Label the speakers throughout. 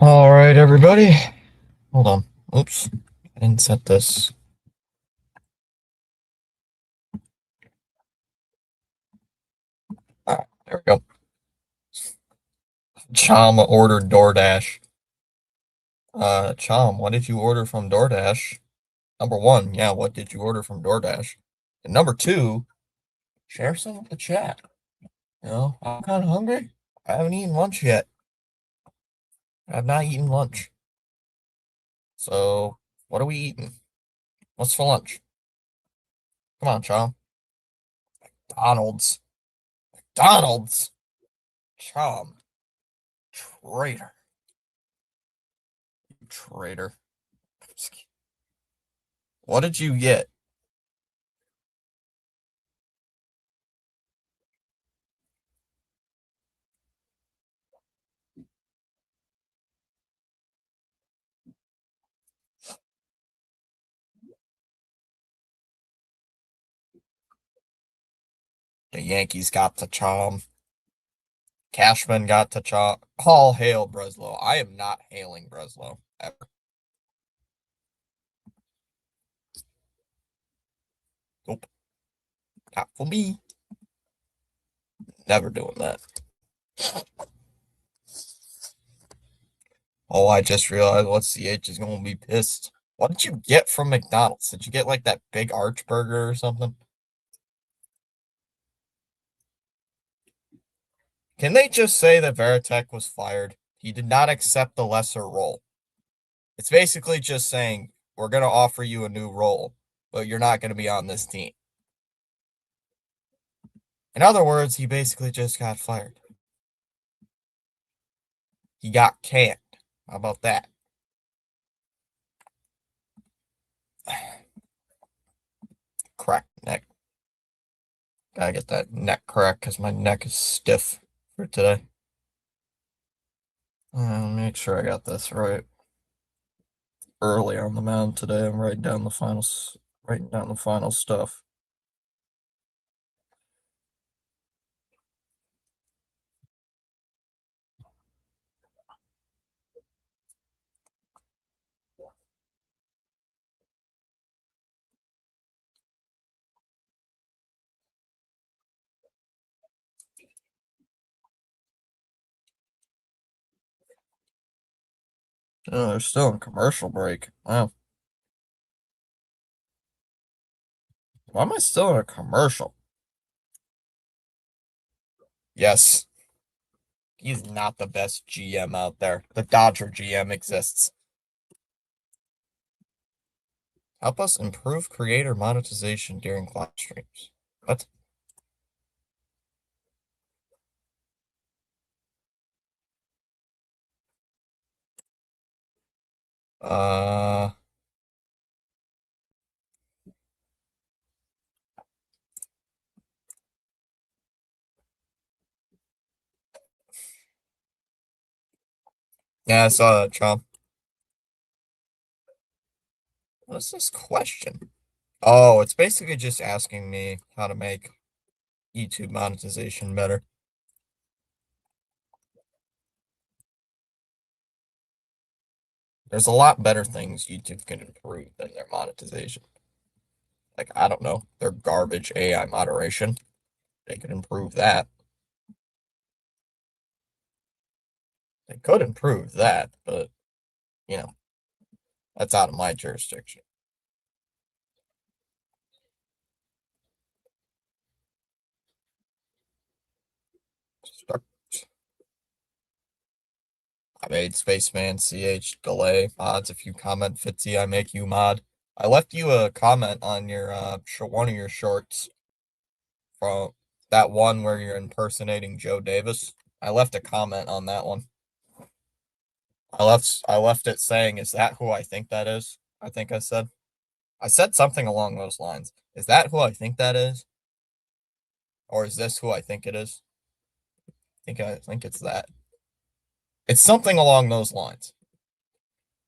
Speaker 1: All right, everybody. Hold on. Oops. I didn't set this. All right, there we go. Chom ordered DoorDash. Chom, what did you order from DoorDash? Number one, yeah, what did you order from DoorDash? And number two, share some of the chat. I'm kind of hungry. I haven't eaten lunch yet. I've not eaten lunch. So, what are we eating? What's for lunch? Come on, Chom. McDonald's. McDonald's. Chom. Traitor. You traitor. What did you get? The Yankees got to Chom. Cashman got to Chom. All hail Breslow. I am not hailing Breslow ever. Nope. Not for me. Never doing that. Oh, I just realized what CH is going to be pissed. What did you get from McDonald's? Did you get like that big arch burger or something? Can they just say that Veritek was fired? He did not accept the lesser role. It's basically just saying, we're going to offer you a new role, but you're not going to be on this team. In other words, he basically just got fired. He got canned. How about that? Crack neck. Gotta get that neck correct because my neck is stiff for today. Make sure I got this right. Early on the mound today, I'm writing down the final stuff. Oh, they're still in commercial break. Wow. Why am I still in a commercial? Yes. He's not the best GM out there. The Dodger GM exists. Help us improve creator monetization during live streams. What? Yeah, I saw that, Chom. What is this question? Oh, it's basically just asking me how to make YouTube monetization better. There's a lot better things YouTube can improve than their monetization. Like, I don't know, their garbage AI moderation. They could improve that. They could improve that, but, that's out of my jurisdiction. Start. I made Spaceman CH delay mods. If you comment Fitzy, I make you mod. I left you a comment on your one of your shorts from that one where you're impersonating Joe Davis. I left a comment on that one. I left it saying, "Is that who I think that is?" I think I said something along those lines. Is that who I think that is, or is this who I think it is? I think it's that. It's something along those lines.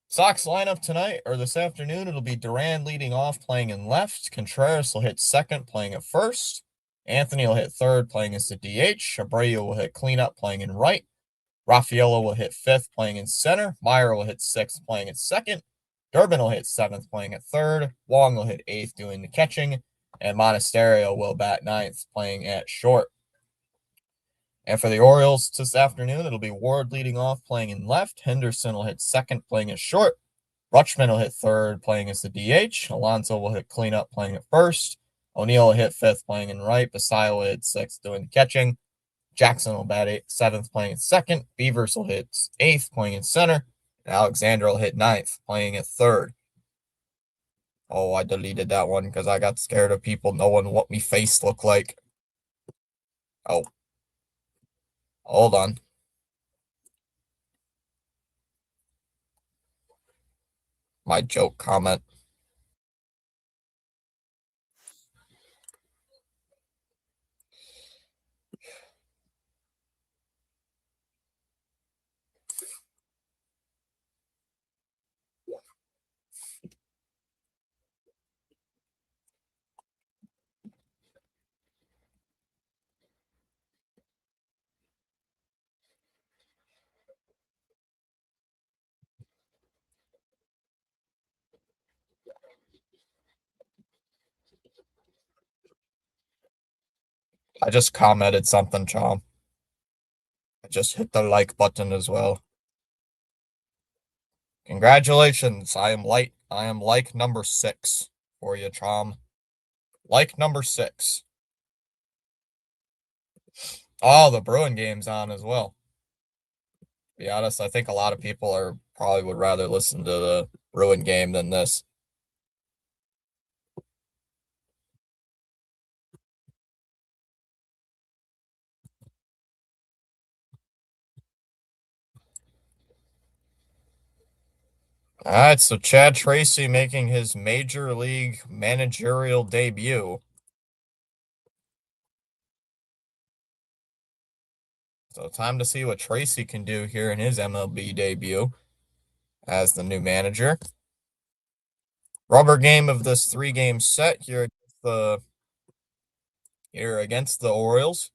Speaker 1: Sox lineup tonight or this afternoon, it'll be Duran leading off, playing in left. Contreras will hit second, playing at first. Anthony will hit third, playing as the DH. Abreu will hit cleanup, playing in right. Raffaello will hit fifth, playing in center. Meyer will hit sixth, playing at second. Durbin will hit seventh, playing at third. Wong will hit eighth, doing the catching. And Monasterio will bat ninth, playing at short. And for the Orioles this afternoon, it'll be Ward leading off, playing in left. Henderson will hit second, playing as short. Rutschman will hit third, playing as the DH. Alonso will hit cleanup, playing at first. O'Neill will hit fifth, playing in right. Basayo will hit sixth, doing the catching. Jackson will bat seventh, playing at second. Beavers will hit eighth, playing in center. And Alexander will hit ninth, playing at third. Oh, I deleted that one because I got scared of people knowing what me face looked like. Oh, hold on. My joke comment. I just commented something, Chom. I just hit the like button as well. Congratulations. I am like number 6 for you, Chom. Like number 6. Oh, the Bruin game's on as well. To be honest, I think a lot of people are probably would rather listen to the Bruin game than this. All right, so Chad Tracy making his major league managerial debut. So time to see what Tracy can do here in his MLB debut as the new manager. Rubber game of this 3-game set here against the Orioles.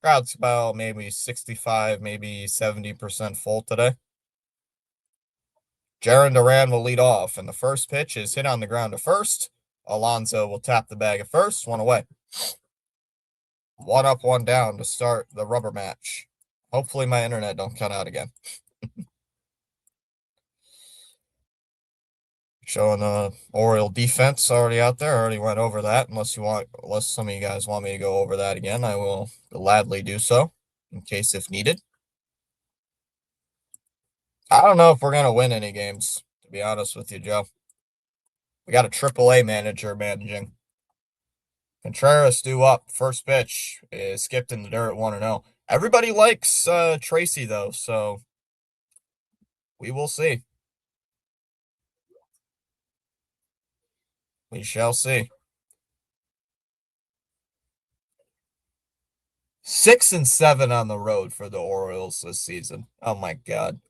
Speaker 1: Crowd's about maybe 65, maybe 70% full today. Jarren Duran will lead off, and the first pitch is hit on the ground to first. Alonso will tap the bag at first, one away. 1 up, 1 down to start the rubber match. Hopefully my internet don't cut out again. Showing the Oriole defense already out there. I already went over that. Unless some of you guys want me to go over that again, I will gladly do so in case if needed. I don't know if we're gonna win any games, to be honest with you, Joe. We got a AAA manager managing. Contreras due up. First pitch is skipped in the dirt, 1-0. Everybody likes Tracy though, so we will see. We shall see. 6-7 on the road for the Orioles this season. Oh my God.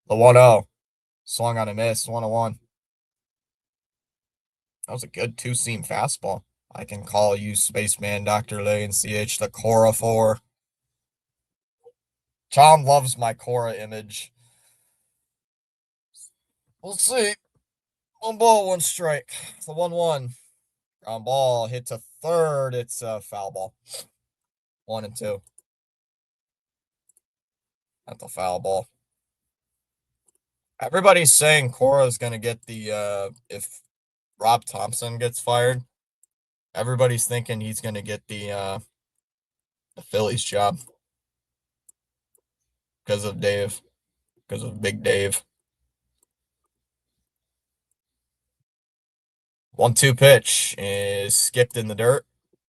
Speaker 1: The 1-0. Swung on a miss, 1-1. That was a good two-seam fastball. I can call you Spaceman Dr. Lay and CH the Cora 4. Tom loves my Cora image. We'll see. 1 ball, 1 strike. The 1-1. Ground ball hit to third. It's a foul ball. 1-2. At the foul ball. Everybody's saying Cora's gonna get the if Rob Thompson gets fired. Everybody's thinking he's gonna get the Phillies job because of Dave, because of Big Dave. 1-2 pitch is skipped in the dirt.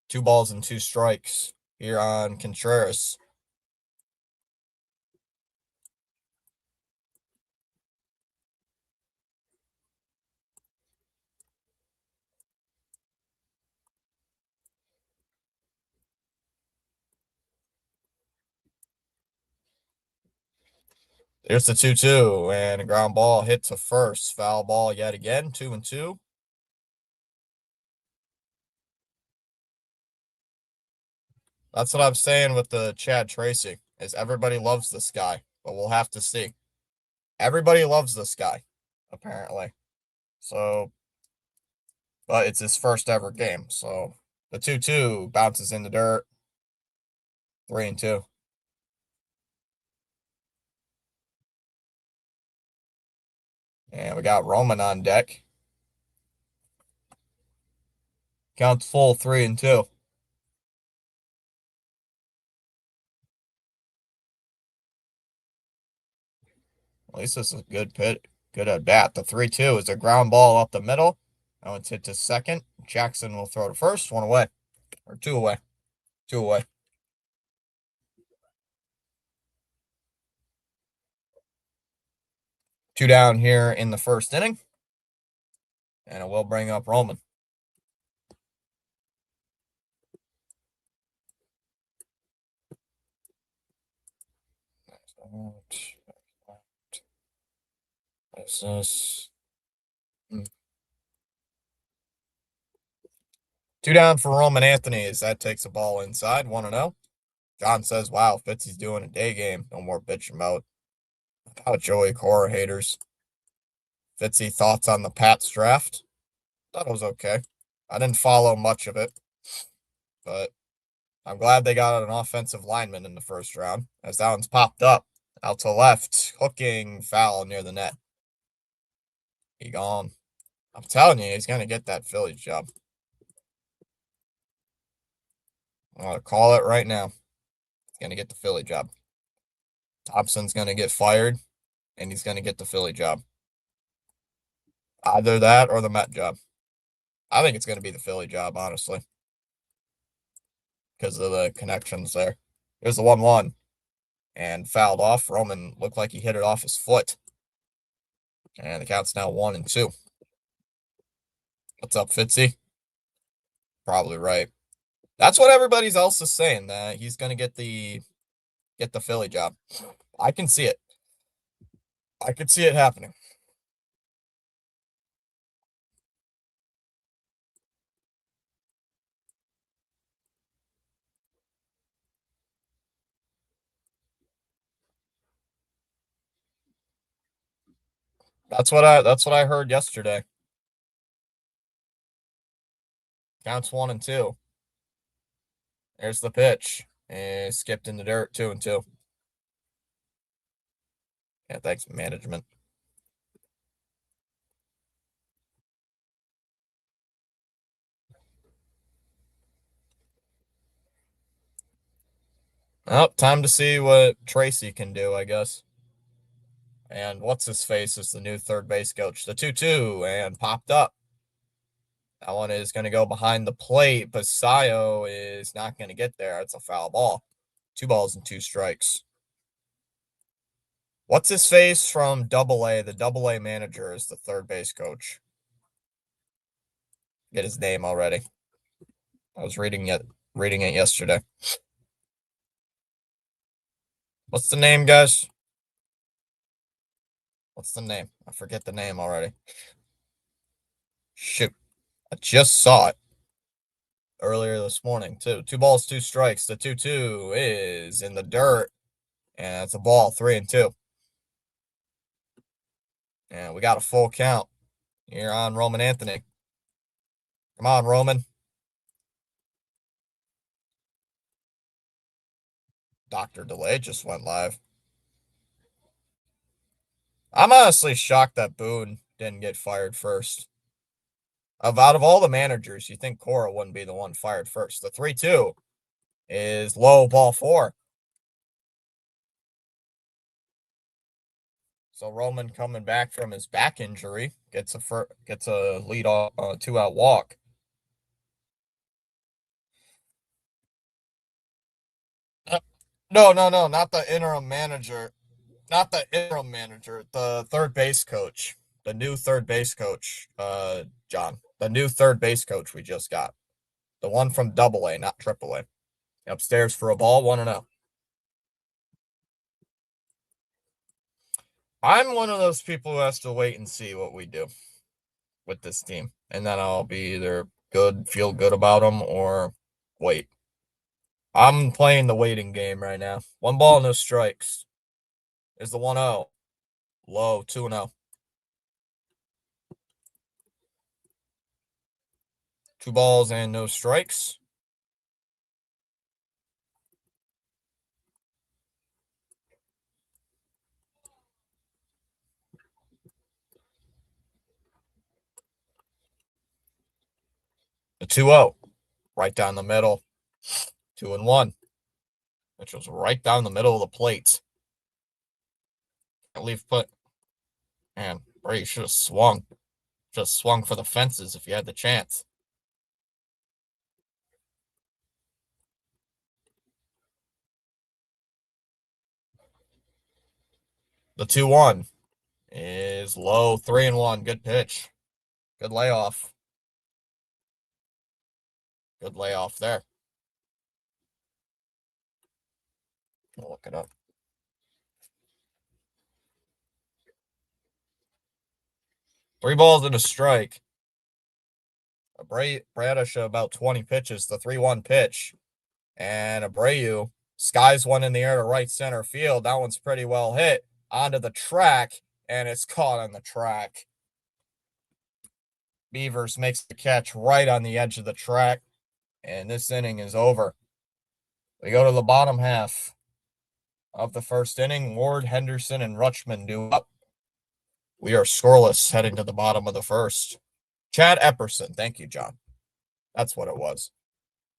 Speaker 1: 2 balls and 2 strikes here on Contreras. There's the 2-2, and a ground ball hit to first. Foul ball yet again, 2-2. That's what I'm saying with the Chad Tracy, is everybody loves this guy, but we'll have to see. Everybody loves this guy, apparently. So, but it's his first ever game. So the 2-2 bounces in the dirt, 3-2. And we got Roman on deck. Counts full, 3-2. At least this is a good pit, good at bat. The 3-2 is a ground ball up the middle. That one's hit to second. Jackson will throw to first. One away. Or two away. Two away. Two down here in the first inning. And it will bring up Roman. What's this? Two down for Roman Anthony as that takes a ball inside, 1-0. John says, wow, Fitzy's doing a day game. No more bitching about Joey Cora haters. Fitzy, thoughts on the Pats draft? Thought it was okay. I didn't follow much of it, but I'm glad they got an offensive lineman in the first round, as that one's popped up. Out to left, hooking foul near the net. He gone. I'm telling you, he's going to get that Phillies job. I'm going to call it right now. He's going to get the Philly job. Thompson's going to get fired, and he's going to get the Philly job. Either that or the Met job. I think it's going to be the Philly job, honestly, because of the connections there. It was the 1-1 and fouled off. Roman looked like he hit it off his foot. And the count's now 1-2. What's up, Fitzy? Probably right. That's what everybody else is saying, that he's going to get the Philly job. I can see it. I could see it happening. That's what I heard yesterday. Counts 1-2. There's the pitch. And skipped in the dirt, 2-2. Yeah, thanks, management. Oh, time to see what Tracy can do, I guess. And what's his face is the new third base coach. The 2-2 and popped up. That one is going to go behind the plate. Basayo is not going to get there. It's a foul ball. 2 balls and 2 strikes. What's his face from Double-A? The Double-A manager is the third base coach. Get his name already. I was reading it yesterday. What's the name, guys? What's the name? I forget the name already. Shoot. I just saw it earlier this morning, too. 2 balls, 2 strikes. The 2-2 is in the dirt. And it's a ball, 3-2. And we got a full count here on Roman Anthony. Come on, Roman. Dr. Delay just went live. I'm honestly shocked that Boone didn't get fired first. Out of all the managers, you think Cora wouldn't be the one fired first. The 3-2 is low, ball 4. So Roman coming back from his back injury gets a lead off 2-out walk. No, not the interim manager. Not the interim manager, the third base coach. The new third base coach, John. The new third base coach we just got. The one from Double-A, not Triple-A. Upstairs for a ball, 1-0. I'm one of those people who has to wait and see what we do with this team. And then I'll be either feel good about them, or wait. I'm playing the waiting game right now. 1 ball, no strikes. Is the 1-0. Low, 2-0. 2 balls and no strikes. The 2-0. Right down the middle. 2-1. Which was right down the middle of the plate. Leave put. Man, Brady should have swung. Just swung for the fences if you had the chance. The 2-1 is low, 3-1. Good pitch. Good layoff. Good layoff there. I'll look it up. 3 balls and a strike. Bradish about 20 pitches. The 3-1 pitch. And Abreu skies one in the air to right center field. That one's pretty well hit onto the track, and it's caught on the track. Beavers makes the catch right on the edge of the track, and this inning is over. We go to the bottom half of the first inning. Ward, Henderson, and Rutschman do up. We are scoreless heading to the bottom of the first. Chad Epperson. Thank you, John. That's what it was.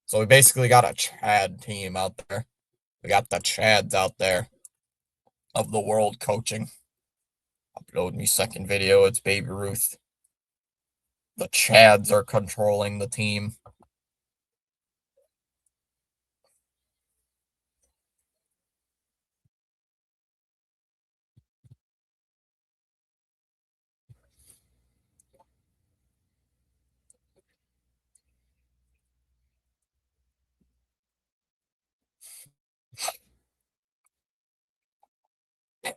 Speaker 1: So we basically got a Chad team out there. We got the Chads out there of the world coaching. Upload me second video. It's Baby Ruth. The Chads are controlling the team.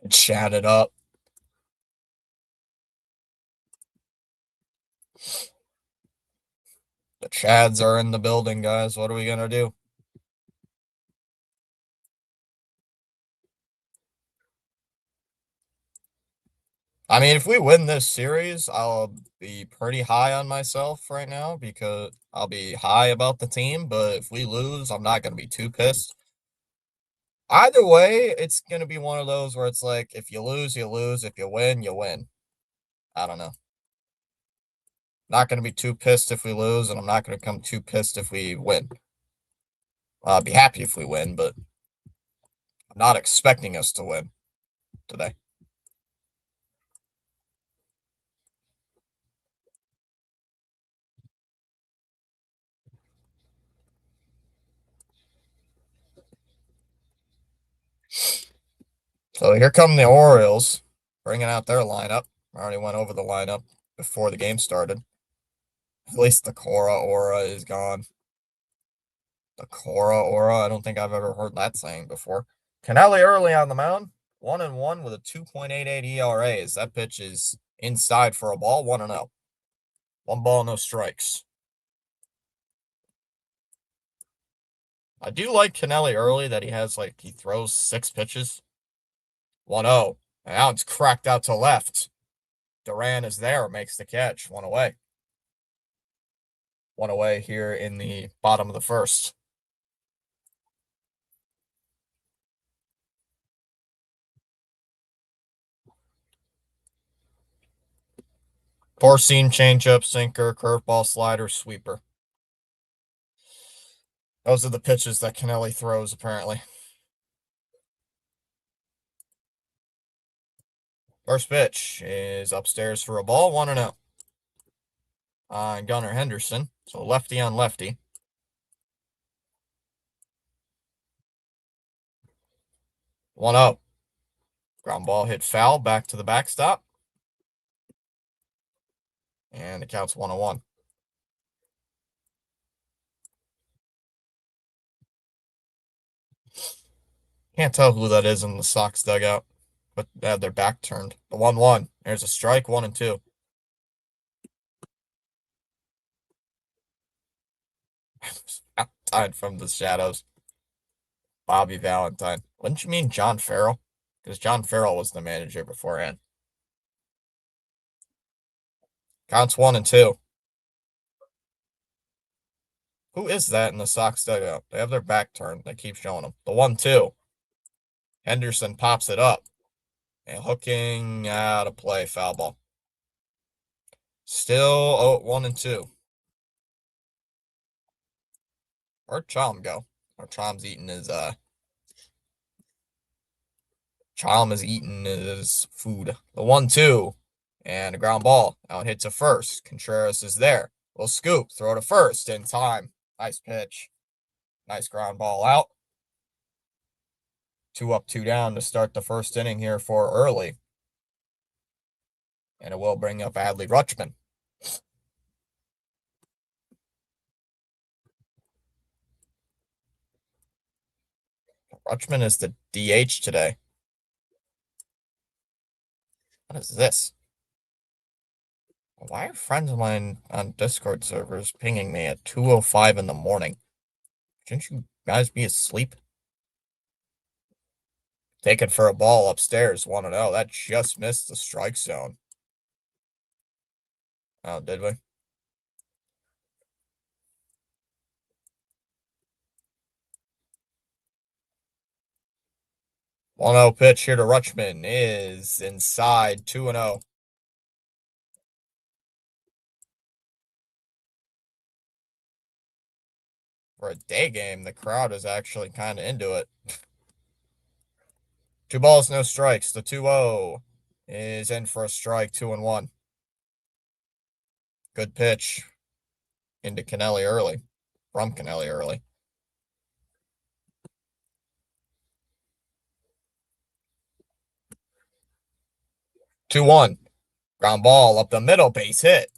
Speaker 1: Chat it up. The Chads are in the building, guys. What are we going to do? I mean, if we win this series, I'll be pretty high on myself right now because I'll be high about the team. But if we lose, I'm not going to be too pissed. Either way, it's going to be one of those where it's like, if you lose, you lose. If you win, you win. I don't know. Not going to be too pissed if we lose, and I'm not going to come too pissed if we win. I'll be happy if we win, but I'm not expecting us to win today. So here come the Orioles, bringing out their lineup. I already went over the lineup before the game started. At least the Cora aura is gone. The Cora aura, I don't think I've ever heard that saying before. Kennelly early on the mound, 1-1 with a 2.88 ERA. That pitch is inside for a ball, 1-0. 1 ball, no strikes. I do like Kennelly early that he throws 6 pitches. 1-0. And now it's cracked out to left. Duran is there, makes the catch. 1 away. 1 away here in the bottom of the first. Four seam, changeup, sinker, curveball, slider, sweeper. Those are the pitches that Kennelly throws, apparently. First pitch is upstairs for a ball, 1-0. Gunnar Henderson, so lefty on lefty. 1-0. Ground ball hit foul, back to the backstop. And the count's 1-1. Can't tell who that is in the Sox dugout. but they have their back turned. The 1-1. There's a strike, 1-2. Valentine from the shadows. Bobby Valentine. Wouldn't you mean John Farrell? Because John Farrell was the manager beforehand. Counts 1-2. Who is that in the Sox dugout? They have their back turned. They keep showing them. The 1-2. Henderson pops it up. And hooking out of play. Foul ball. Still 1-2. Where'd Chom go? Or Chom's eating his Chom is eating his food. The 1-2. And a ground ball. Out hit to first. Contreras is there. Will scoop. Throw to first in time. Nice pitch. Nice ground ball out. 2 up, 2 down to start the first inning here for early. And it will bring up Adley Rutschman. Rutschman is the DH today. What is this? Why are friends of mine on Discord servers pinging me at 2:05 in the morning? Shouldn't you guys be asleep? Taken for a ball upstairs, 1-0. That just missed the strike zone. Oh, did we? 1-0 pitch here to Rutschman is inside, 2-0. For a day game, the crowd is actually kind of into it. 2 balls, no strikes. The 2-0 is in for a strike, 2-1. Good pitch into Kennelly early. From Kennelly early. 2-1. Ground ball up the middle, base hit.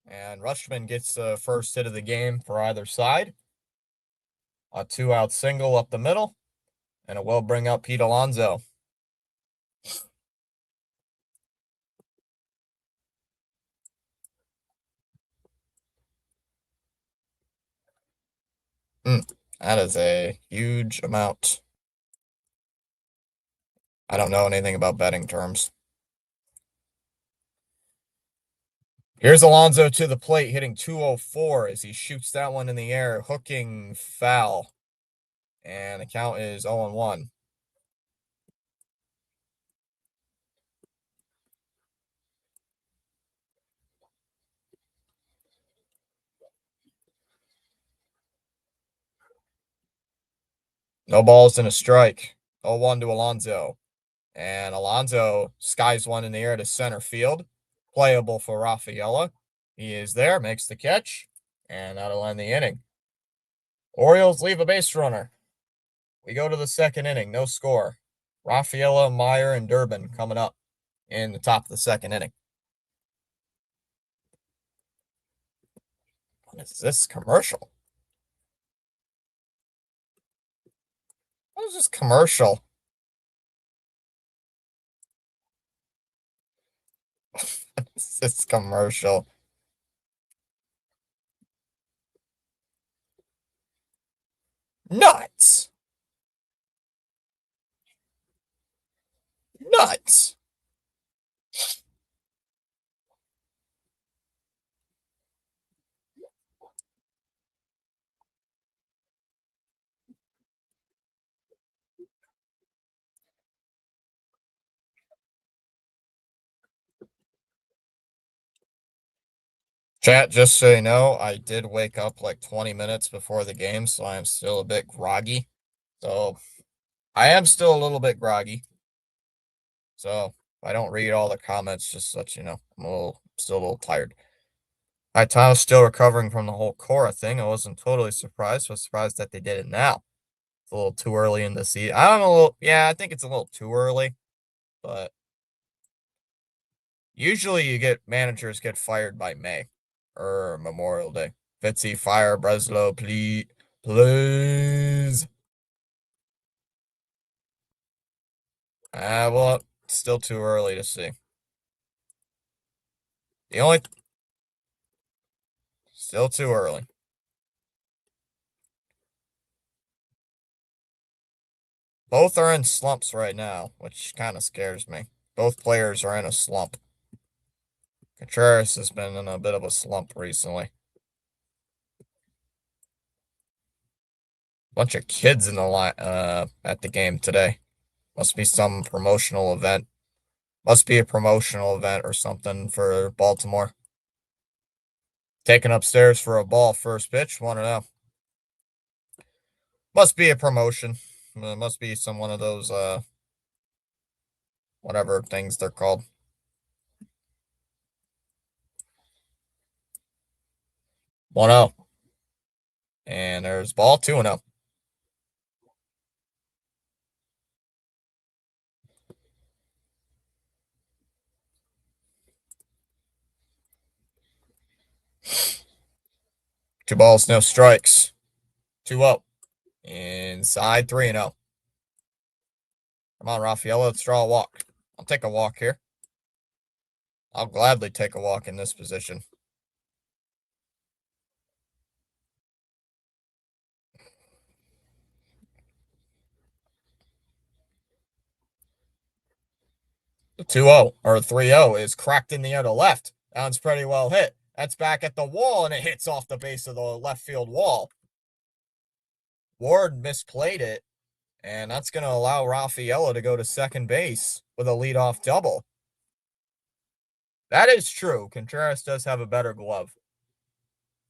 Speaker 1: And Rutschman gets the first hit of the game for either side. A 2-out single up the middle. And it will bring up Pete Alonso. That is a huge amount. I don't know anything about betting terms. Here's Alonso to the plate, hitting 204 as he shoots that one in the air, hooking foul. And the count is 0-1. No balls and a strike. 0-1 to Alonso. And Alonso skies one in the air to center field. Playable for Rafaela. He is there, makes the catch, and that'll end the inning. Orioles leave a base runner. We go to the second inning, no score. Rafaela, Meyer, and Durbin coming up in the top of the second inning. What is this commercial? What is this commercial? What is this commercial? Nuts! Nuts! Chat, just so you know, I did wake up like 20 minutes before the game, so I am still a bit groggy. So I am still a little bit groggy. So if I don't read all the comments, just let you know. I'm still a little tired. Tom's still recovering from the whole Cora thing. I wasn't totally surprised. I was surprised that they did it now. It's a little too early in the season. I don't know. Yeah, I think it's a little too early, but usually managers get fired by May or Memorial Day. Fitzy, fire Breslow, please. Please. Well, still too early to see. The only Still too early. Both are in slumps right now, which kind of scares me. Both players are in a slump. Contreras has been in a bit of a slump recently. Bunch of kids in the line at the game today. Must be some promotional event. Must be a promotional event or something for Baltimore. Taken upstairs for a ball first pitch. Want to know? Must be a promotion. Must be some one of those whatever things they're called. 1-0. And there's ball 2-0. Two balls, no strikes. 2-0. Inside 3-0. Come on, Rafaela, let's draw a walk. I'll take a walk here. I'll gladly take a walk in this position. The 2-0 or 3-0 is cracked in the air to left. That one's pretty well hit. That's back at the wall, and it hits off the base of the left field wall. Ward misplayed it, and that's going to allow Rafaela to go to second base with a leadoff double. That is true. Contreras does have a better glove.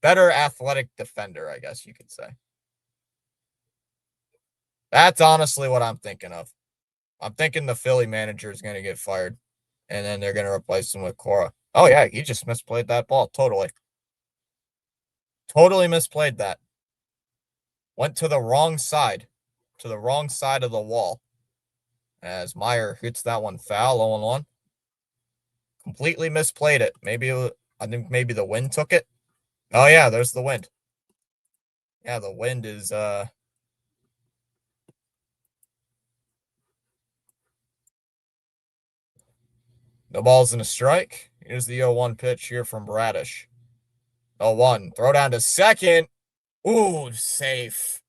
Speaker 1: Better athletic defender, I guess you could say. That's honestly what I'm thinking of. I'm thinking the Philly manager is going to get fired, and then they're going to replace him with Cora. Oh, yeah, he just misplayed that ball. Totally. Totally misplayed that. Went to the wrong side. To the wrong side of the wall. As Meyer hits that one foul, 0-1. Completely misplayed it. I think maybe the wind took it. Oh, yeah, there's the wind. Yeah, the wind is, no balls in a strike. Here's the 0-1 pitch here from Bradish. 0-1. Throw down to second. Ooh, safe.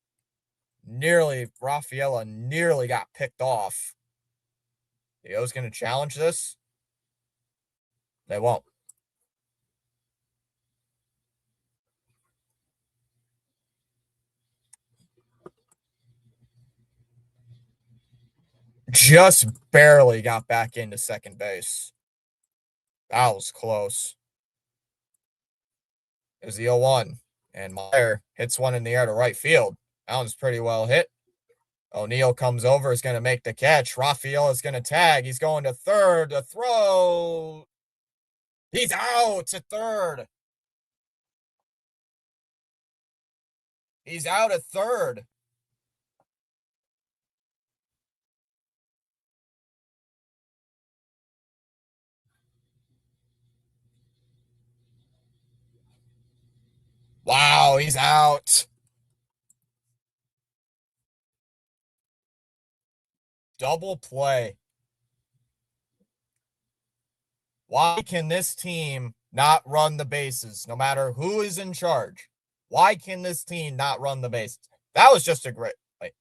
Speaker 1: Rafaela nearly got picked off. The O's going to challenge this. They won't. Just barely got back into second base. That was close. There's the 0-1. And Meyer hits one in the air to right field. That one's pretty well hit. O'Neill comes over, is going to make the catch. Rafael is going to tag. He's going to third. The throw. He's out to third. He's out at third. Wow, he's out. Double play. Why can this team not run the bases no matter who is in charge? Why can this team not run the bases? That was just a great play.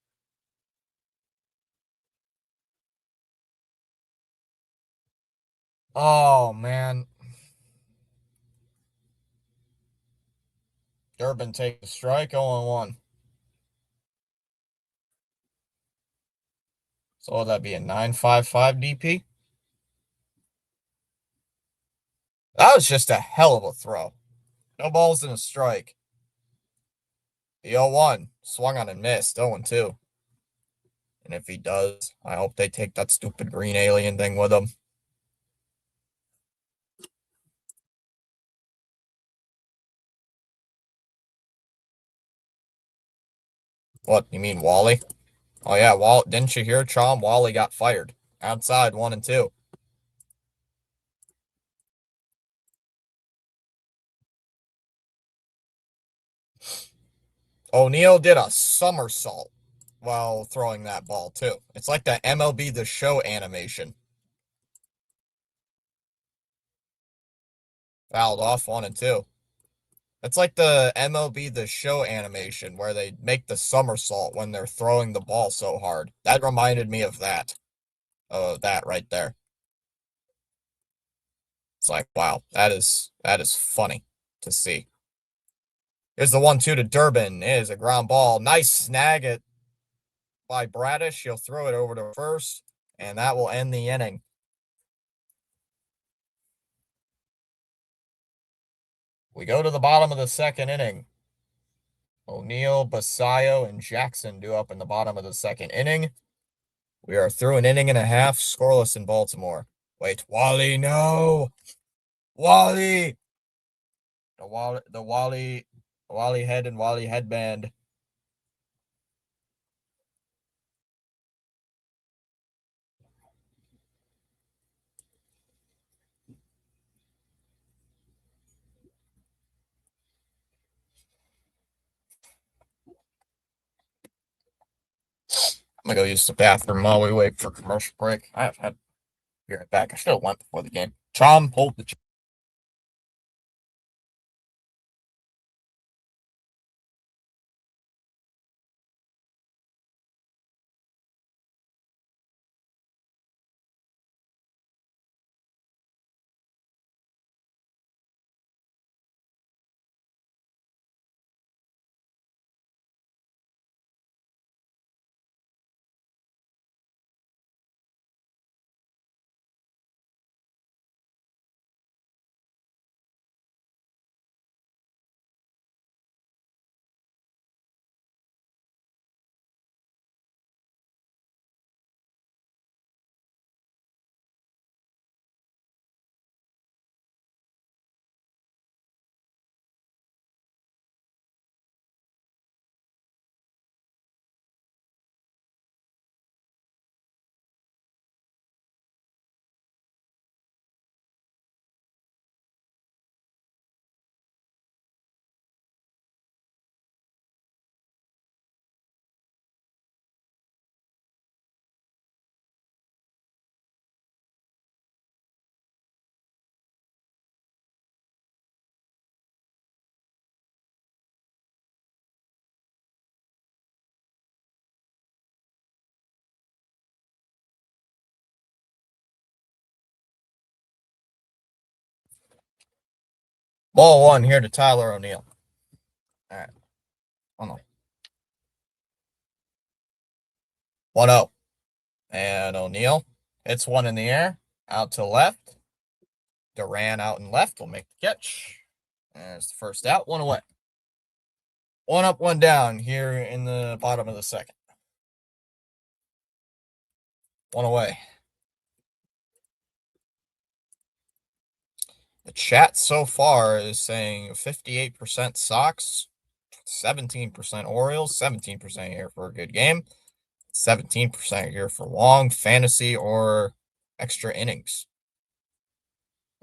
Speaker 1: Oh, man. Durbin takes the strike, 0-1. So will that be a 9.55 DP? That was just a hell of a throw. No balls in a strike. The 0-1 swung on and missed, 0-2. And if he does, I hope they take that stupid green alien thing with him. What, you mean Wally? Oh, yeah, didn't you hear, Chom? Wally got fired. Outside, 1-2. O'Neill did a somersault. while throwing that ball too. It's like the MLB The Show animation. Fouled off 1-2. It's like the MLB The Show animation where they make the somersault when they're throwing the ball so hard. That reminded me of that. That right there. It's like, wow, that is funny to see. Here's the 1-2 to Durbin. It is a ground ball. Nice snag it by Bradish. He'll throw it over to first, and that will end the inning. We go to the bottom of the second inning. O'Neill, Basayo, and Jackson due up in the bottom of the second inning. We are through an inning and a half, scoreless in Baltimore. Wait, Wally, no! Wally! The Wally head and Wally headband. I'm gonna go use the bathroom while we wait for commercial break. I have had be right back. I should have went before the game. Tom, hold the. Ball one here to Tyler O'Neill. All right. Oh no. 1-0. And O'Neill hits one in the air. Out to left. Duran out and left will make the catch. And it's the first out. One away. One up, one down here in the bottom of the second. One away. The chat so far is saying 58% Sox, 17% Orioles, 17% here for a good game, 17% here for long, fantasy, or extra innings.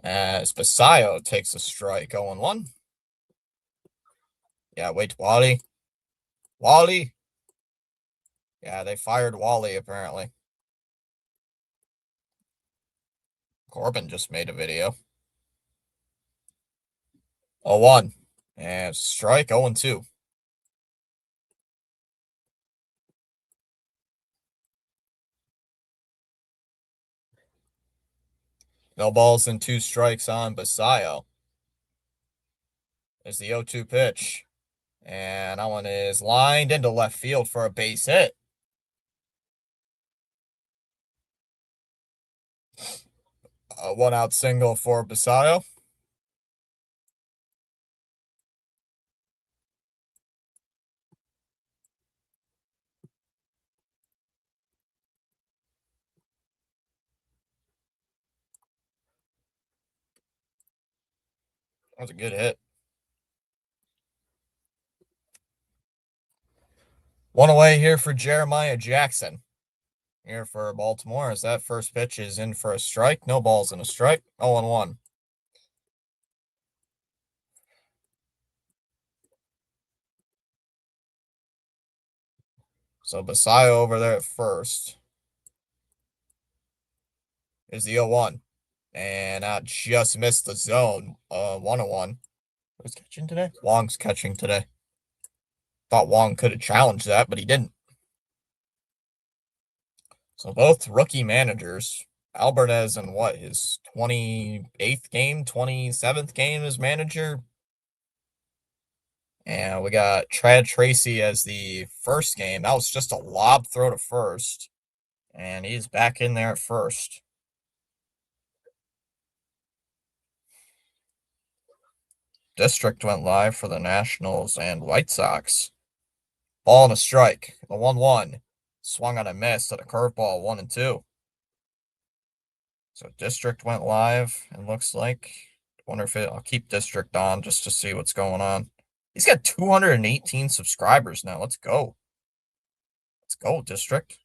Speaker 1: As Basayo takes a strike, 0-1. Yeah, wait, Wally. Wally. Yeah, they fired Wally, apparently. Corbin just made a video. 0-1. And strike, 0-2. No balls and two strikes on Basayo. There's the 0-2 pitch. And that one is lined into left field for a base hit. A 1-out single for Basayo. That was a good hit. One away here for Jeremiah Jackson. Here for Baltimore as that first pitch is in for a strike. No balls and a strike. 0-1. So Basayo over there at first is the 0-1. And I just missed the zone. 101. Who's catching today? Wong's catching today. Thought Wong could have challenged that, but he didn't. So both rookie managers. Alvarez in what, his 28th game, 27th game as manager? And we got Trad Tracy as the first game. That was just a lob throw to first. And he's back in there at first. District went live for the Nationals and White Sox. Ball and a strike. The 1-1. Swung on a miss at a curveball, 1-2. So District went live, and looks like. Wonder if I'll keep District on just to see what's going on. He's got 218 subscribers now. Let's go. Let's go, District.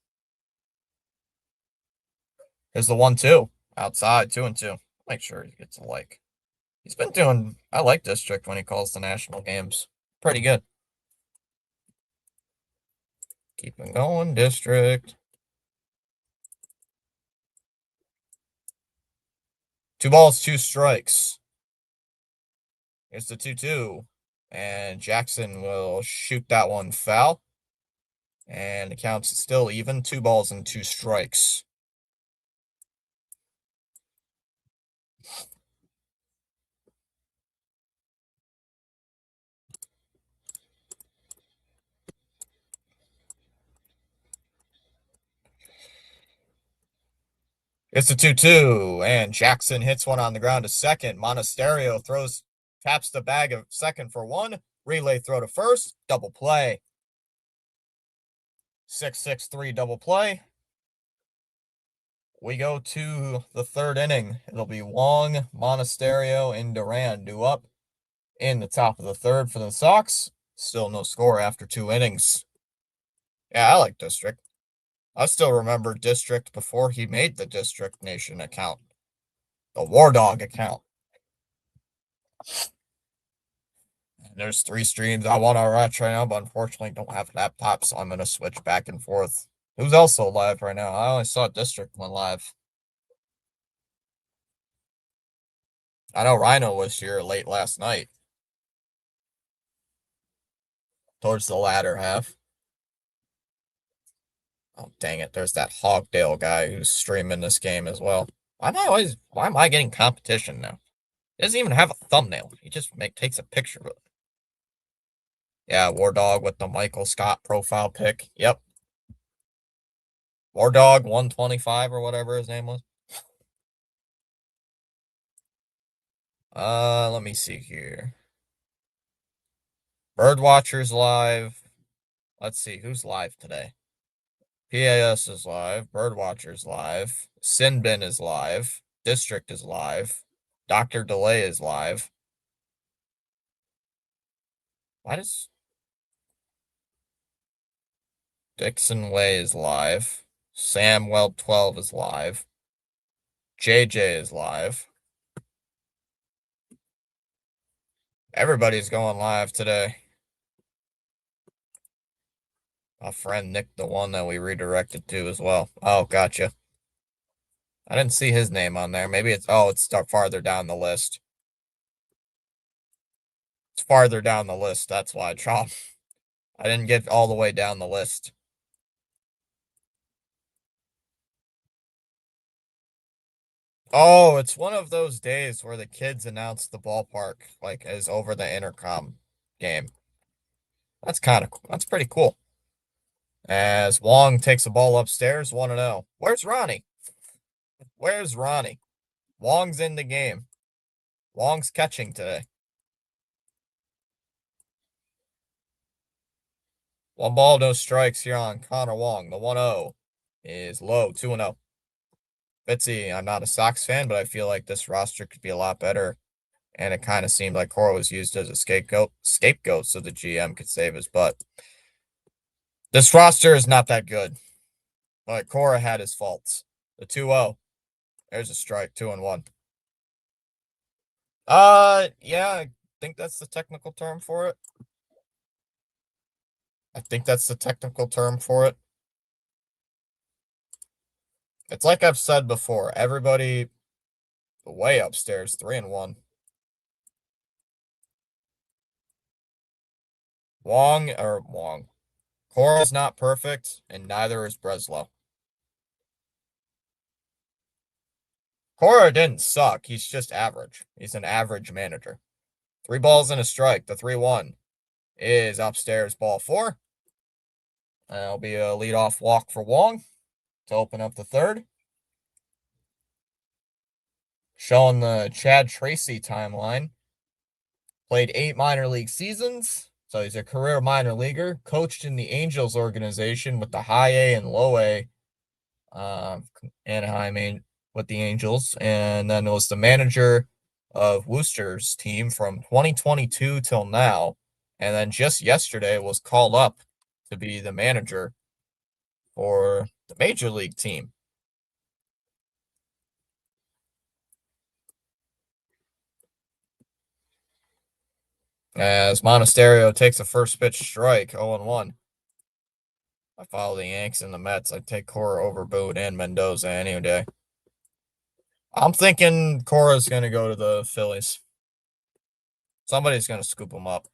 Speaker 1: Here's the 1-2. Outside, 2-2. Make sure he gets a like. He's been doing. I like District when he calls the national games. Pretty good. Keep him going, District. 2 balls, 2 strikes. Here's the 2-2. And Jackson will shoot that one foul. And the count's still even. 2 balls and 2 strikes. It's a 2-2. And Jackson hits one on the ground to second. Monasterio taps the bag of second for 1. Relay throw to first. Double play. 6-6-3 double play. We go to the 3rd inning. It'll be Wong, Monasterio, and Duran due up in the top of the 3rd for the Sox. Still no score after 2 innings. Yeah, I like District. I still remember District before he made the District Nation account. The War Dog account. And there's 3 streams I want to watch right now, but unfortunately don't have a laptop, so I'm going to switch back and forth. Who's also live right now? I only saw District one live. I know Rhino was here late last night. Towards the latter half. Oh, dang it. There's that Hogdale guy who's streaming this game as well. Why am I getting competition now? He doesn't even have a thumbnail. He just takes a picture of it. Yeah, War Dog with the Michael Scott profile pic. Yep. War Dog 125 or whatever his name was. Let me see here. Birdwatcher's live. Let's see who's live today. PAS is live. Birdwatcher's live. Sinbin is live. District is live. Dr. Delay is live. Why does Dixon Way is live? Sam Weld 12 is live. JJ is live. Everybody's going live today. My friend Nick, the one that we redirected to as well. Oh, gotcha. I didn't see his name on there. Maybe it's farther down the list. It's farther down the list. That's why, Chop. I didn't get all the way down the list. Oh, it's one of those days where the kids announce the ballpark like as over the intercom game. That's pretty cool. As Wong takes the ball upstairs, 1-0. Where's Ronnie? Where's Ronnie? Wong's in the game. Wong's catching today. 1 ball, no strikes here on Connor Wong. The 1-0 is low, 2-0. Bitsy, I'm not a Sox fan, but I feel like this roster could be a lot better. And it kind of seemed like Cora was used as a scapegoat so the GM could save his butt. This roster is not that good, but Cora had his faults. The 2-0. There's a strike, 2-1. Yeah, I think that's the technical term for it. I think that's the technical term for it. It's like I've said before, everybody way upstairs, 3-1. Wong. Cora's not perfect, and neither is Breslow. Cora didn't suck. He's just average. He's an average manager. 3 balls and a strike. The 3-1 is upstairs, ball 4. That'll be a leadoff walk for Wong to open up the third. Showing the Chad Tracy timeline. Played 8 minor league seasons. So he's a career minor leaguer. Coached in the Angels organization with the high A and low A. Anaheim with the Angels. And then was the manager of Worcester's team from 2022 till now. And then just yesterday was called up to be the manager for the major league team. As Monasterio takes a first pitch strike, 0-1. I follow the Yanks and the Mets. I'd take Cora over Boone and Mendoza any day. I'm thinking Cora's going to go to the Phillies. Somebody's going to scoop him up.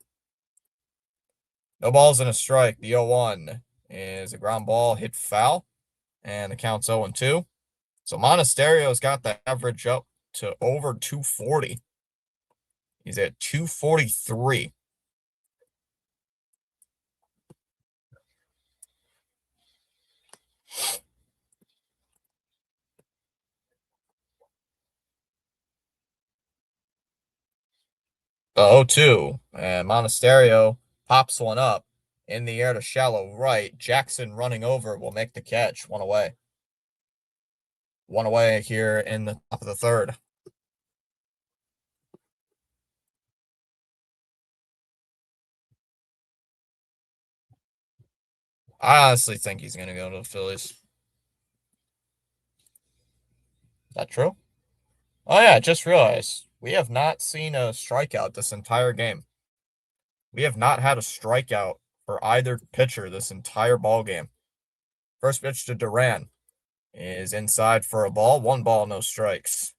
Speaker 1: No balls and a strike. The 0-1 is a ground ball hit foul, and the count's 0-2. So Monasterio's got the average up to over 240. He's at 243. The 0-2, and Monasterio pops one up in the air to shallow right. Jackson running over will make the catch. One away. One away here in the top of the third. I honestly think he's going to go to the Phillies. Is that true? Oh, yeah, I just realized we have not seen a strikeout this entire game. We have not had a strikeout for either pitcher this entire ball game. First pitch to Duran is inside for a ball. 1 ball, no strikes.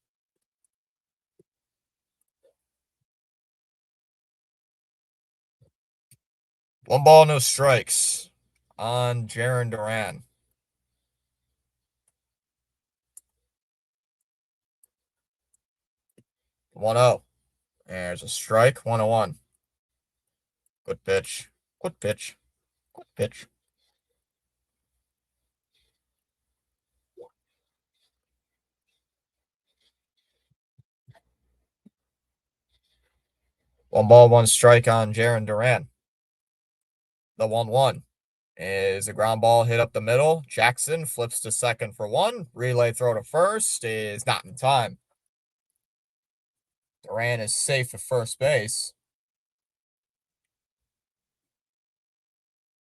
Speaker 1: One ball, no strikes on Jarren Duran. 1-0. There's a strike. 1-1. Good pitch. Good pitch. Good pitch. One ball, one strike on Jarren Duran. The 1-1 is a ground ball hit up the middle. Jackson flips to second for 1. Relay throw to first is not in time. Duran is safe at first base.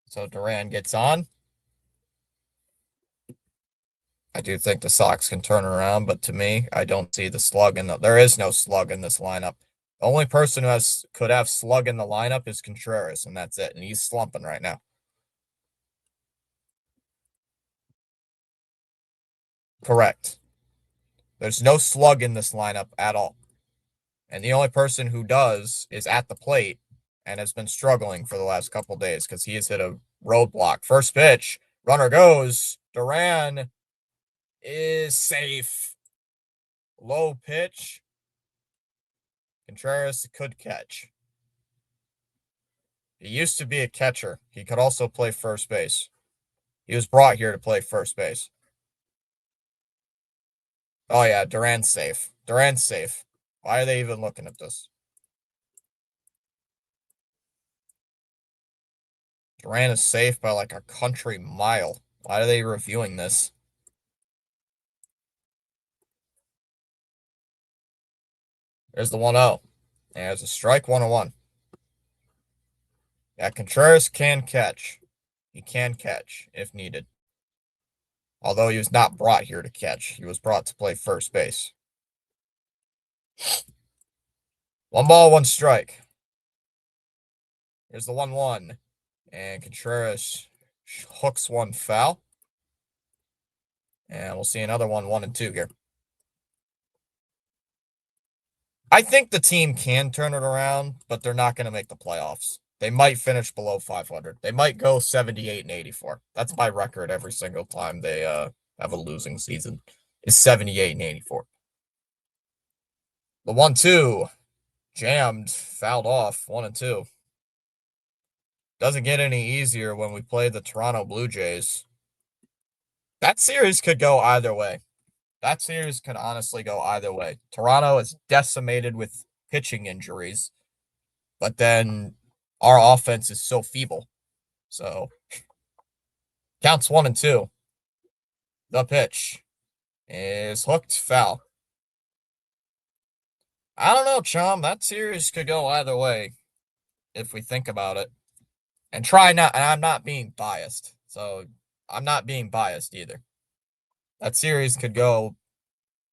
Speaker 1: So Duran gets on. I do think the Sox can turn around, but to me, I don't see the slug in there is no slug in this lineup. The only person who could have slug in the lineup is Contreras, and that's it. And he's slumping right now. Correct. There's no slug in this lineup at all. And the only person who does is at the plate and has been struggling for the last couple days because he has hit a roadblock. First pitch, runner goes. Duran is safe. Low pitch. Contreras could catch. He used to be a catcher. He could also play first base. He was brought here to play first base. Oh, yeah, Duran's safe. Duran's safe. Why are they even looking at this? Duran is safe by like a country mile. Why are they reviewing this? There's the 1-0. There's a strike, 1-1. Yeah, Contreras can catch. He can catch if needed. Although he was not brought here to catch. He was brought to play first base. 1 ball, 1 strike. Here's the 1-1. And Contreras hooks one foul. And we'll see another one, 1-2 here. I think the team can turn it around, but they're not going to make the playoffs. They might finish below 500. They might go 78-84. That's my record every single time they have a losing season. Is 78-84. The 1-2 jammed, fouled off, 1-2. Doesn't get any easier when we play the Toronto Blue Jays. That series could go either way. That series could honestly go either way. Toronto is decimated with pitching injuries, but then our offense is so feeble. So counts 1-2. The pitch is hooked, foul. I don't know, Chum. That series could go either way if we think about it. And try not, and I'm not being biased. So I'm not being biased either. That series could go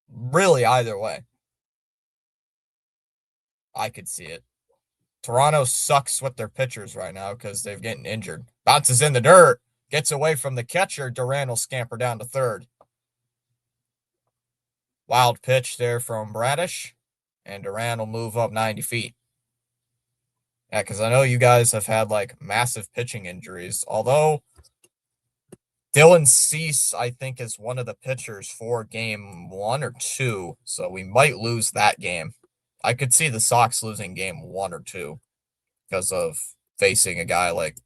Speaker 1: really either way. I could see it. Toronto sucks with their pitchers right now because they're getting injured. Bounces in the dirt, gets away from the catcher. Duran will scamper down to third. Wild pitch there from Bradish, and Duran will move up 90 feet. Yeah, because I know you guys have had like massive pitching injuries. Although Dylan Cease, I think, is one of the pitchers for game 1 or 2, so we might lose that game. I could see the Sox losing game 1 or 2 because of facing a guy like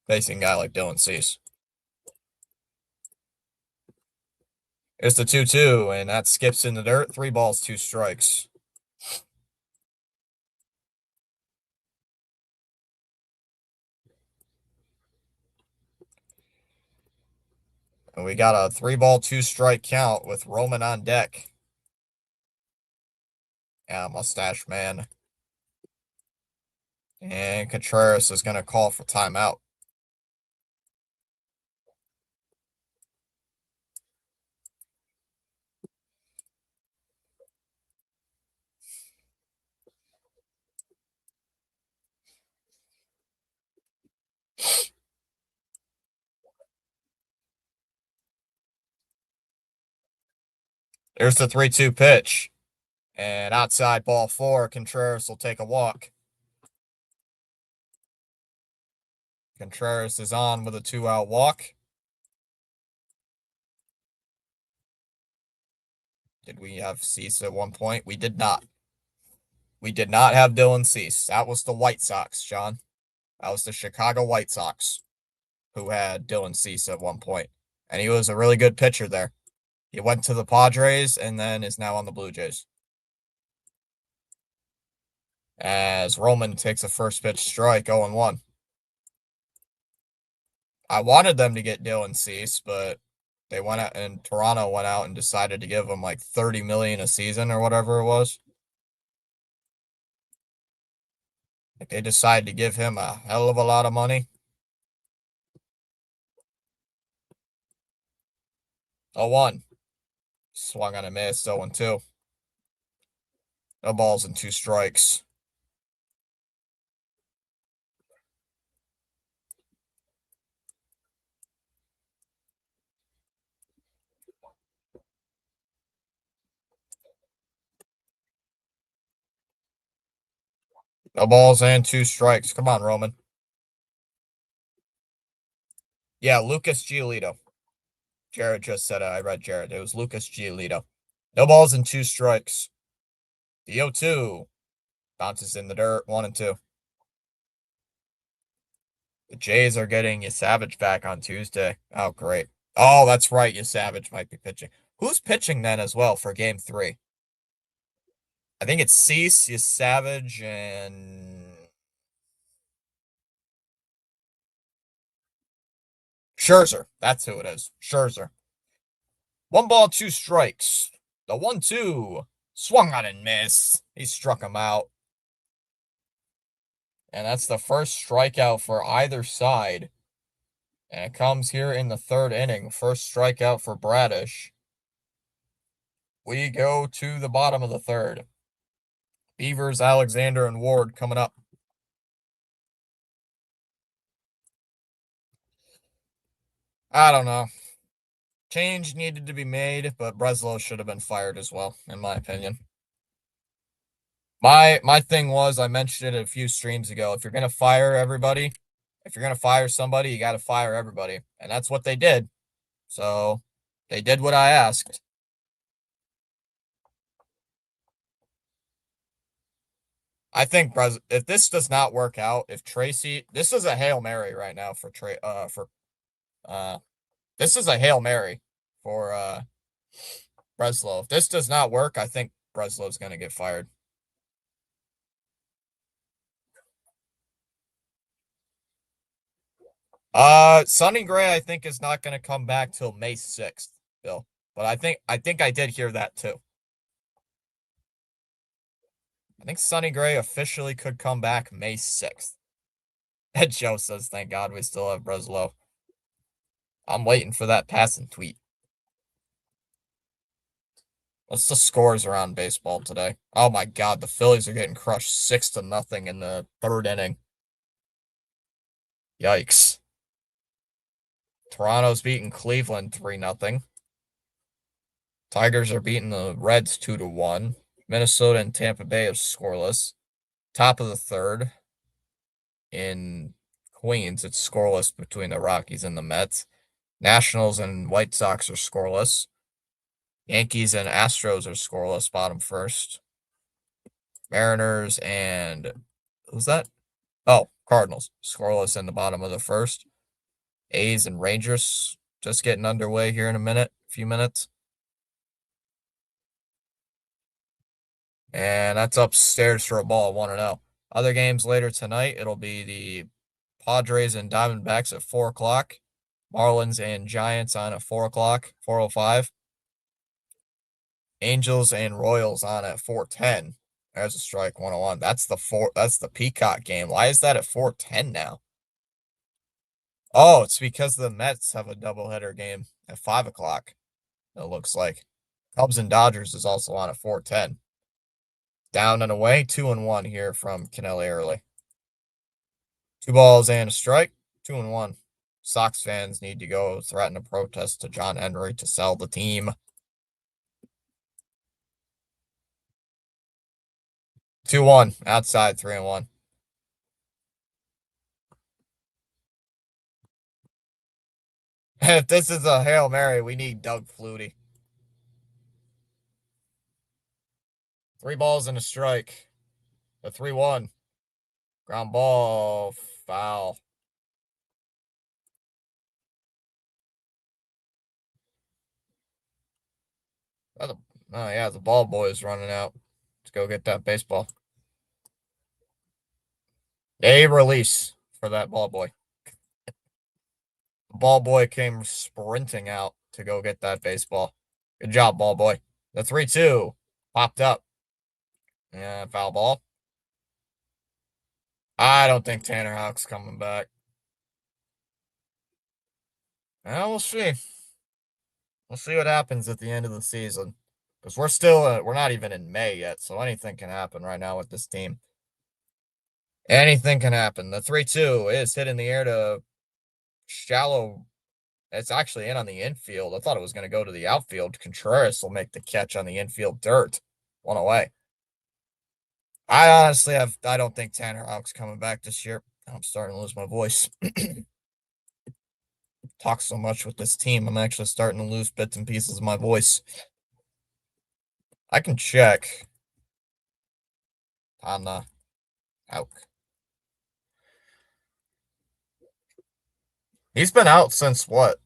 Speaker 1: Dylan Cease. It's the 2-2, and that skips in the dirt. 3 balls, 2 strikes. And we got a 3-ball, 2-strike count with Roman on deck. Yeah, mustache man. And Contreras is going to call for timeout. There's the 3-2 pitch. And outside ball 4, Contreras will take a walk. Contreras is on with a 2-out walk. Did we have Cease at one point? We did not. We did not have Dylan Cease. That was the White Sox, John. That was the Chicago White Sox who had Dylan Cease at one point. And he was a really good pitcher there. He went to the Padres and then is now on the Blue Jays. As Roman takes a first pitch strike, 0-1. I wanted them to get Dylan Cease, but they went out and Toronto went out and decided to give him like $30 million a season or whatever it was. Like they decided to give him a hell of a lot of money. 0-1. Swung on a miss, 0-2. No balls and 2 strikes. No balls and 2 strikes. Come on, Roman. Yeah, Lucas Giolito. Jared just said it. I read Jared. It was Lucas Giolito. No balls and 2 strikes. The 0-2 bounces in the dirt, 1-2. The Jays are getting Savage back on Tuesday. Oh, great. Oh, that's right. Savage might be pitching. Who's pitching then as well for game 3? I think it's Cease, Savage, and Scherzer. That's who it is. Scherzer. 1 ball, 2 strikes. The 1-2 swung on and missed. He struck him out. And that's the first strikeout for either side. And it comes here in the 3rd inning. First strikeout for Bradish. We go to the bottom of the 3rd. Beavers, Alexander, and Ward coming up. I don't know. Change needed to be made, but Breslow should have been fired as well, in my opinion. My thing was I mentioned it a few streams ago. If you're gonna fire everybody, if you're gonna fire somebody, you gotta fire everybody. And that's what they did. So they did what I asked. I think if this does not work out, if Tracy, this is a Hail Mary right now for uh this is a Hail Mary for Breslow. If this does not work, I think Breslow's gonna get fired. Sonny Gray, I think, is not gonna come back till May 6th, Bill. But I think I did hear that too. I think Sonny Gray officially could come back May 6th. And Joe says, thank God we still have Breslow. I'm waiting for that passing tweet. What's the scores around baseball today? Oh my God, the Phillies are getting crushed 6-0 in the third inning. Yikes. Toronto's beating Cleveland 3-0. Tigers are beating the Reds 2-1. Minnesota and Tampa Bay are scoreless. Top of the third in Queens, it's scoreless between the Rockies and the Mets. Nationals and White Sox are scoreless. Yankees and Astros are scoreless, bottom first. Mariners and who's that? Oh, Cardinals, scoreless in the bottom of the first. A's and Rangers just getting underway here in a few minutes. And that's upstairs for a ball, 1-0. Other games later tonight, it'll be the Padres and Diamondbacks at 4 o'clock. Marlins and Giants on at 4 o'clock, 4:05. Angels and Royals on at 4:10. There's a strike, 101. That's the Peacock game. Why is that at 4:10 now? Oh, it's because the Mets have a doubleheader game at 5 o'clock. It looks like. Cubs and Dodgers is also on at 4:10. Down and away, 2-1 here from Kennelly early. 2 balls and a strike, 2-1. Sox fans need to go threaten a protest to John Henry to sell the team. 2-1, outside, 3-1. If this is a Hail Mary, we need Doug Flutie. 3 balls and a strike. The 3-1. Ground ball, foul. Oh, yeah, the ball boy is running out. Let's go get that baseball. A release for that ball boy. The ball boy came sprinting out to go get that baseball. Good job, ball boy. The 3-2 popped up. Yeah, foul ball. I don't think Tanner Houck's coming back. Well, we'll see. We'll see what happens at the end of the season. Because we're not even in May yet, so anything can happen right now with this team. Anything can happen. The 3-2 is hit in the air to shallow. It's actually in on the infield. I thought it was going to go to the outfield. Contreras will make the catch on the infield dirt. 1 away. I don't think Tanner Houck's coming back this year. I'm starting to lose my voice. Talk so much with this team, I'm actually starting to lose bits and pieces of my voice. I can check on the Houck. He's been out since what?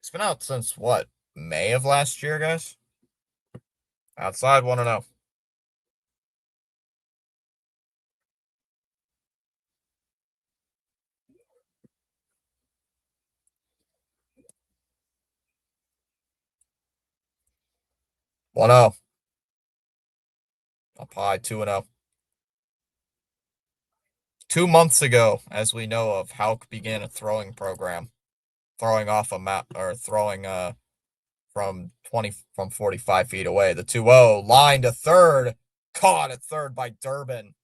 Speaker 1: He's been out since what? May of last year, guys? Outside, 1-0. One 0. Up high, 2-0. 2 months ago, as we know of, Houck began a throwing program, throwing off a map or throwing from 45 feet away. The 2-0 line to third, caught at third by Durbin.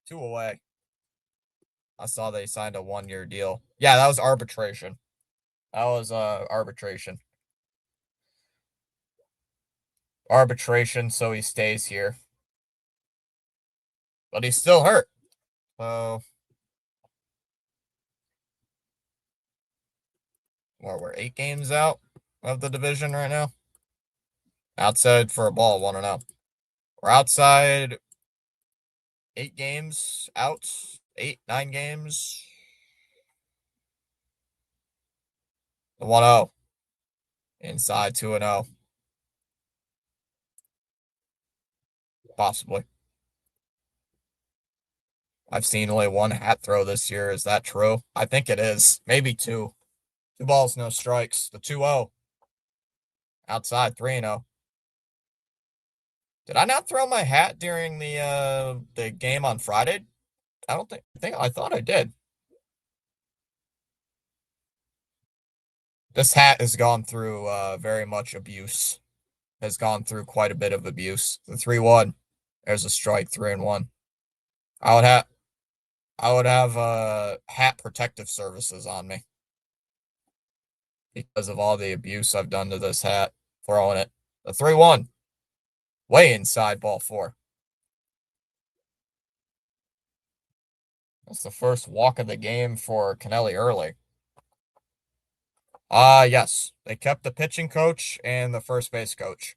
Speaker 1: 2 away. I saw they signed a 1-year deal. Yeah, that was arbitration. That was arbitration. Arbitration, so he stays here. But he's still hurt. So we're 8 games out of the division right now. Outside for a ball, 1-0. We're outside 8 games out. 8, 9 games. 1-0. Inside 2-0. Possibly. I've seen only one hat throw this year. Is that true? I think it is. Maybe two. 2 balls, no strikes. The 2-0. Outside 3-0. Did I not throw my hat during the game on Friday? I don't think I thought I did. This hat has gone through very much abuse. Has gone through quite a bit of abuse. The 3-1. There's a strike, 3-1. I would have hat protective services on me because of all the abuse I've done to this hat, throwing it. The 3-1. Way inside, ball 4. That's the first walk of the game for Kennelly early. Yes. They kept the pitching coach and the first base coach.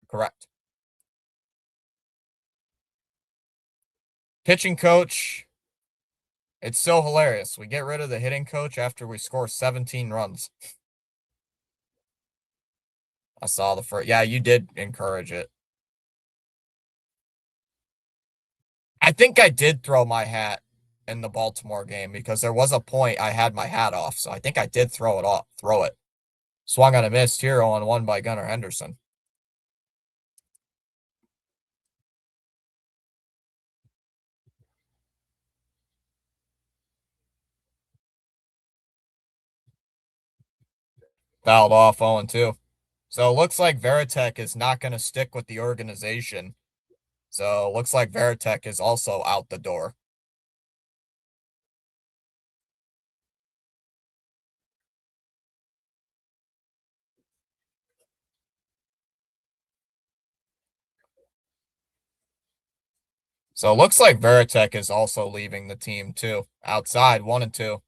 Speaker 1: Correct. Pitching coach, it's so hilarious. We get rid of the hitting coach after we score 17 runs. I saw the first. Yeah, you did encourage it. I think I did throw my hat in the Baltimore game because there was a point I had my hat off. So I think I did throw it off. Throw it. Swung on a missed here on one by Gunnar Henderson. Fouled off 0-2. So it looks like Veritek is not going to stick with the organization. So it looks like Veritek is also out the door. So it looks like Veritek is also leaving the team too. Outside, 1-2.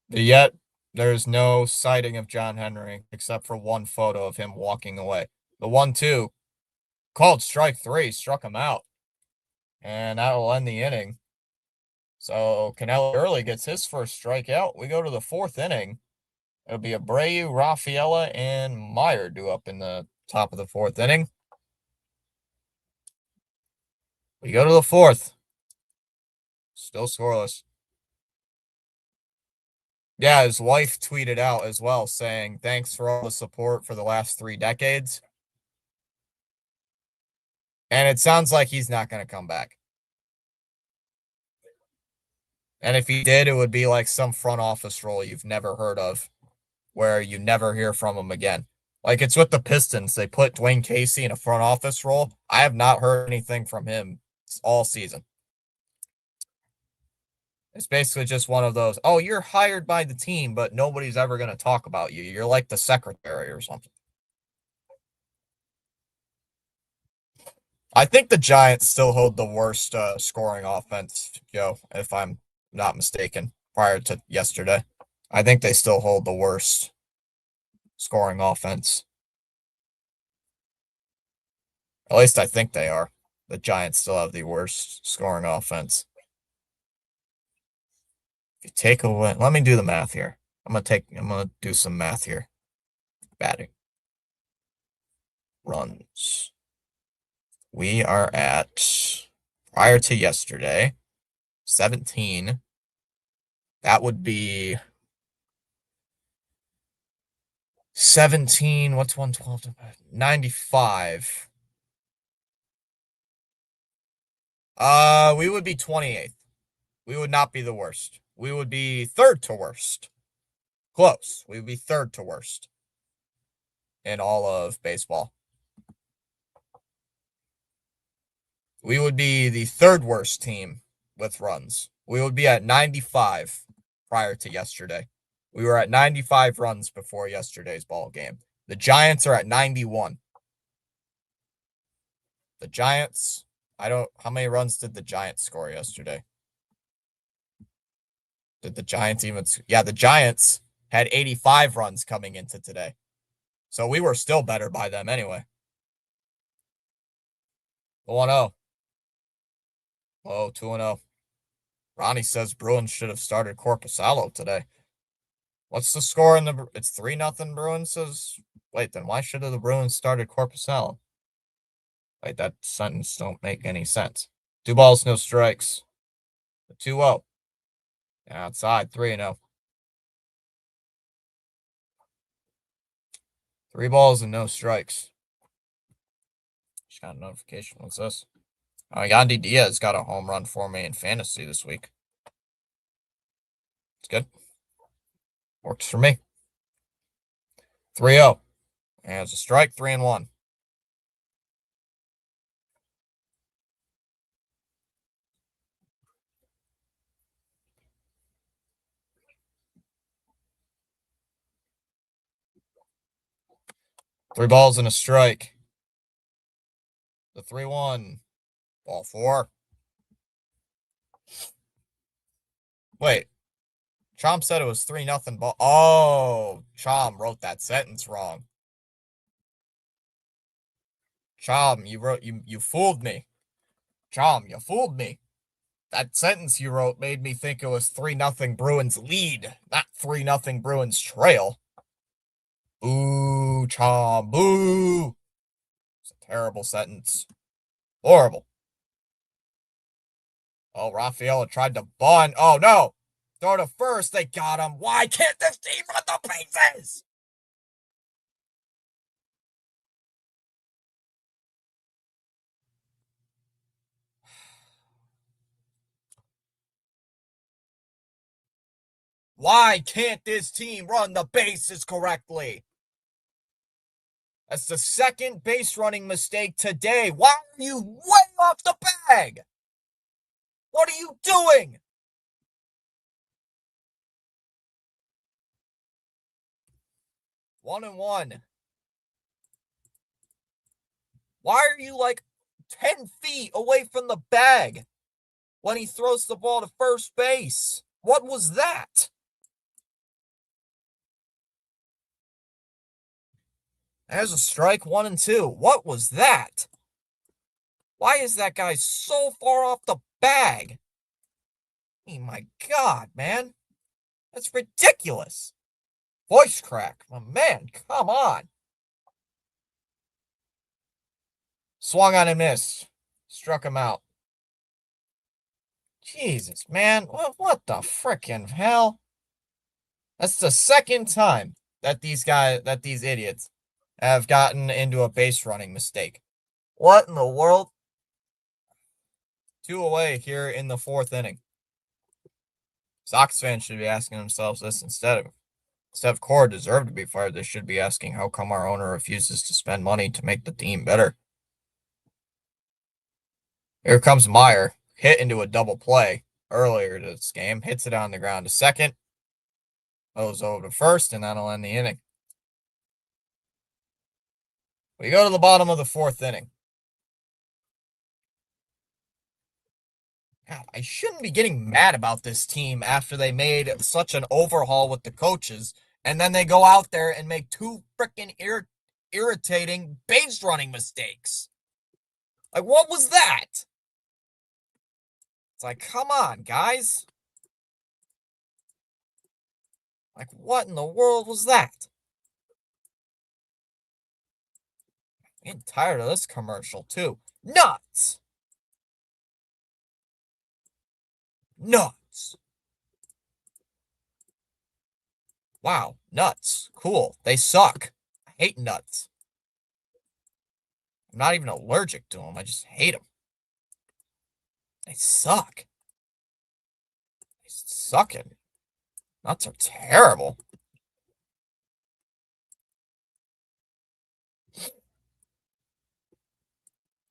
Speaker 1: Yet there's no sighting of John Henry except for one photo of him walking away. The 1-2 called strike 3, struck him out. And that will end the inning. So Canelli early gets his first strikeout. We go to the 4th inning. It'll be Abreu, Rafaela, and Meyer due up in the top of the 4th inning. We go to the 4th. Still scoreless. Yeah, his wife tweeted out as well saying, thanks for all the support for the last 3 decades. And it sounds like he's not going to come back. And if he did, it would be like some front office role you've never heard of, where you never hear from him again. Like it's with the Pistons. They put Dwayne Casey in a front office role. I have not heard anything from him all season. It's basically just one of those, oh, you're hired by the team, but nobody's ever going to talk about you. You're like the secretary or something. I think the Giants still hold the worst scoring offense, Joe, if I'm not mistaken, prior to yesterday. I think they still hold the worst scoring offense. At least I think they are. The Giants still have the worst scoring offense. If you take away, let me do the math here. I'm gonna do some math here. Batting. Runs. We are at, prior to yesterday, 17. That would be 17. What's 112? 95. We would be 28th. We would not be the worst. We would be third to worst. Close. We would be third to worst in all of baseball. We would be the third worst team with runs. We would be at 95 prior to yesterday. We were at 95 runs before yesterday's ball game. The Giants are at 91. The Giants, how many runs did the Giants score yesterday? Did the Giants even, yeah, the Giants had 85 runs coming into today. So we were still better by them anyway. 1-0. Oh, 2-0. Ronnie says Bruins should have started Corpusalo today. What's the score in the? It's 3-0 Bruins says. Wait, then why should have the Bruins started Corpusalo? Wait, that sentence don't make any sense. 2 balls, no strikes. 2-0. Outside, 3-0. 3 balls and no strikes. Just got a notification. What's this? Oh, Yandy Diaz got a home run for me in fantasy this week. It's good. Works for me. 3-0. And it's a strike, 3-1. Three balls and a strike. The 3-1. Ball 4. Wait. Chom said it was 3-0 ball. Oh, Chom wrote that sentence wrong. Chom, you fooled me. Chom, you fooled me. That sentence you wrote made me think it was 3-0 Bruins lead, not 3-0 Bruins trail. Boo, Chom, boo. It's a terrible sentence. Horrible. Oh, Rafaela tried to bunt. Oh, no. Throw to first. They got him. Why can't this team run the bases? Why can't this team run the bases correctly? That's the second base running mistake today. Why are you way off the bag? What are you doing? One and one. Why are you like 10 feet away from the bag when he throws the ball to first base? What was that? There's a strike, 1-2. What was that? Why is that guy so far off the bag? Oh my God, man. That's ridiculous. Voice crack. Oh, man, come on. Swung on and missed. Struck him out. Jesus, man. What the frickin' hell? That's the second time that these idiots have gotten into a base running mistake. What in the world? 2 away here in the 4th inning. Sox fans should be asking themselves this instead of Cora deserved to be fired. They should be asking how come our owner refuses to spend money to make the team better. Here comes Meyer, hit into a double play earlier this game, hits it on the ground to second, goes over to first, and that'll end the inning. We go to the bottom of the 4th inning. God, I shouldn't be getting mad about this team after they made such an overhaul with the coaches, and then they go out there and make 2 freaking irritating base running mistakes. Like, what was that? It's like, come on, guys. Like, what in the world was that? I'm getting tired of this commercial, too. Nuts! Nuts! Wow, nuts. Cool. They suck. I hate nuts. I'm not even allergic to them. I just hate them. They suck. They sucking. Nuts are terrible.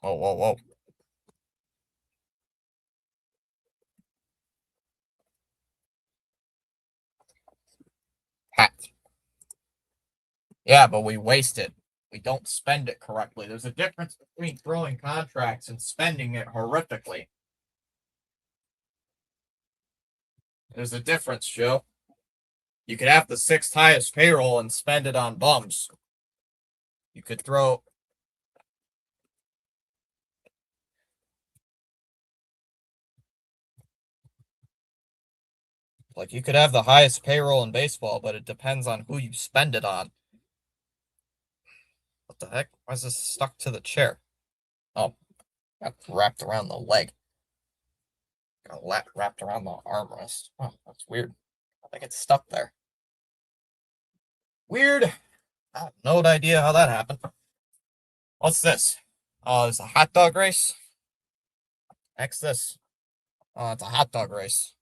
Speaker 1: Whoa, whoa, whoa. Hat. Yeah, but we waste it. We don't spend it correctly. There's a difference between throwing contracts and spending it horrifically. There's a difference, Joe. You could have the sixth highest payroll and spend it on bums. You could throw. Like, you could have the highest payroll in baseball, but it depends on who you spend it on. What the heck? Why is this stuck to the chair? Oh, got wrapped around the leg. Got wrapped around the armrest. Oh, that's weird. I think it's stuck there. Weird. I have no idea how that happened. What's this? Oh, it's a hot dog race? X this. Oh, it's a hot dog race.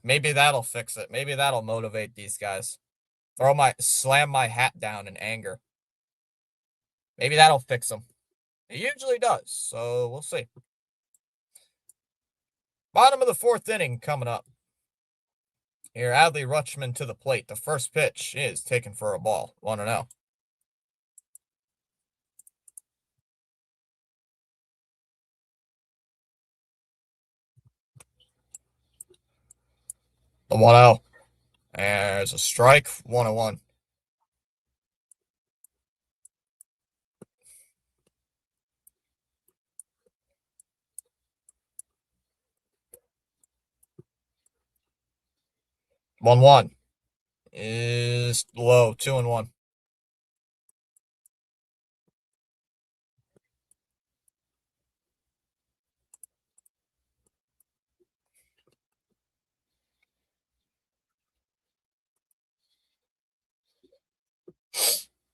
Speaker 1: Maybe that'll fix it. Maybe that'll motivate these guys. Slam my hat down in anger. Maybe that'll fix them. It usually does, so we'll see. Bottom of the fourth inning coming up. Here, Adley Rutschman to the plate. The first pitch is taken for a ball. 1-0. The 1-0. There's a strike. 1-1. One is low. 2-1.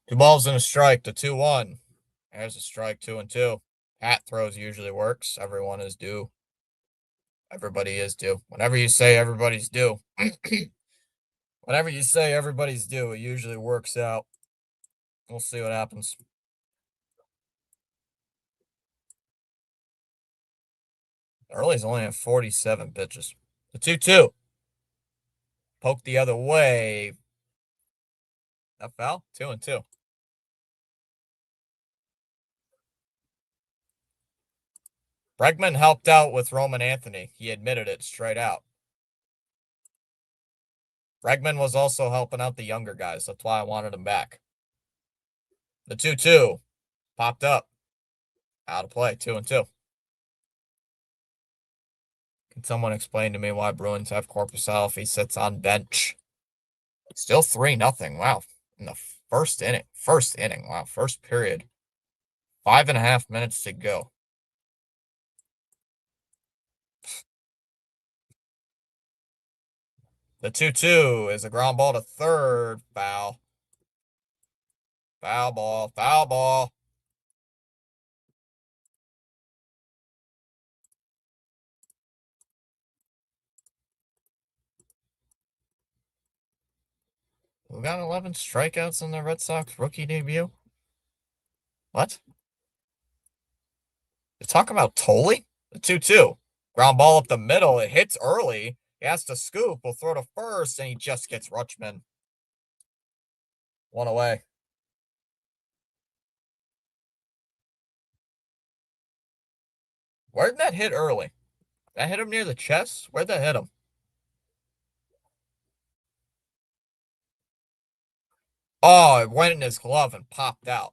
Speaker 1: Two balls and a strike. The 2-1. There's a strike. 2-2. Hat throws usually works. Everyone is due. Everybody is due. Whenever you say everybody's due, whenever you say everybody's due, it usually works out. We'll see what happens. The Early's only at 47 pitches. The 2-2. Poke the other way. That foul? 2-2. Bregman helped out with Roman Anthony. He admitted it straight out. Bregman was also helping out the younger guys. That's why I wanted him back. The 2-2 popped up. Out of play. 2-2. Can someone explain to me why Bruins have Corpusal if he sits on bench? Still 3-0. Wow. In the first inning. First inning. Wow. First period. 5.5 minutes to go. The 2-2 is a ground ball to third. Foul. Foul ball. Foul ball. We got 11 strikeouts in the Red Sox rookie debut. What? You're talking about Tolley? The 2-2. Ground ball up the middle. It hits early. He has to scoop. Will throw to first, and he just gets Rutschman. One away. Where'd that hit early? That hit him near the chest? Where'd that hit him? Oh, it went in his glove and popped out.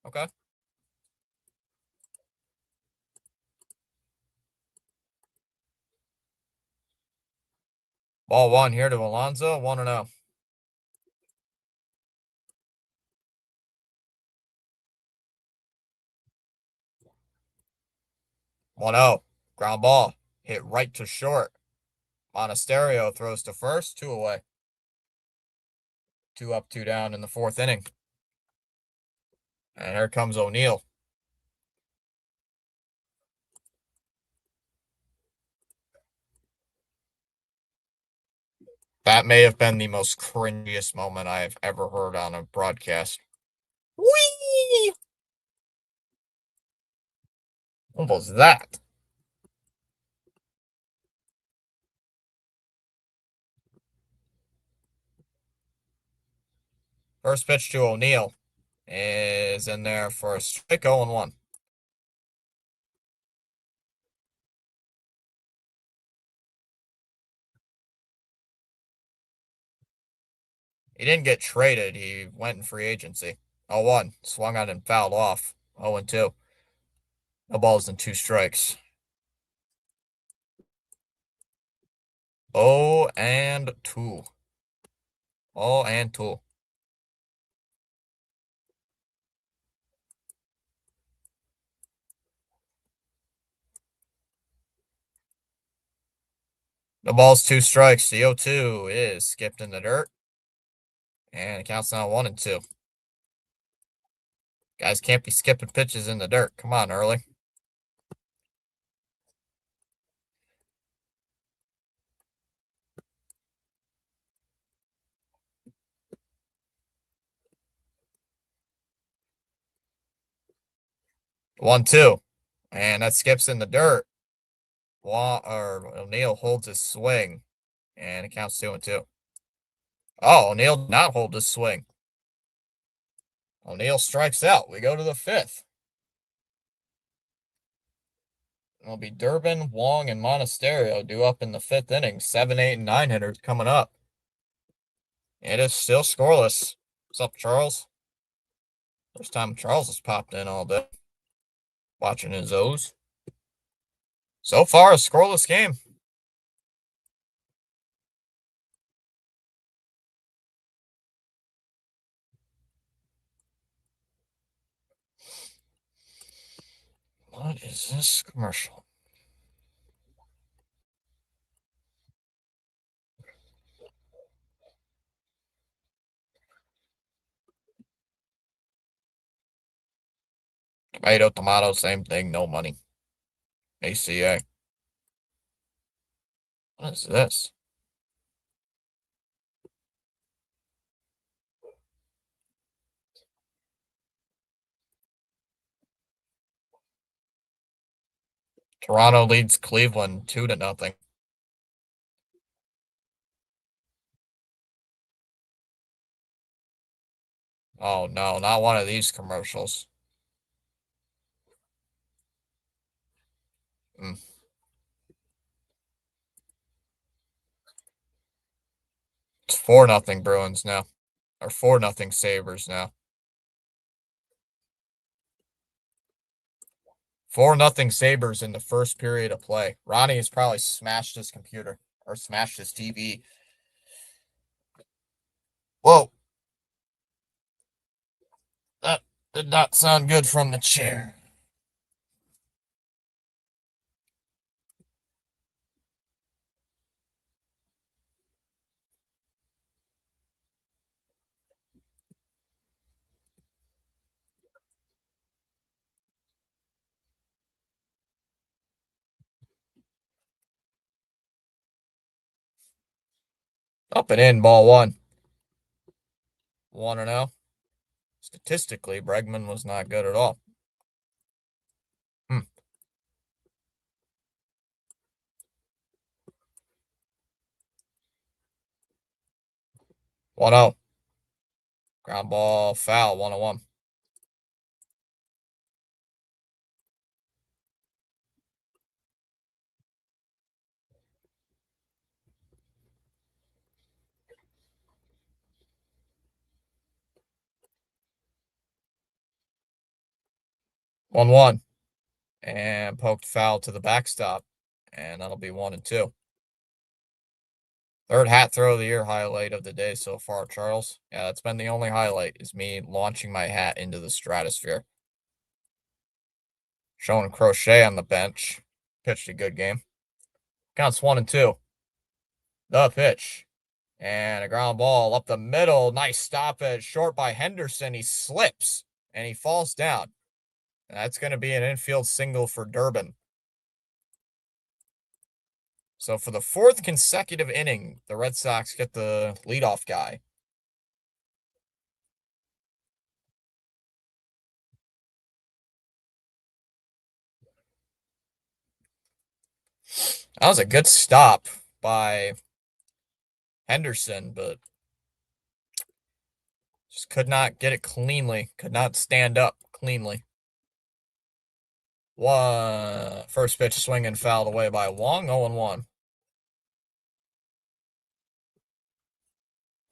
Speaker 1: Okay. Ball one here to Alonso. 1-0. 1-0. Ground ball. Hit right to short. Monasterio throws to first. 2 away. 2 up, 2 down in the fourth inning. And here comes O'Neill. That may have been the most cringiest moment I have ever heard on a broadcast. Whee! What was that? First pitch to O'Neill is in there for a strike 0-1. He didn't get traded. He went in free agency. 0-1. Swung on and fouled off. 0-2. No balls and 2 strikes. 0-2. 0-2. The ball's 2 strikes. The 0-2 is skipped in the dirt. And it counts now 1-2. Guys can't be skipping pitches in the dirt. Come on, early. One, two. And that skips in the dirt. O'Neill holds his swing. And it counts 2-2. Oh, O'Neill did not hold his swing. O'Neill strikes out. We go to the fifth. It'll be Durbin, Wong, and Monasterio due up in the fifth inning. 7, 8, and 9 hitters coming up. It is still scoreless. What's up, Charles? First time Charles has popped in all day. Watching his O's. So far, a scoreless game. What is this commercial? Tomato, same thing, no money. ACA. What is this? Toronto leads Cleveland 2-0. Oh no, not one of these commercials. Mm. It's 4-0 Bruins now. Or 4-0 Sabres now. 4-0 Sabres in the first period of play. Ronnie has probably smashed his computer or smashed his TV. Whoa. That did not sound good from the chair. Up and in, ball one. 1-0. Statistically, Bregman was not good at all. 1-0. Ground ball foul, 1-1. 1-1. And poked foul to the backstop. And that'll be 1-2. Third hat throw of the year highlight of the day so far, Charles. Yeah, that's been the only highlight, is me launching my hat into the stratosphere. Showing Crochet on the bench. Pitched a good game. Counts 1-2. The pitch. And a ground ball up the middle. Nice stoppage. Short by Henderson. He slips. and he falls down. That's going to be an infield single for Durbin. So for the fourth consecutive inning, the Red Sox get the leadoff guy. That was a good stop by Henderson, but just could not get it cleanly. Could not stand up cleanly. First pitch swing and fouled away by Wong, 0-1.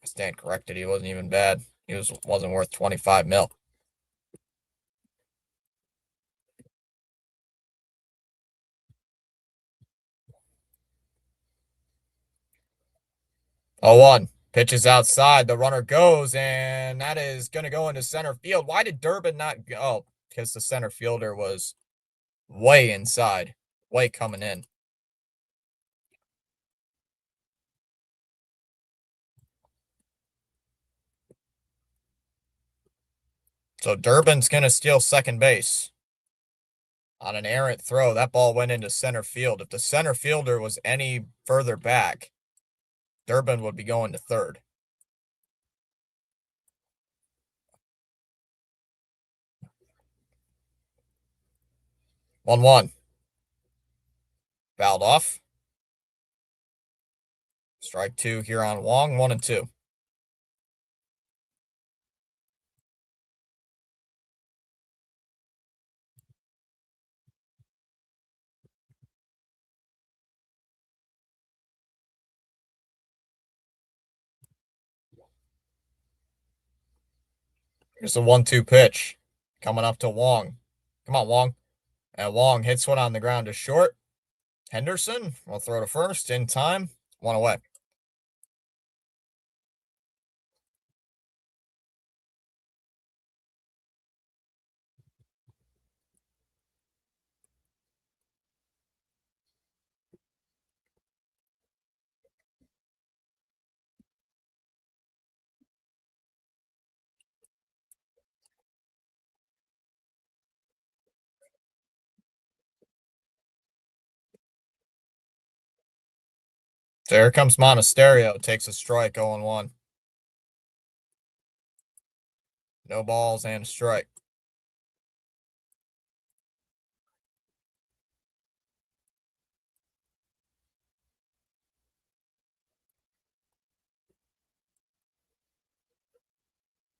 Speaker 1: I stand corrected. He wasn't even bad. He wasn't worth 25 mil. Oh, 1. Pitches outside. The runner goes, and that is going to go into center field. Why did Durbin not go? Oh, because the center fielder was way inside, way coming in. So Durbin's going to steal second base on an errant throw. That ball went into center field. If the center fielder was any further back, Durbin would be going to third. 1-1. Fouled off. Strike 2 here on Wong, 1-2. Here's the 1-2 pitch coming up to Wong. Come on, Wong. And Wong hits one on the ground to short. Henderson will throw to first in time. 1 away. So here comes Monasterio. Takes a strike, 0-1. No balls and a strike.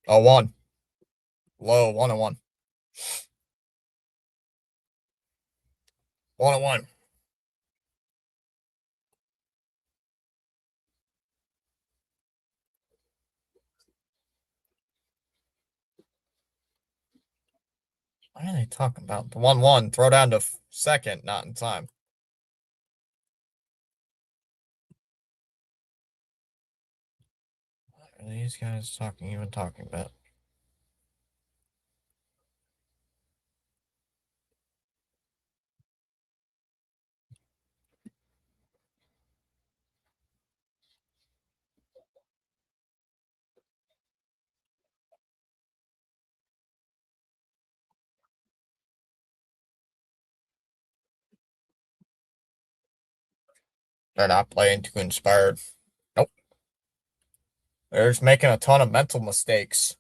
Speaker 1: Oh, 1. Low, 1-1. 1-1. What are they talking about? The 1-1. Throw down to second, not in time. What are these guys even talking about? They're not playing too inspired. Nope. They're just making a ton of mental mistakes.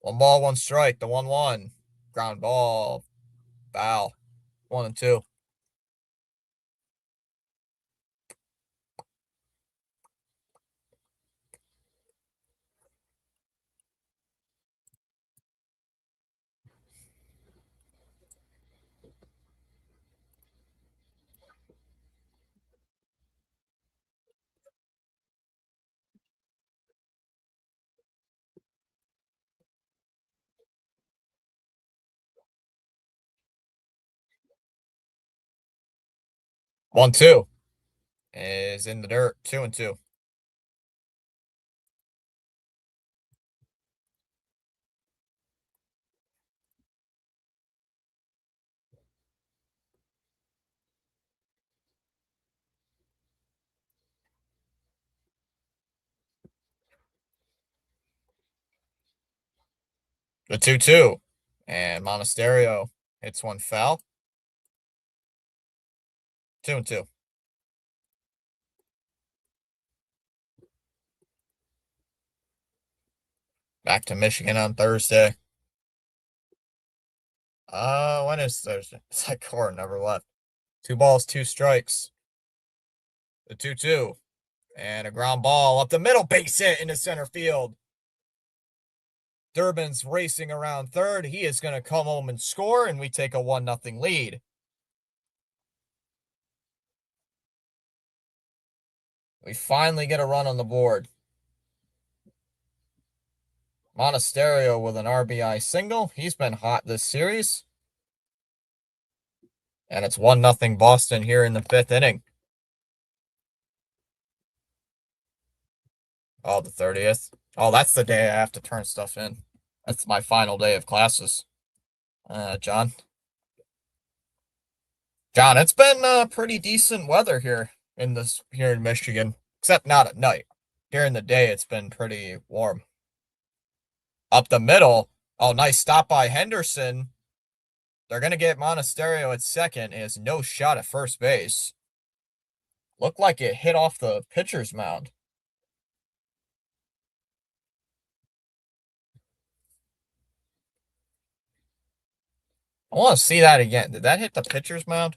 Speaker 1: 1 ball, 1 strike. The 1-1. Ground ball. Foul. 1-2. 1-2 is in the dirt. 2-2. The 2-2. And Monasterio hits one foul. 2-2. Back to Michigan on Thursday. When is Thursday? It's like core never left. 2 balls, 2 strikes. The 2-2. And a ground ball up the middle, base hit into center field. Durbin's racing around third. He is going to come home and score, and we take a 1-0 lead. We finally get a run on the board. Monasterio with an RBI single. He's been hot this series. And it's 1-0 Boston here in the 5th inning. Oh, the 30th. Oh, that's the day I have to turn stuff in. That's my final day of classes. John, it's been pretty decent weather here in Michigan, except not at night. During the day, it's been pretty warm. Up the middle. Oh, nice stop by Henderson. They're gonna get Monasterio at second. He has no shot at first base. Looked like it hit off the pitcher's mound. I want to see that again. Did that hit the pitcher's mound?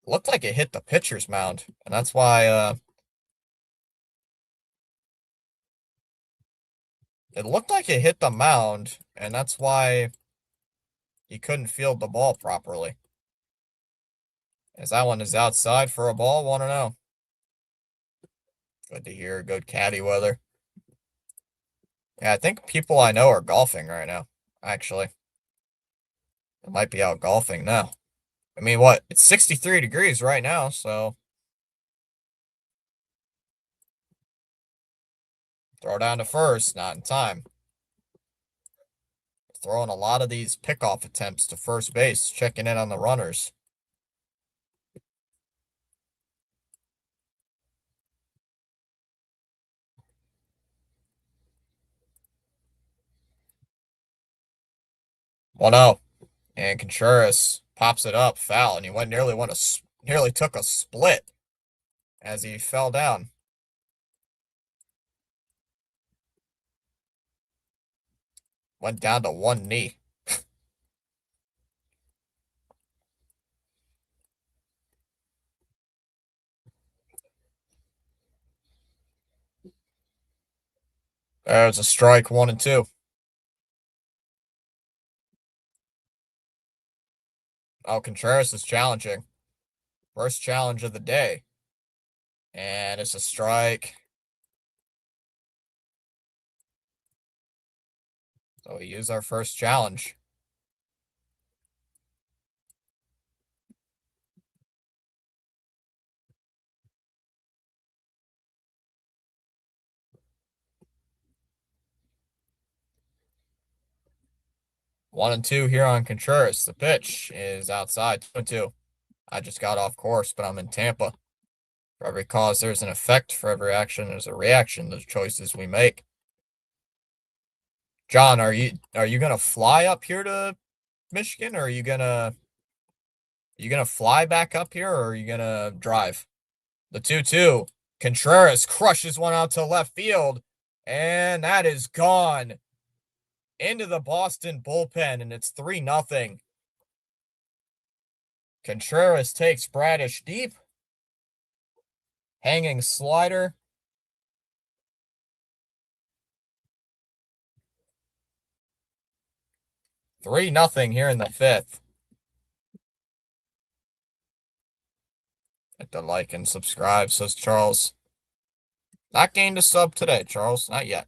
Speaker 1: Looked like it hit the pitcher's mound, and that's why it looked like it hit the mound, and that's why he couldn't field the ball properly. As that one is outside for a ball, 1-0. Good to hear. Good caddy weather. Yeah, I think people I know are golfing right now, actually. They might be out golfing now. I mean, what? It's 63 degrees right now, so throw down to first, not in time. Throwing a lot of these pickoff attempts to first base, checking in on the runners. Well, no. And Contreras pops it up, foul, and he nearly took a split as he fell down. Went down to one knee. There's a strike, 1-2. Oh, Contreras is challenging. First challenge of the day. And it's a strike. So we use our first challenge. One and two here on Contreras. The pitch is outside, 2-2. I just got off course, but I'm in Tampa. For every cause, there's an effect. For every action, there's a reaction. Those choices we make. John, are you gonna fly up here to Michigan, or are you gonna fly back up here, or are you gonna drive? The 2-2. Contreras crushes one out to left field, and that is gone into the Boston bullpen, and it's 3-0. Contreras takes Bradish deep. Hanging slider. 3-0 here in the 5th. Hit the like and subscribe, says Charles. Not gained a sub today, Charles. Not yet.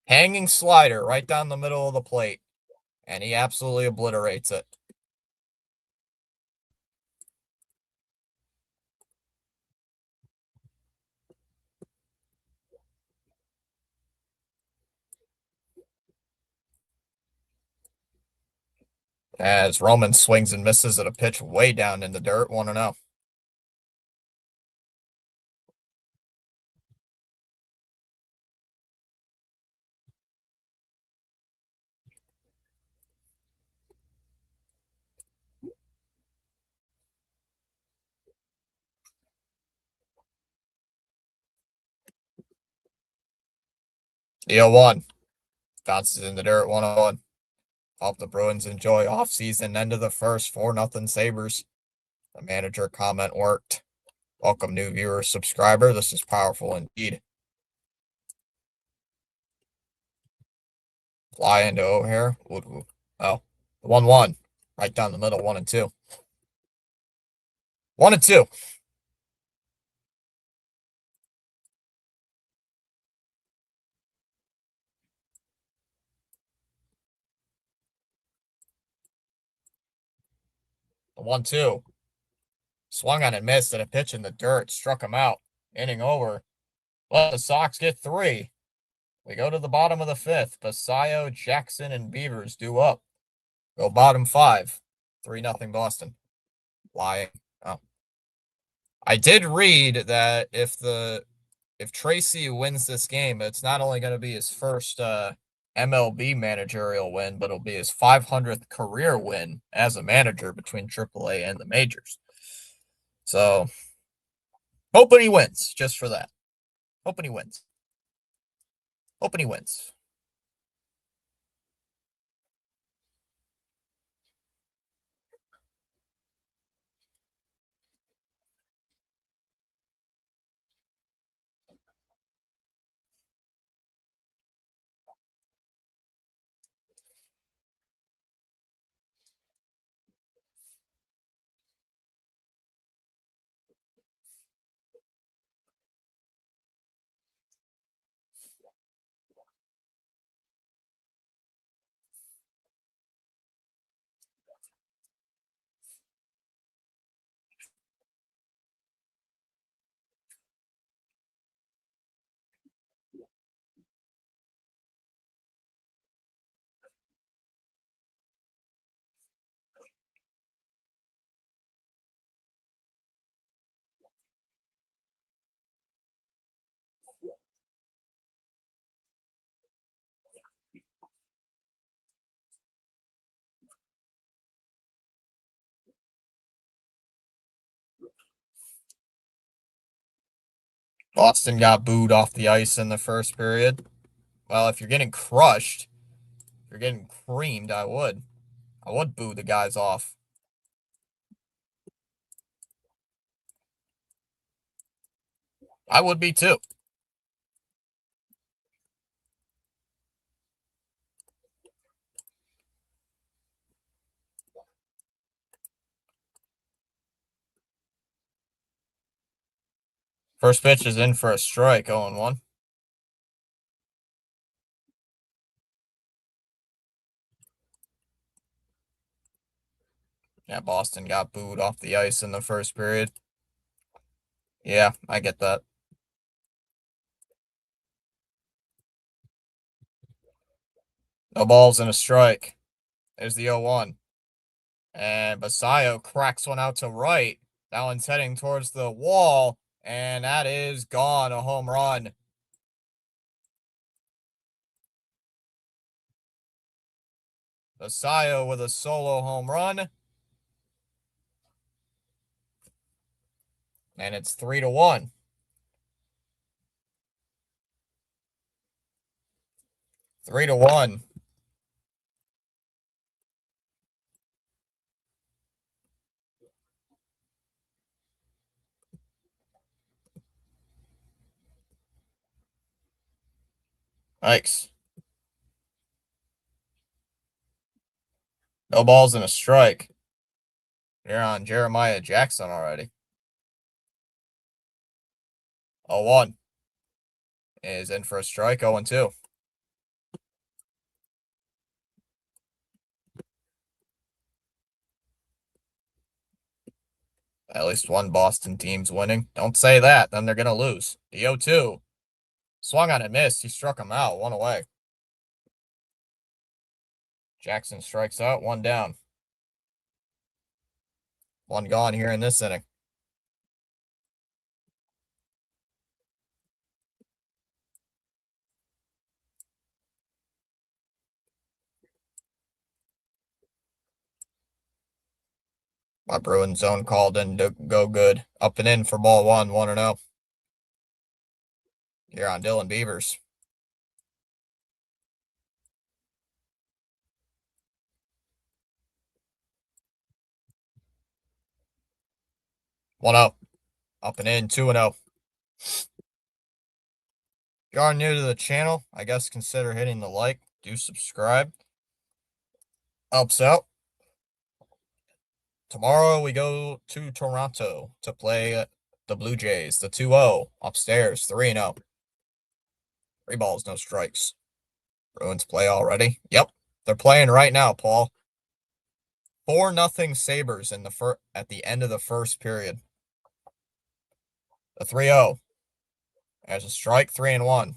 Speaker 1: Hanging slider right down the middle of the plate. And he absolutely obliterates it. As Roman swings and misses at a pitch way down in the dirt, 1-0. DO1 bounces in the dirt 101. Hope the Bruins enjoy off-season end of the first 4-0 Sabres. The manager comment worked. Welcome new viewer subscriber. This is powerful indeed. Fly into O'Hare. Oh, 1-1. Right down the middle, 1 and 2. 1 and 2. The 1-2. Swung on and missed, and a pitch in the dirt struck him out. Inning over. Let the Sox get 3. We go to the bottom of the 5th. Basayo, Jackson, and Beavers due up. Go bottom 5. 3-0 Boston. Lying. Oh. I did read that if Tracy wins this game, it's not only going to be his first MLB managerial win, but it'll be his 500th career win as a manager between AAA and the majors. So, hoping he wins just for that. Hoping he wins. Hoping he wins. Boston got booed off the ice in the first period. Well, if you're getting crushed, if you're getting creamed, I would boo the guys off. I would be too. First pitch is in for a strike, 0-1. Yeah, Boston got booed off the ice in the first period. Yeah, I get that. No balls and a strike. There's the 0-1. And Basayo cracks one out to right. That one's heading towards the wall, and that is gone. A home run. Basayo with a solo home run. And it's 3-1. 3-1. Thanks. No balls and a strike. You're on Jeremiah Jackson already. 0-1 is in for a strike. 0-2. At least one Boston team's winning. Don't say that, then they're going to lose. The 0-2. Swung on and missed. He struck him out. 1 away. Jackson strikes out. 1 down. 1 gone here in this inning. My Bruins zone called in to go good. Up and in for ball 1, 1-0. Here on Dylan Beavers. 1-0. Up and in, 2-0. If you are new to the channel, I guess consider hitting the like. Do subscribe. Helps out. Tomorrow we go to Toronto to play the Blue Jays. The 2-0 upstairs, 3-0. 3 balls, no strikes. Bruins play already. Yep, they're playing right now, Paul. 4-0 Sabres in the at the end of the first period. The 3-0. There's a strike, 3-1.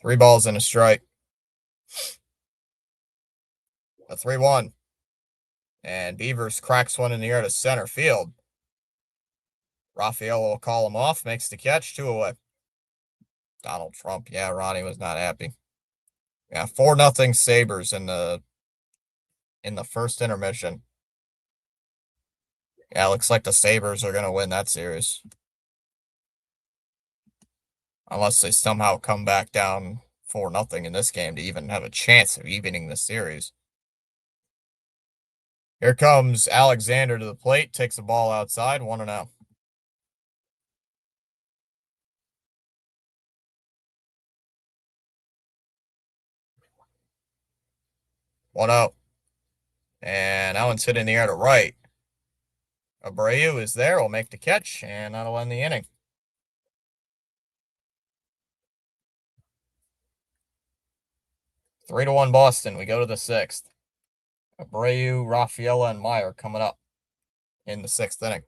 Speaker 1: 3 balls and a strike. A 3-1. And Beavers cracks one in the air to center field. Raphael will call him off, makes the catch, 2 away. Donald Trump. Yeah, Ronnie was not happy. Yeah, 4-0 Sabres in the first intermission. Yeah, looks like the Sabres are gonna win that series. Unless they somehow come back down 4-0 in this game to even have a chance of evening the series. Here comes Alexander to the plate, takes the ball outside, 1-0. One out. And that one's hit in the air to right. Abreu is there, will make the catch, and that'll end the inning. 3-1 Boston. We go to the 6th. Abreu, Rafaela, and Meyer coming up in the 6th inning.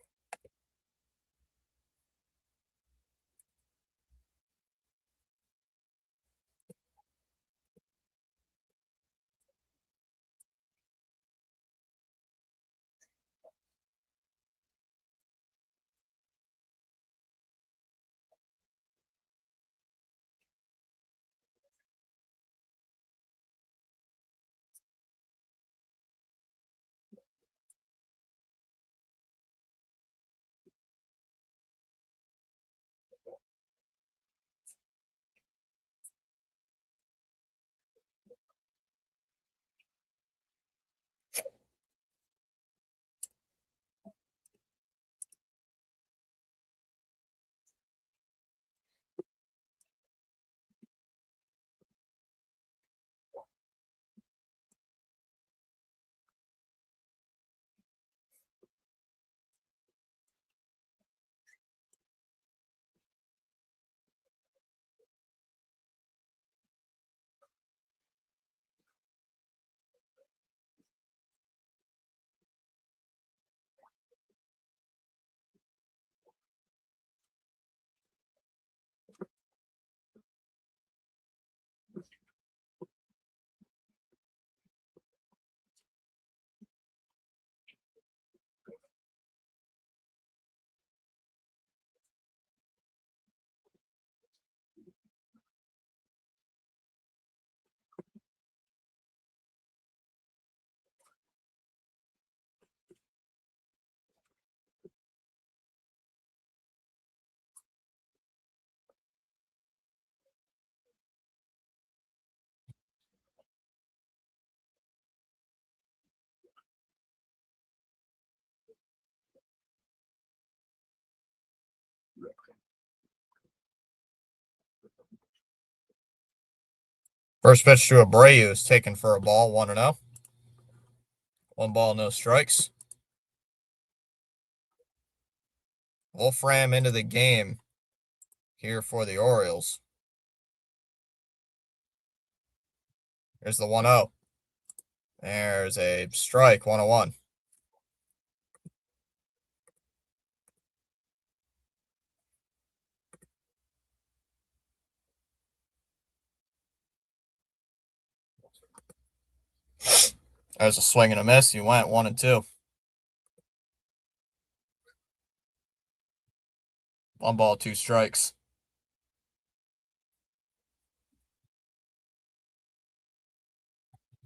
Speaker 1: First pitch to Abreu is taken for a ball, 1-0. 1 ball, no strikes. Wolfram into the game here for the Orioles. Here's the 1-0. There's a strike, 1-1. There's a swing and a miss. You went 1-2. 1 ball, 2 strikes.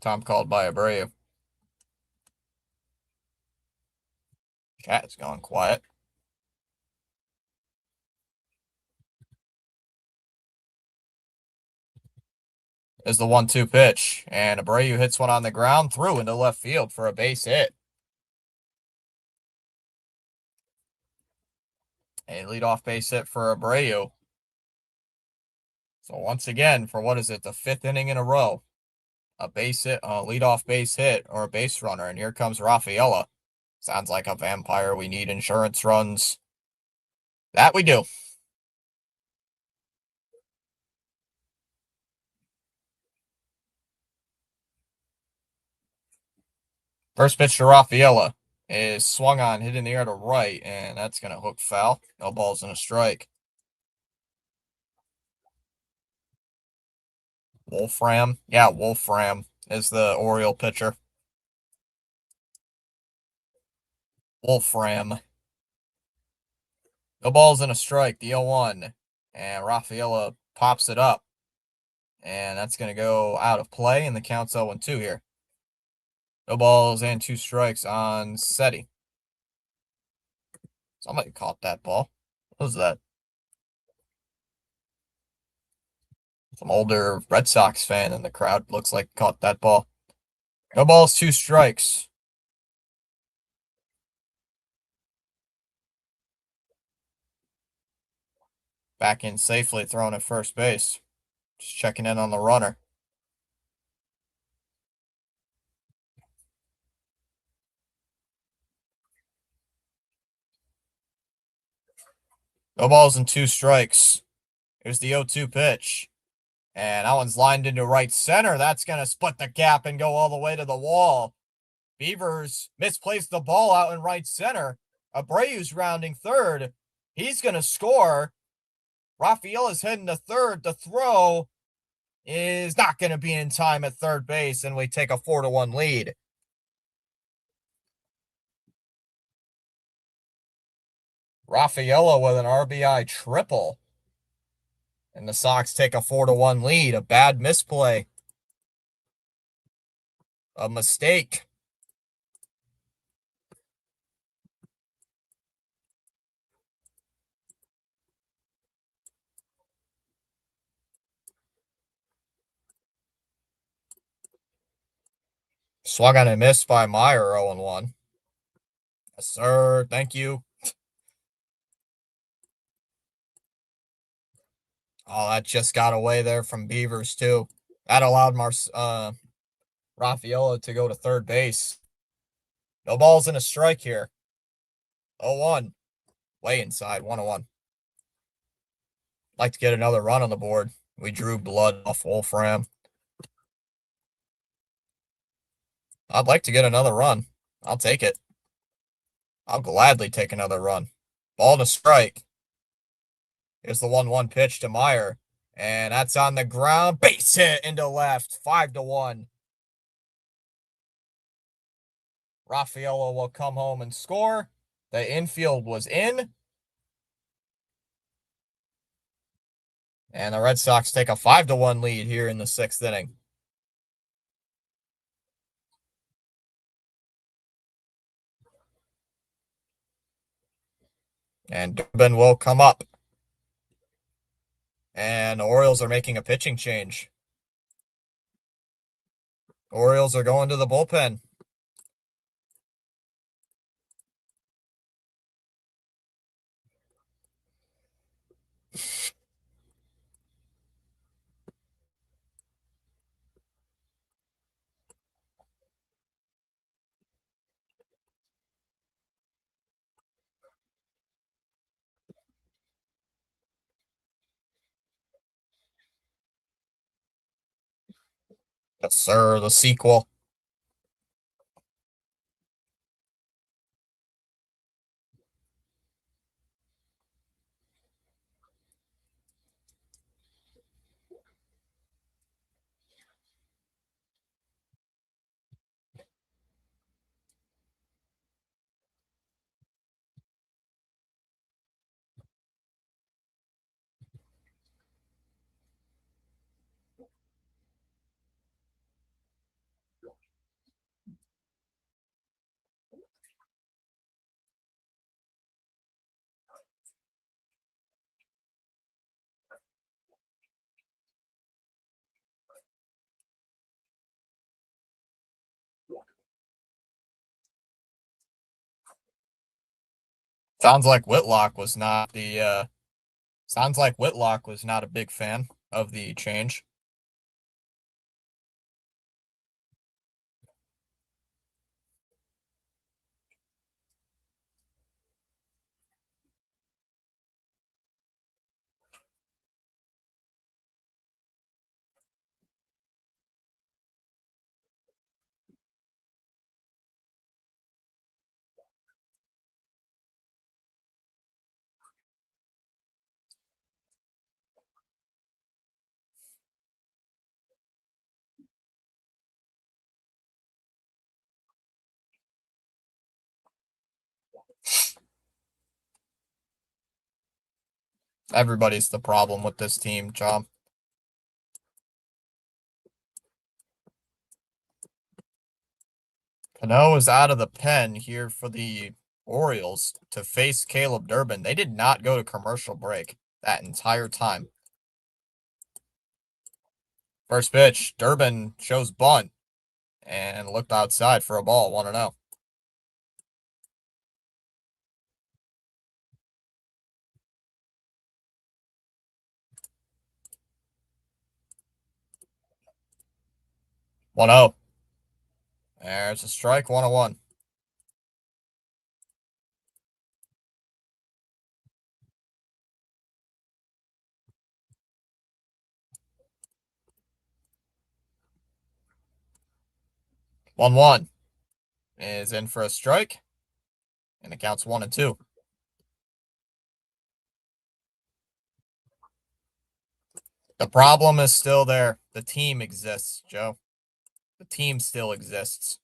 Speaker 1: Time called by Abreu. Chat's going quiet. is the 1-2 pitch. And Abreu hits one on the ground through into left field for a base hit. A leadoff base hit for Abreu. So once again, for what is it, the 5th inning in a row, a base hit, a leadoff base hit, or a base runner. And here comes Rafaela. Sounds like a vampire. We need insurance runs. That we do. First pitch to Rafaela is swung on, hit in the air to right, and that's going to hook foul. No balls and a strike. Wolfram. Yeah, Wolfram is the Oriole pitcher. Wolfram. No balls and a strike, the 0-1. And Rafaela pops it up. And that's going to go out of play, and the count's 0-2 here. No balls and 2 strikes on Seti. Somebody caught that ball. What was that? Some older Red Sox fan in the crowd looks like caught that ball. No balls, 2 strikes. Back in safely, thrown at first base. Just checking in on the runner. No balls and 2 strikes. Here's the 0-2 pitch. And that one's lined into right center. That's going to split the gap and go all the way to the wall. Beavers misplaced the ball out in right center. Abreu's rounding third. He's going to score. Rafaela's heading to third. The throw is not going to be in time at third base, and we take a 4-1 lead. Rafaela with an RBI triple. And the Sox take a 4-1 lead. A bad misplay. A mistake. Swung on and missed by Meyer, 0-1. Yes, sir. Thank you. Oh, that just got away there from Beavers, too. That allowed Rafaela to go to third base. No balls and a strike here. 0-1. Way inside, 1-1. Like to get another run on the board. We drew blood off Wolfram. I'd like to get another run. I'll take it. I'll gladly take another run. Ball to strike. Here's the 1-1 pitch to Meyer. And that's on the ground. Base hit into left. 5-1. Rafaela will come home and score. The infield was in. And the Red Sox take a 5-1 lead here in the 6th inning. And Durbin will come up. And the Orioles are making a pitching change. Orioles are going to the bullpen. Yes, sir. The sequel. Sounds like Whitlock was not the sounds like Whitlock was not a big fan of the change. Everybody's the problem with this team, John. Cano is out of the pen here for the Orioles to face Caleb Durbin. They did not go to commercial break that entire time. First pitch, Durbin shows bunt and looked outside for a ball, 1-0. One zero. There's a strike, 1-1. One one is in for a strike, and it counts 1-2. The problem is still there. The team exists, Joe. The team still exists.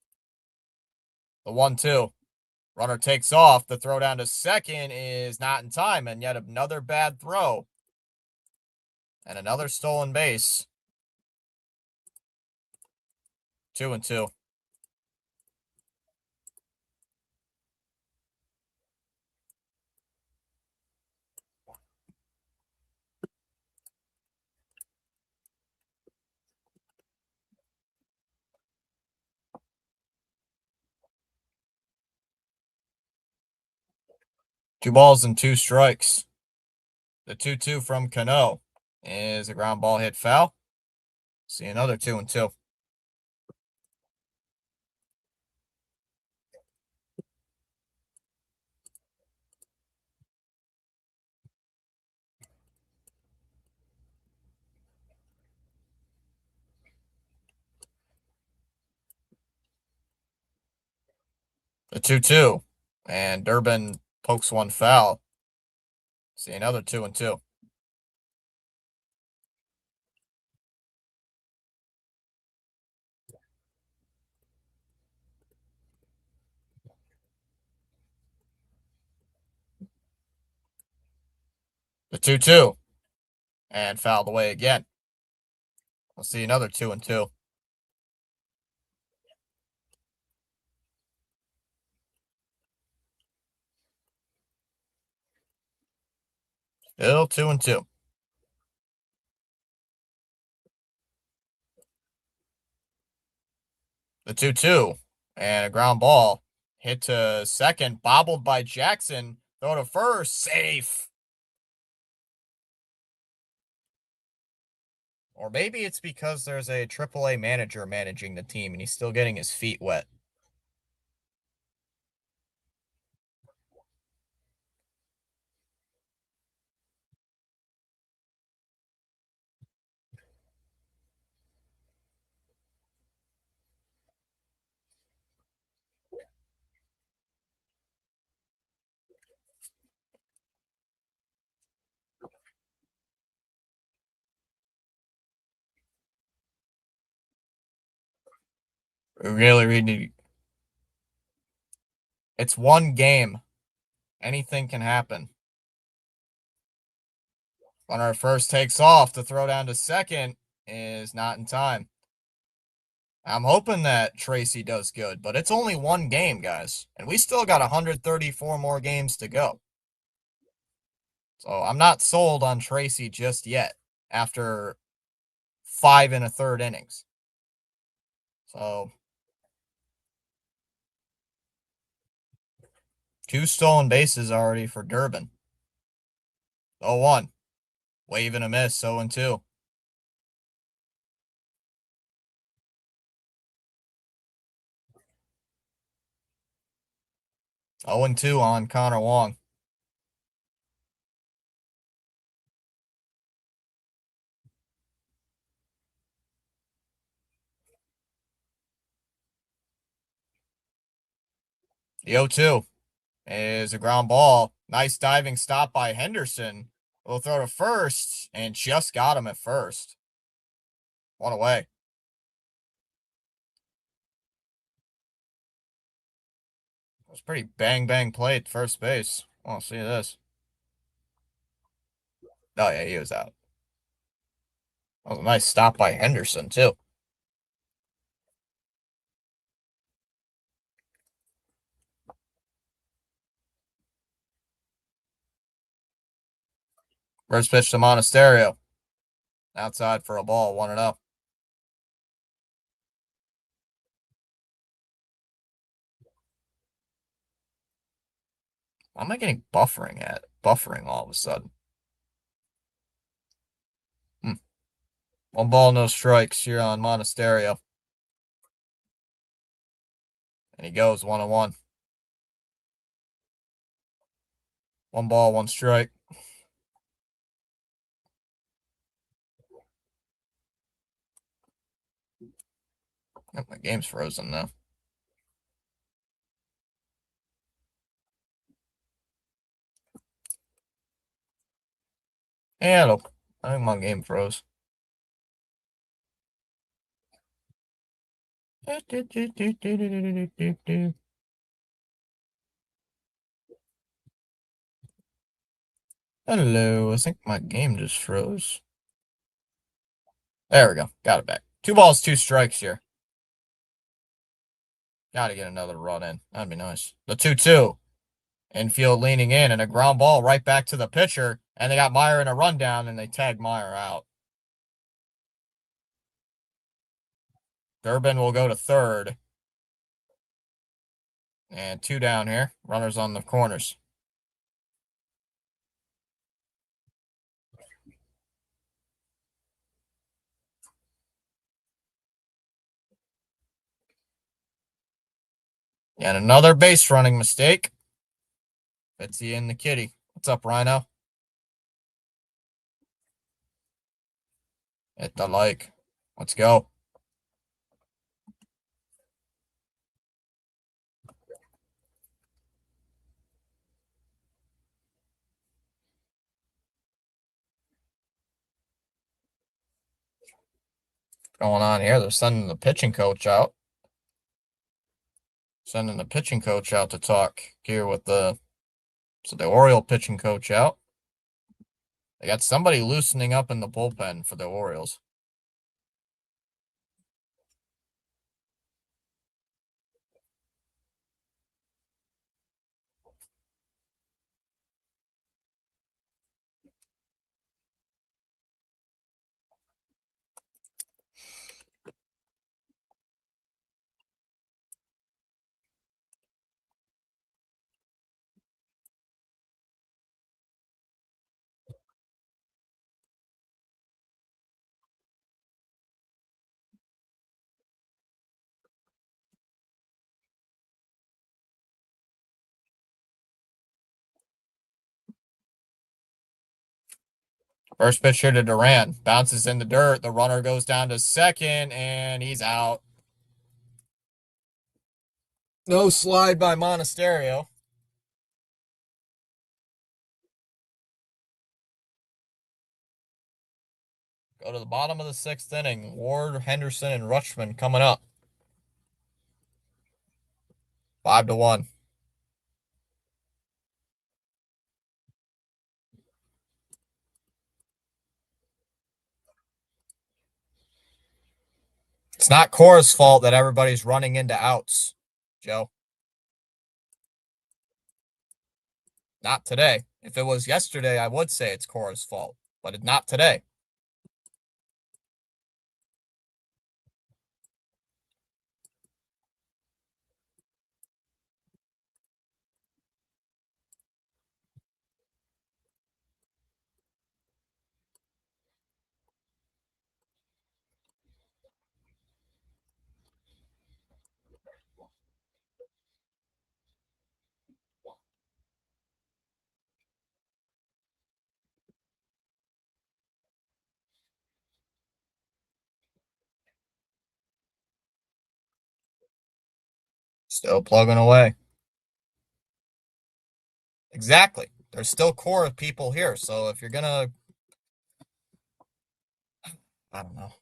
Speaker 1: The 1-2. Runner takes off. The throw down to second is not in time, and yet another bad throw. And another stolen base. 2-2. Two balls and two strikes. The 2-2 from Cano is a ground ball hit foul. See another 2-2. The 2-2. And Durbin pokes one foul. See another 2-2. The 2-2. And fouled away again. We'll see another 2-2. Still 2-2. The 2-2. And a ground ball hit to second, bobbled by Jackson. Throw to first, safe. Or maybe it's because there's a AAA manager managing the team and he's still getting his feet wet. We really need. It's one game. Anything can happen. Runner at first takes off. The throw down to second is not in time. I'm hoping that Tracy does good, but it's only one game, guys. And we still got 134 more games to go. So I'm not sold on Tracy just yet after 5 1/3 innings. So 2 stolen bases already for Durbin. 0-1. Wave and a miss, 0-2. 0-2 on Connor Wong. The 0-2 is a ground ball. Nice diving stop by Henderson. Will throw to first, and just got him at first. 1 away. It was pretty bang play at first base. Oh, see this. Oh, yeah, he was out. That was a nice stop by Henderson, too. First pitch to Monasterio. Outside for a ball, 1-0. Why am I getting buffering all of a sudden? 1 ball, no strikes here on Monasterio. And he goes 1-1. 1 ball, 1 strike. Oh, my game's frozen now. Yeah, I think my game froze. Hello, I think my game just froze. There we go. Got it back. 2 balls, 2 strikes here. Gotta get another run in. That'd be nice. The 2-2. Infield leaning in and a ground ball right back to the pitcher. And they got Meyer in a rundown and they tag Meyer out. Durbin will go to third. And 2 down here. Runners on the corners. And another base running mistake. Fitzy in the kitty. What's up, Rhino? Hit the like. Let's go. What's going on here? They're sending the pitching coach out. Sending the pitching coach out to talk here with the Oriole pitching coach out. They got somebody loosening up in the bullpen for the Orioles. First pitch here to Duran. Bounces in the dirt. The runner goes down to second, and he's out. No slide by Monasterio. Go to the bottom of the 6th inning. Ward, Henderson, and Rutschman coming up. 5-1. It's not Cora's fault that everybody's running into outs, Joe. Not today. If it was yesterday, I would say it's Cora's fault, but it's not today. Still plugging away. Exactly. There's still core of people here. So if you're gonna, I don't know.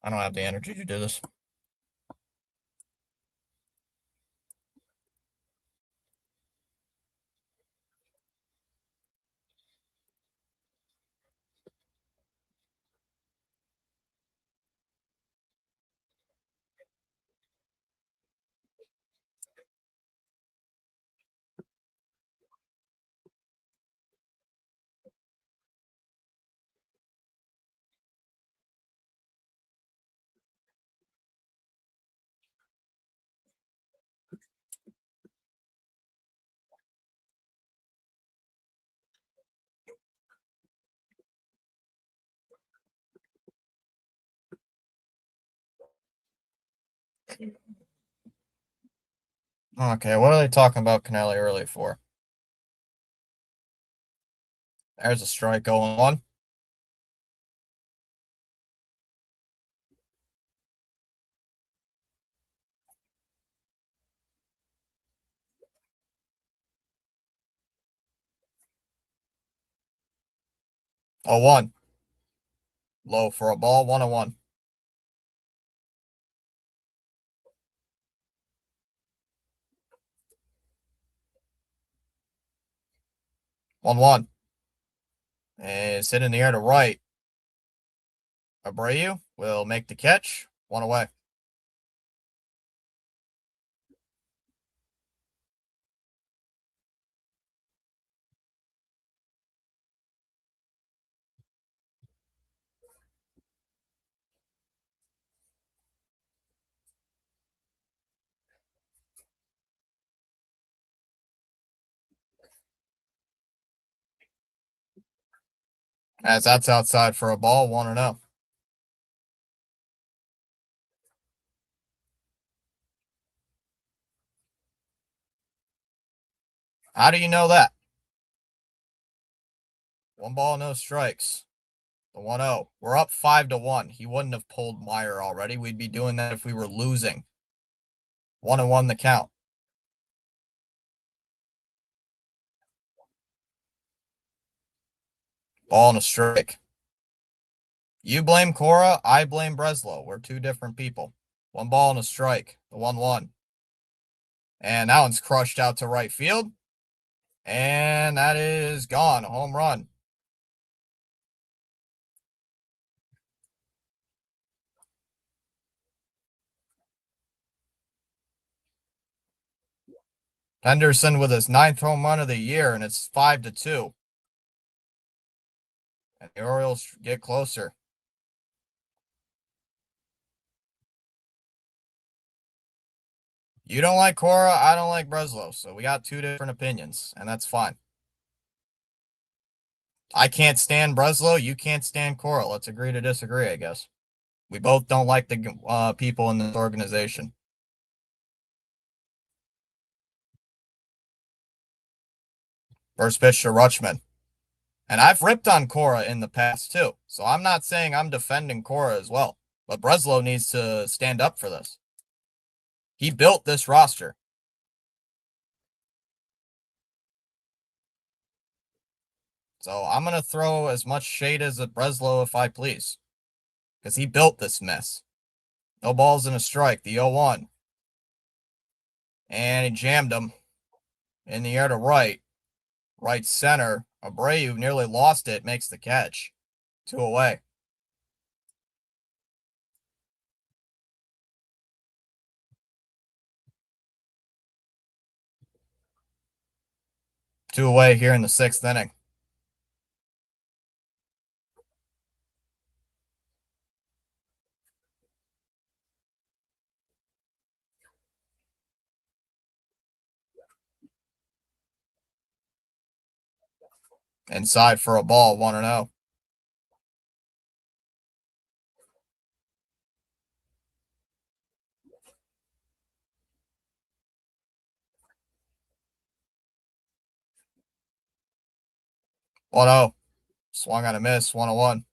Speaker 1: I don't have the energy to do this. Okay, what are they talking about Canelli early for? There's a strike going on. Oh, 1. Low for a ball, 1-1. 1-1. It's hit in the air to right. Abreu will make the catch. 1 away. As that's outside for a ball, 1-0. How do you know that? 1 ball, no strikes. The 1-0. We're up 5-1. He wouldn't have pulled Meyer already. We'd be doing that if we were losing. 1-1 the count. Ball and a strike. You blame Cora. I blame Breslow. We're two different people. 1 ball and a strike. The 1-1. And that one's crushed out to right field. And that is gone. A home run. Henderson with his 9th home run of the year, and it's 5-2. And the Orioles get closer. You don't like Cora, I don't like Breslow, so we got two different opinions, and that's fine. I can't stand Breslow, you can't stand Cora. Let's agree to disagree, I guess. We both don't like the people in this organization. First pitch to Rutschman. And I've ripped on Cora in the past, too, so I'm not saying I'm defending Cora as well. But Breslow needs to stand up for this. He built this roster. So I'm going to throw as much shade as at Breslow if I please. Because he built this mess. No balls and a strike. The 0-1. And he jammed him in the air to right. Right center. Abreu nearly lost it. Makes the catch. 2 away. Two away here in the 6th inning. Inside for a ball. 1-0. One 0. Swung on a miss. 1-1.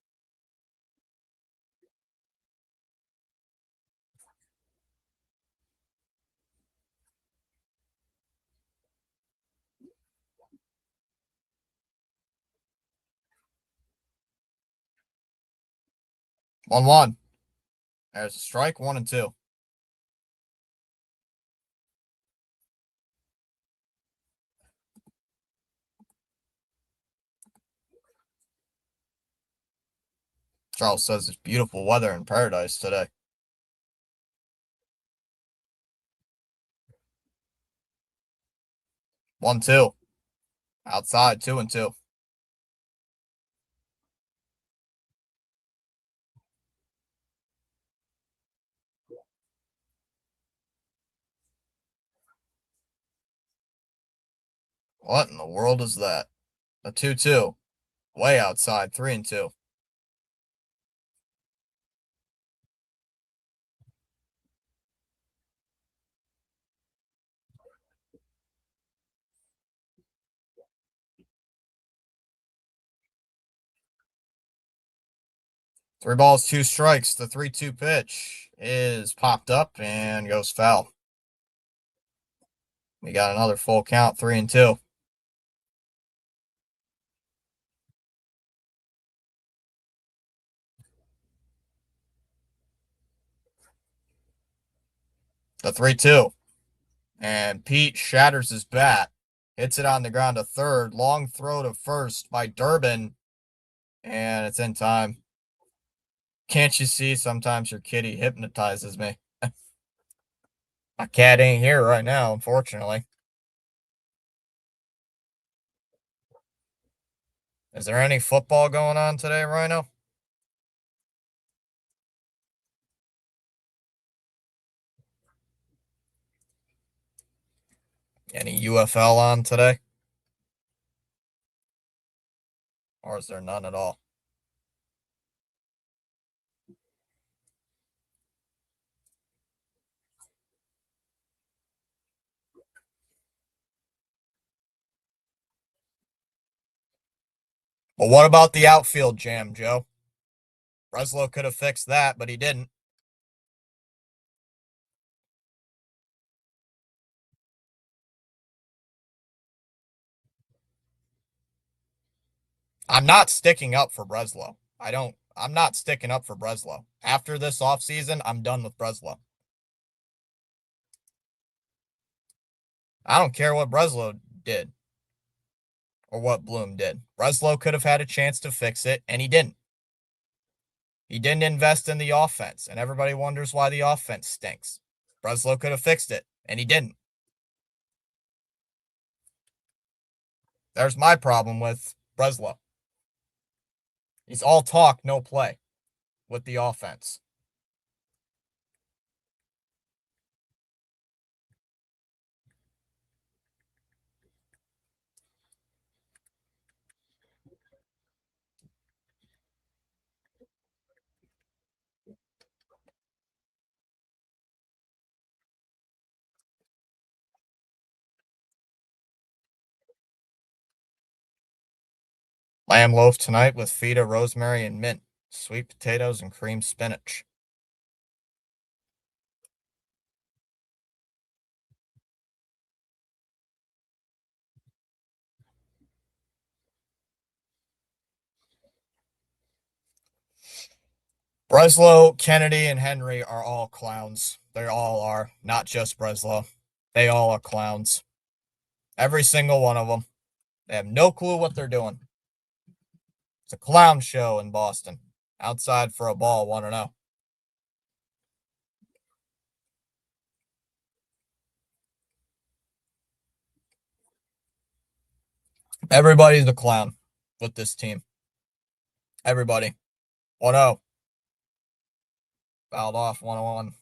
Speaker 1: 1-1. There's a strike, 1-2. Charles says it's beautiful weather in paradise today. 1-2. Outside, 2-2. What in the world is that? A 2-2. Way outside, 3-2. Three balls, two strikes. The 3-2 pitch is popped up and goes foul. We got another full count, 3-2. The 3-2. And Pete shatters his bat. Hits it on the ground to third. Long throw to first by Durbin. And it's in time. Can't you see sometimes your kitty hypnotizes me? My cat ain't here right now, unfortunately. Is there any football going on today, Rhino? Any UFL on today? Or is there none at all? Well, what about the outfield jam, Joe? Breslow could have fixed that, but he didn't. I'm not sticking up for Breslow. I'm not sticking up for Breslow. After this offseason, I'm done with Breslow. I don't care what Breslow did or what Bloom did. Breslow could have had a chance to fix it, and he didn't. He didn't invest in the offense, and everybody wonders why the offense stinks. Breslow could have fixed it, and he didn't. There's my problem with Breslow. He's all talk, no play with the offense. Lamb loaf tonight with feta, rosemary, and mint. Sweet potatoes and cream spinach. Breslow, Kennedy, and Henry are all clowns. They all are. Not just Breslow. They all are clowns. Every single one of them. They have no clue what they're doing. It's a clown show in Boston. Outside for a ball, 1-0. Everybody's a clown with this team. Everybody. 1-0. Fouled off, 1-1.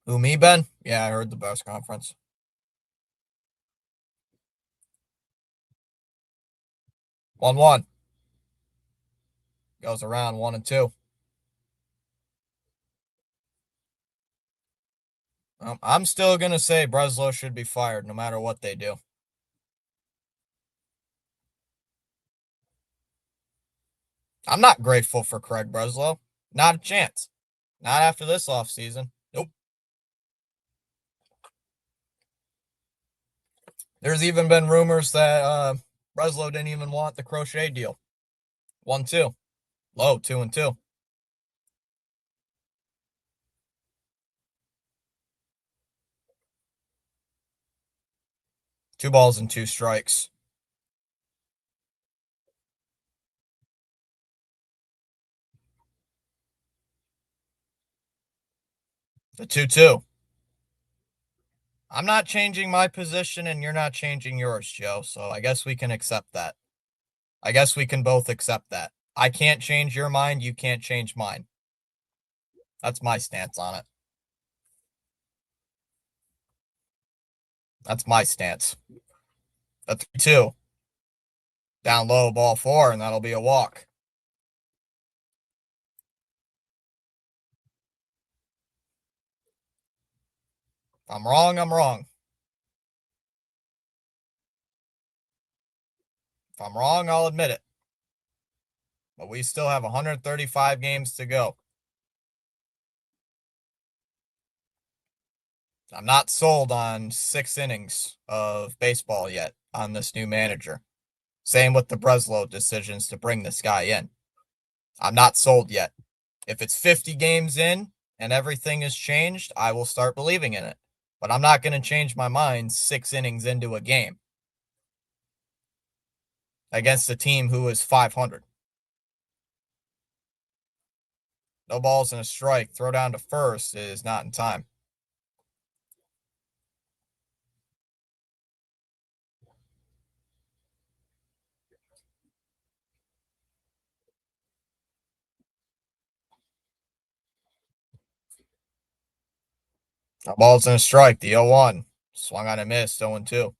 Speaker 1: Who, me, Ben? Yeah, I heard the best conference. 1-1. Goes around 1-2. I'm still going to say Breslow should be fired no matter what they do. I'm not grateful for Craig Breslow. Not a chance. Not after this offseason. Nope. There's even been rumors that Breslow didn't even want the crochet deal. 1-2. Low, 2-2. 2 balls and 2 strikes. The 2-2. I'm not changing my position and you're not changing yours, Joe. So I guess we can accept that. I guess we can both accept that. I can't change your mind. You can't change mine. That's my stance on it. That's my stance. The 3-2. Down low, ball 4, and that'll be a walk. If I'm wrong, I'm wrong. If I'm wrong, I'll admit it. But we still have 135 games to go. I'm not sold on 6 innings of baseball yet on this new manager. Same with the Breslow decisions to bring this guy in. I'm not sold yet. If it's 50 games in and everything has changed, I will start believing in it. But I'm not going to change my mind 6 innings into a game against a team who is 500. No balls and a strike. Throw down to first is not in time. No balls and a strike. The 0-1. Swung on and missed. 0-2.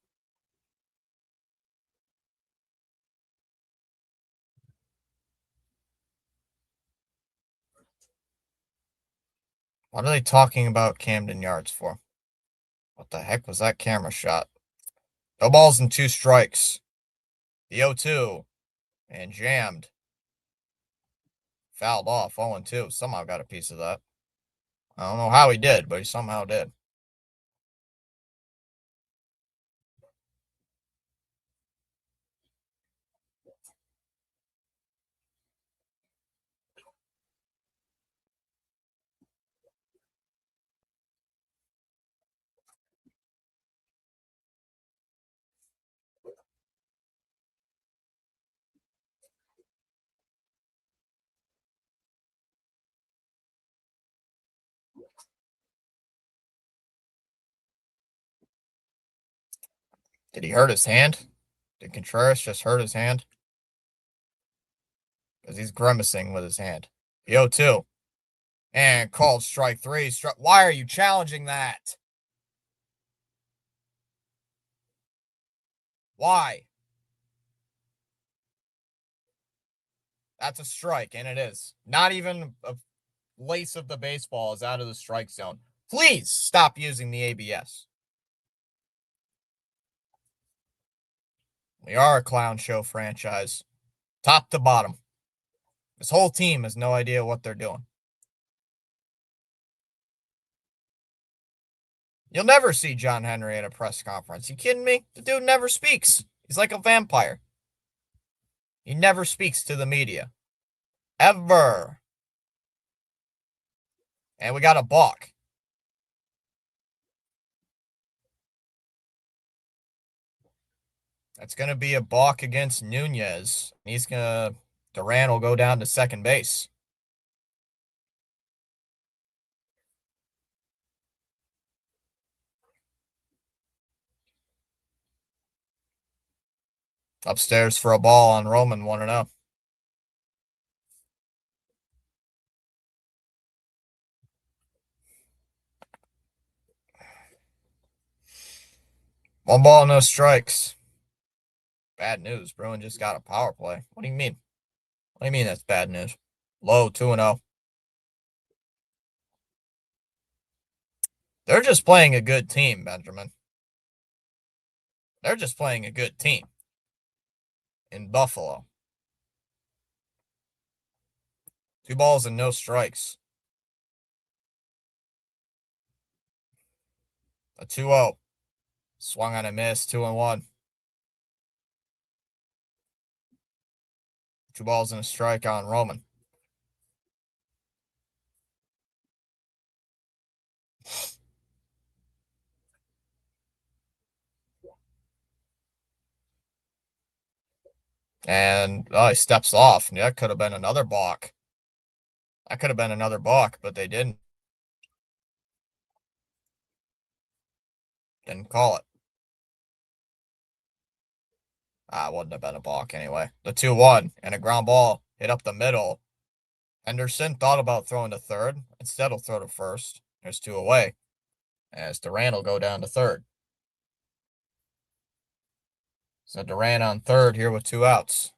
Speaker 1: What are they talking about Camden Yards for? What the heck was that camera shot? No balls and 2 strikes. The 0-2. And jammed. Fouled off. 0-2. Somehow got a piece of that. I don't know how he did, but he somehow did. Did he hurt his hand? Did Contreras just hurt his hand? Because he's grimacing with his hand. The 0-2. And called strike 3. Why are you challenging that? Why? That's a strike, and it is. Not even a lace of the baseball is out of the strike zone. Please stop using the ABS. We are a clown show franchise. Top to bottom. This whole team has no idea what they're doing. You'll never see John Henry at a press conference. You kidding me? The dude never speaks. He's like a vampire. He never speaks to the media. Ever. And we got a balk. That's going to be a balk against Nunez. Duran will go down to second base. Upstairs for a ball on Roman 1-0. One ball, no strikes. Bad news. Bruin just got a power play. What do you mean? What do you mean that's bad news? Low, 2-0. They're just playing a good team, Benjamin. They're just playing a good team in Buffalo. 2 balls and no strikes. A 2-0. Swung on a miss, 2-1. 2 balls and a strike on Roman. And he steps off. That could have been another balk. That could have been another balk, but they didn't. Didn't call it. Wouldn't have been a balk anyway. The 2-1 and a ground ball hit up the middle. Henderson thought about throwing to third. Instead, he'll throw to first. There's 2 away. As Duran will go down to third. So Duran on third here with 2 outs.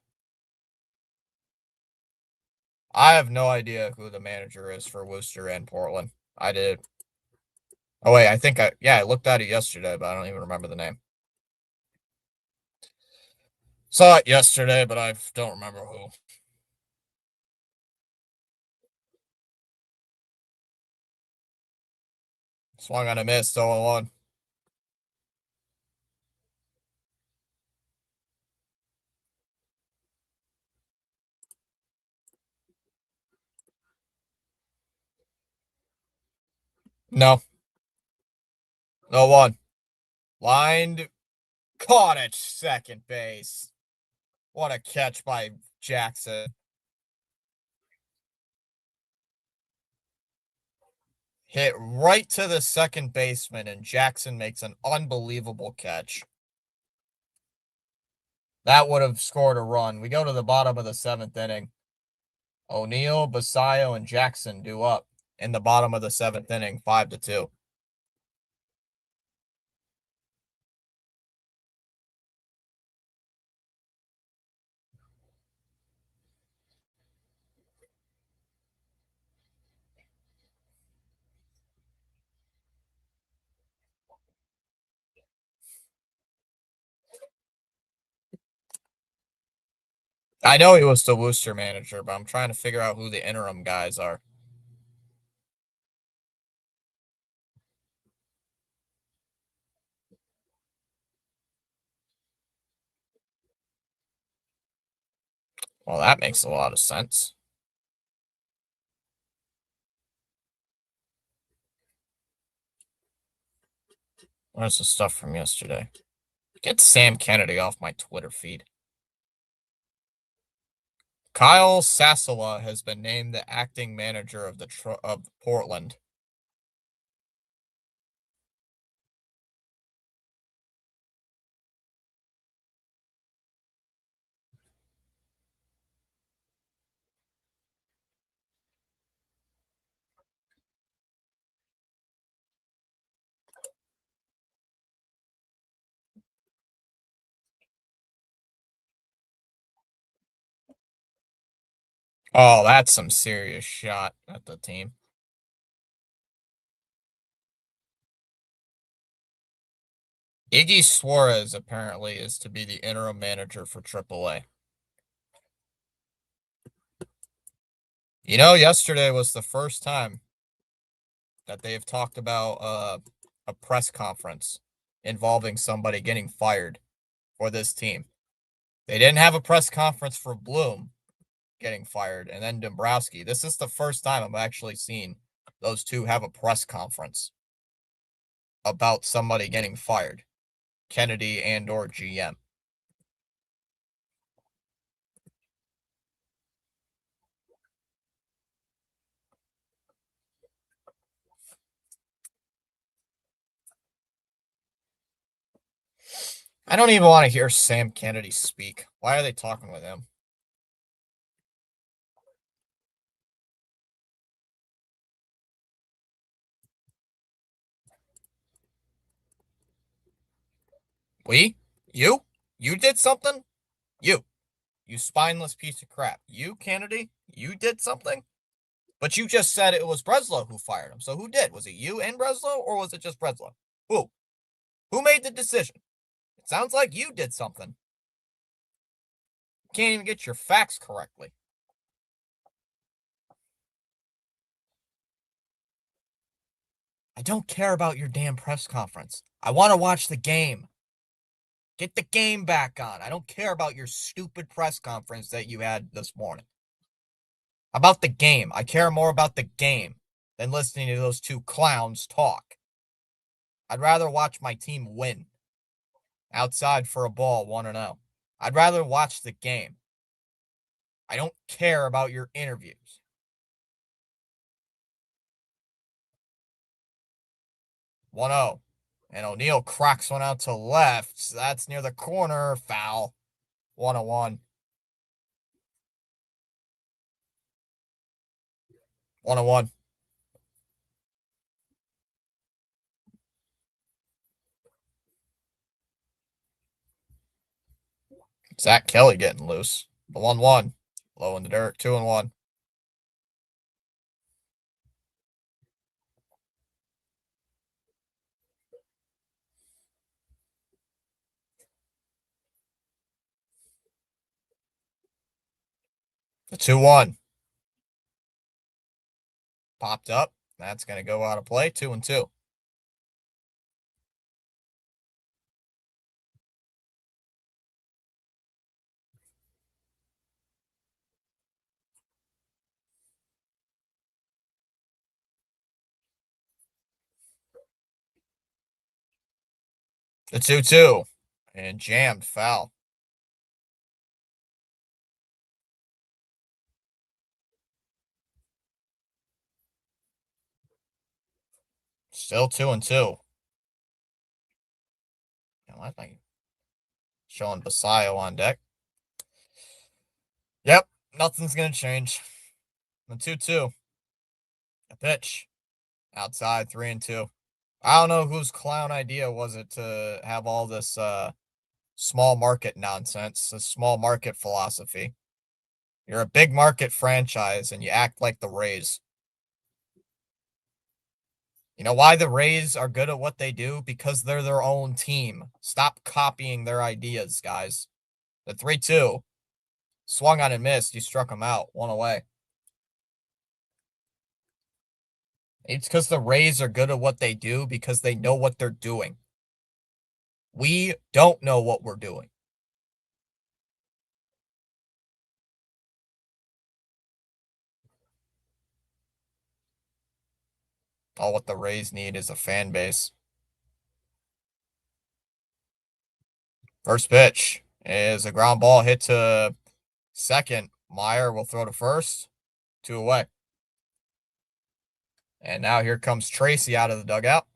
Speaker 1: I have no idea who the manager is for Worcester and Portland. I did. Oh, wait, I looked at it yesterday, but I don't even remember the name. Saw it yesterday, but I don't remember who. Swung on a miss, 0-1. No. 0-1. Lined. Caught at second base. What a catch by Jackson. Hit right to the second baseman, and Jackson makes an unbelievable catch. That would have scored a run. We go to the bottom of the 7th inning. O'Neill, Basayo, and Jackson do up in the bottom of the 7th inning, 5-2. I know he was the Worcester manager, but I'm trying to figure out who the interim guys are. Well, that makes a lot of sense. Where's the stuff from yesterday? Get Sam Kennedy off my Twitter feed. Kyle Sassola has been named the acting manager of Portland. Oh, that's some serious shot at the team. Iggy Suarez apparently is to be the interim manager for AAA. You know, yesterday was the first time that they've talked about a press conference involving somebody getting fired for this team. They didn't have a press conference for Bloom getting fired and then Dombrowski. This is the first time I've actually seen those two have a press conference about somebody getting fired, Kennedy and or GM. I don't even want to hear Sam Kennedy speak. Why are they talking with him? We? You? You did something? You spineless piece of crap. You, Kennedy? You did something? But you just said it was Breslow who fired him. So who did? Was it you and Breslow, or was it just Breslow? Who? Who made the decision? It sounds like you did something. You can't even get your facts correctly. I don't care about your damn press conference. I want to watch the game. Get the game back on. I don't care about your stupid press conference that you had this morning. About the game. I care more about the game than listening to those two clowns talk. I'd rather watch my team win outside for a ball 1-0. I'd rather watch the game. I don't care about your interviews. 1-0. And O'Neill cracks one out to left. That's near the corner. Foul. 1-1. 1-1. Zach Kelly getting loose. The 1-1. Low in the dirt. 2-1. The 2-1. Popped up. That's going to go out of play. 2-2. The 2-2. And jammed. Foul. Still 2-2. I think showing Basayo on deck. Yep. Nothing's going to change. The 2-2. A pitch. Outside. 3-2. I don't know whose clown idea was it to have all this small market nonsense, this small market philosophy. You're a big market franchise and you act like the Rays. You know why the Rays are good at what they do? Because they're their own team. Stop copying their ideas, guys. The 3-2. Swung on and missed. You struck him out. 1 away. It's because the Rays are good at what they do because they know what they're doing. We don't know what we're doing. All what the Rays need is a fan base. First pitch is a ground ball hit to second. Meyer will throw to first. 2 away. And now here comes Tracy out of the dugout.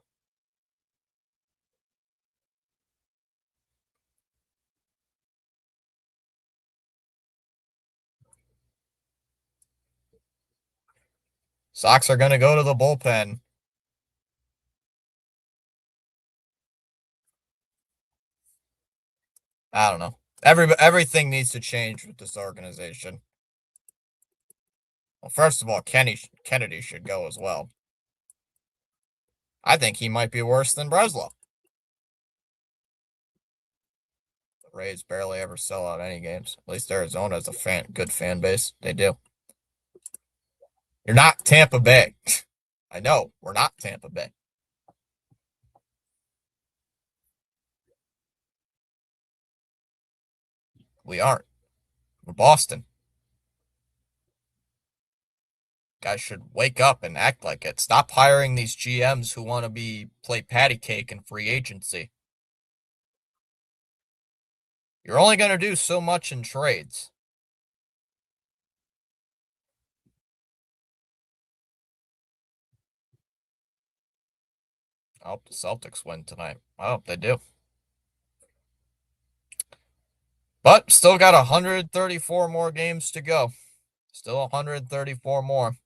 Speaker 1: Sox are going to go to the bullpen. I don't know. Everything needs to change with this organization. Well, first of all, Kennedy should go as well. I think he might be worse than Breslow. The Rays barely ever sell out any games. At least Arizona has a good fan base. They do. You're not Tampa Bay. I know, we're not Tampa Bay. We aren't. We're Boston. Guys should wake up and act like it. Stop hiring these GMs who want to play patty cake in free agency. You're only going to do so much in trades. I hope the Celtics win tonight. I hope they do. But still got 134 more games to go. Still 134 more.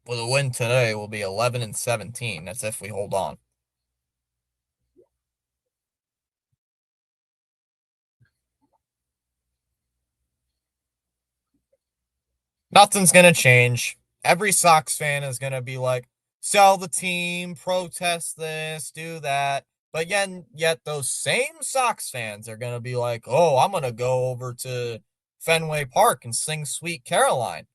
Speaker 1: With a win today, we'll be 11-17. That's if we hold on. Nothing's going to change. Every Sox fan is going to be like, sell the team, protest this, do that. But yet those same Sox fans are going to be like, oh, I'm going to go over to Fenway Park and sing Sweet Caroline.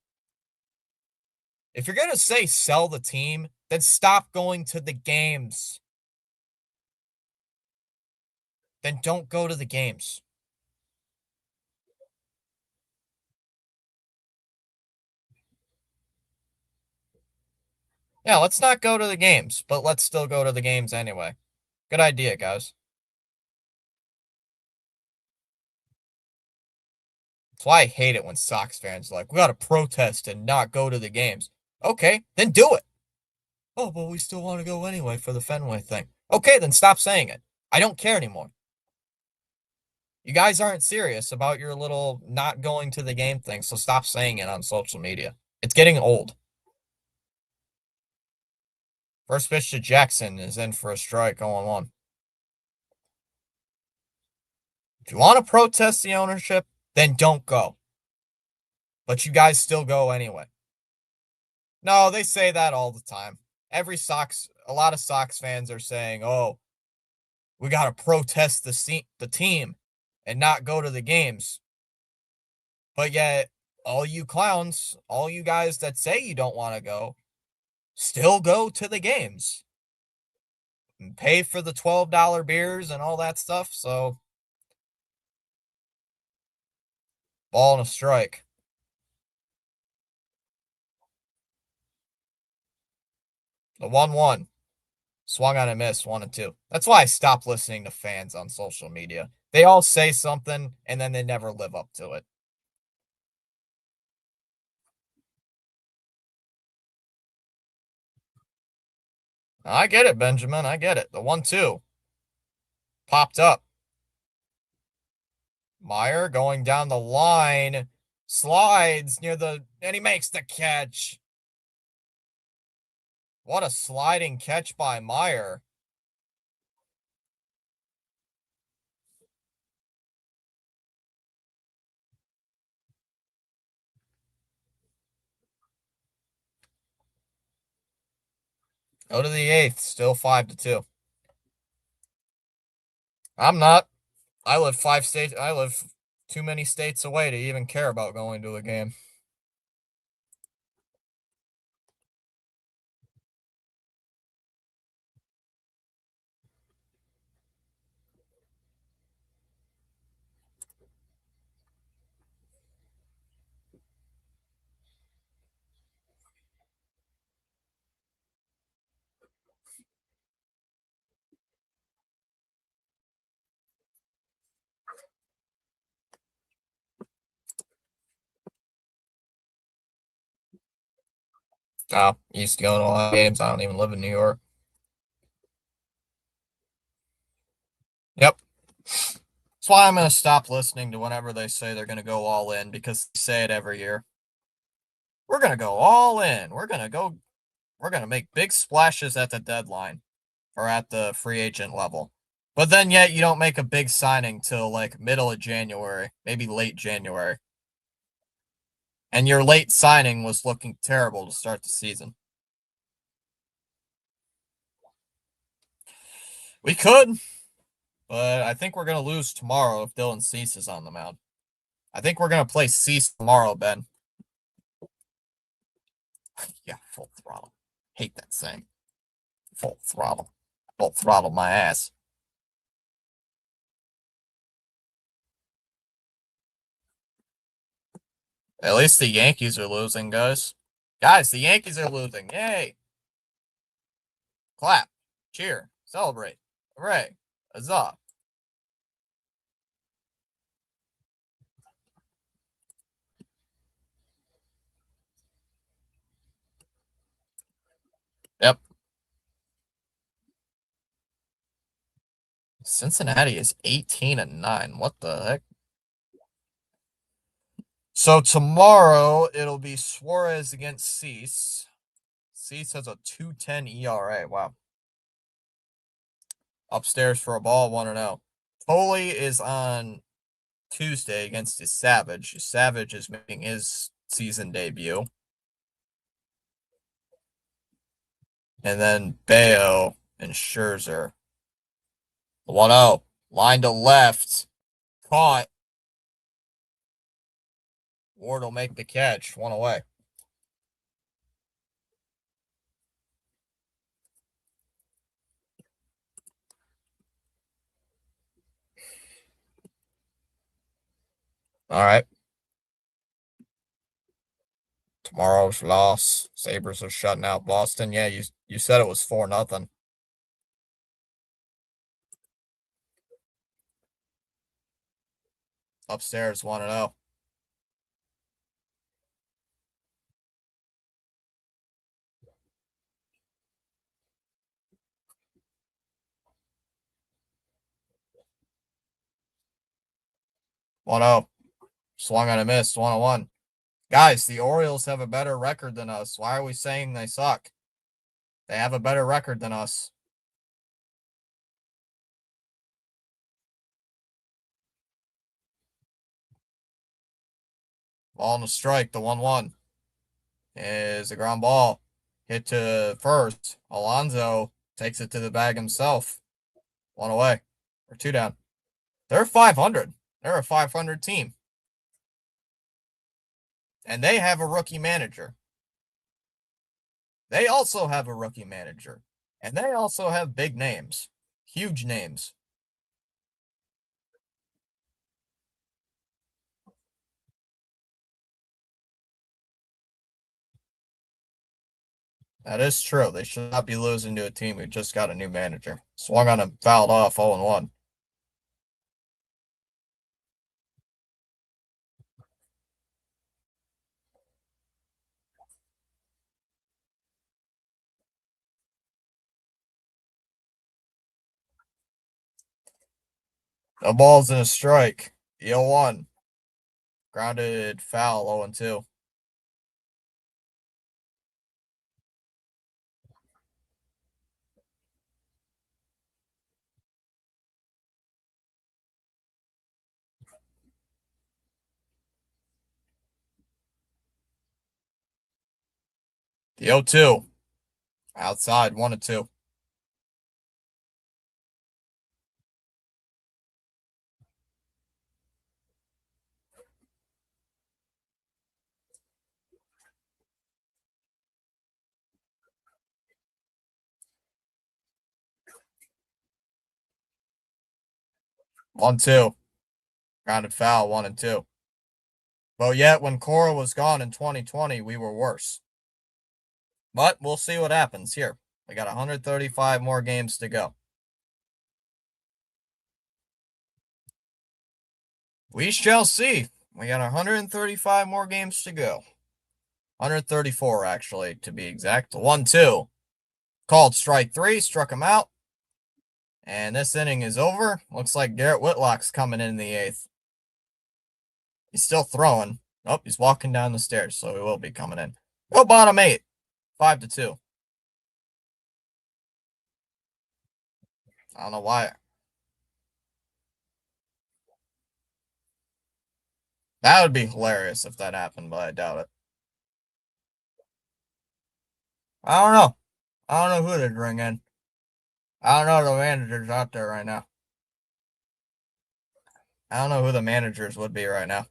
Speaker 1: If you're going to say sell the team, Then stop going to the games. Then don't go to the games. Yeah, let's not go to the games, but let's still go to the games anyway. Good idea, guys. That's why I hate it when Sox fans are like, we gotta protest and not go to the games. Okay, then do it. Oh, but we still want to go anyway for the Fenway thing. Okay, then stop saying it. I don't care anymore. You guys aren't serious about your little not going to the game thing, so stop saying it on social media. It's getting old. First pitch to Jackson is in for a strike, 0-1. If you want to protest the ownership, then don't go. But you guys still go anyway. No, they say that all the time. A lot of Sox fans are saying, oh, we got to protest the team and not go to the games. But yet, all you clowns, all you guys that say you don't want to go, still go to the games and pay for the $12 beers and all that stuff. So, ball and a strike. The 1-1. Swung on a miss, 1-2. That's why I stopped listening to fans on social media. They all say something and then they never live up to it. I get it, Benjamin. I get it. The 1-2 popped up. Meyer going down the line, slides and he makes the catch. What a sliding catch by Meyer. Go to the 8th, still 5-2. I'm not. I live too many states away to even care about going to a game. Oh, used to go to a lot of games. I don't even live in New York. Yep. That's why I'm going to stop listening to whenever they say they're going to go all in because they say it every year. We're going to go all in. We're going to make big splashes at the deadline or at the free agent level. But then yet you don't make a big signing till like middle of January, maybe late January. And your late signing was looking terrible to start the season. We could, but I think we're going to lose tomorrow if Dylan Cease is on the mound. I think we're going to play Cease tomorrow, Ben. Yeah, full throttle. Hate that saying. Full throttle. Full throttle my ass. At least the Yankees are losing, guys. Guys, the Yankees are losing. Yay. Clap. Cheer. Celebrate. Hooray. Huzzah. Yep. Cincinnati is 18-9. What the heck? So tomorrow it'll be Suarez against Cease. Cease has a 2.10 ERA. Wow. Upstairs for a ball, 1-0. Foley is on Tuesday against his Savage. Savage is making his season debut. And then Bayo and Scherzer. 1-0. Line to left. Caught. Ward will make the catch. One away. All right. Tomorrow's loss. Sabres are shutting out Boston. Yeah, you said it was 4-0. Upstairs 1-0. One 0. Swung on a miss. 1-1. Guys, the Orioles have a better record than us. Why are we saying they suck? They have a better record than us. Ball and a strike. The 1-1 is a ground ball. Hit to first. Alonso takes it to the bag himself. One away. Or two down. They're 500. They're a 500 team. And they have a rookie manager. They also have a rookie manager. And they also have big names. Huge names. That is true. They should not be losing to a team who just got a new manager. Swung on him, fouled off 0-1. No balls in a strike. The 0-1. Grounded foul 0-2. The 0-2. Outside 1-2. One two. Grounded foul 1-2. But yet, when Cora was gone in 2020, we were worse. But we'll see what happens here. We got 135 more games to go. We shall see. We got 135 more games to go. 134, actually, to be exact. 1-2. Called strike three, struck him out. And this inning is over. Looks like Garrett Whitlock's coming in the eighth. He's still throwing. Oh, he's walking down the stairs, so he will be coming in. Go bottom eight. 5-2. I don't know why. That would be hilarious if that happened, but I doubt it. I don't know. I don't know who they'd bring in. I don't know the managers out there right now. I don't know who the managers would be right now.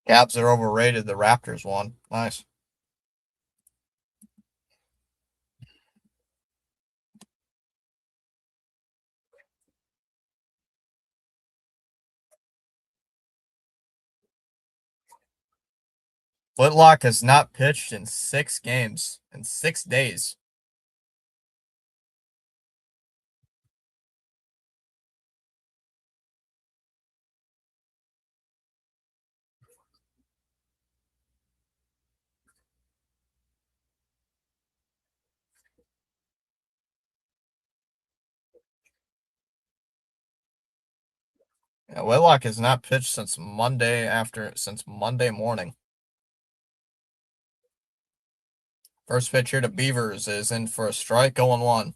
Speaker 1: Caps are overrated. The Raptors won. Nice. Whitlock has not pitched in 6 games in 6 days. Yeah, Whitlock has not pitched since Monday morning. First pitch here to Beavers is in for a strike, 0-1.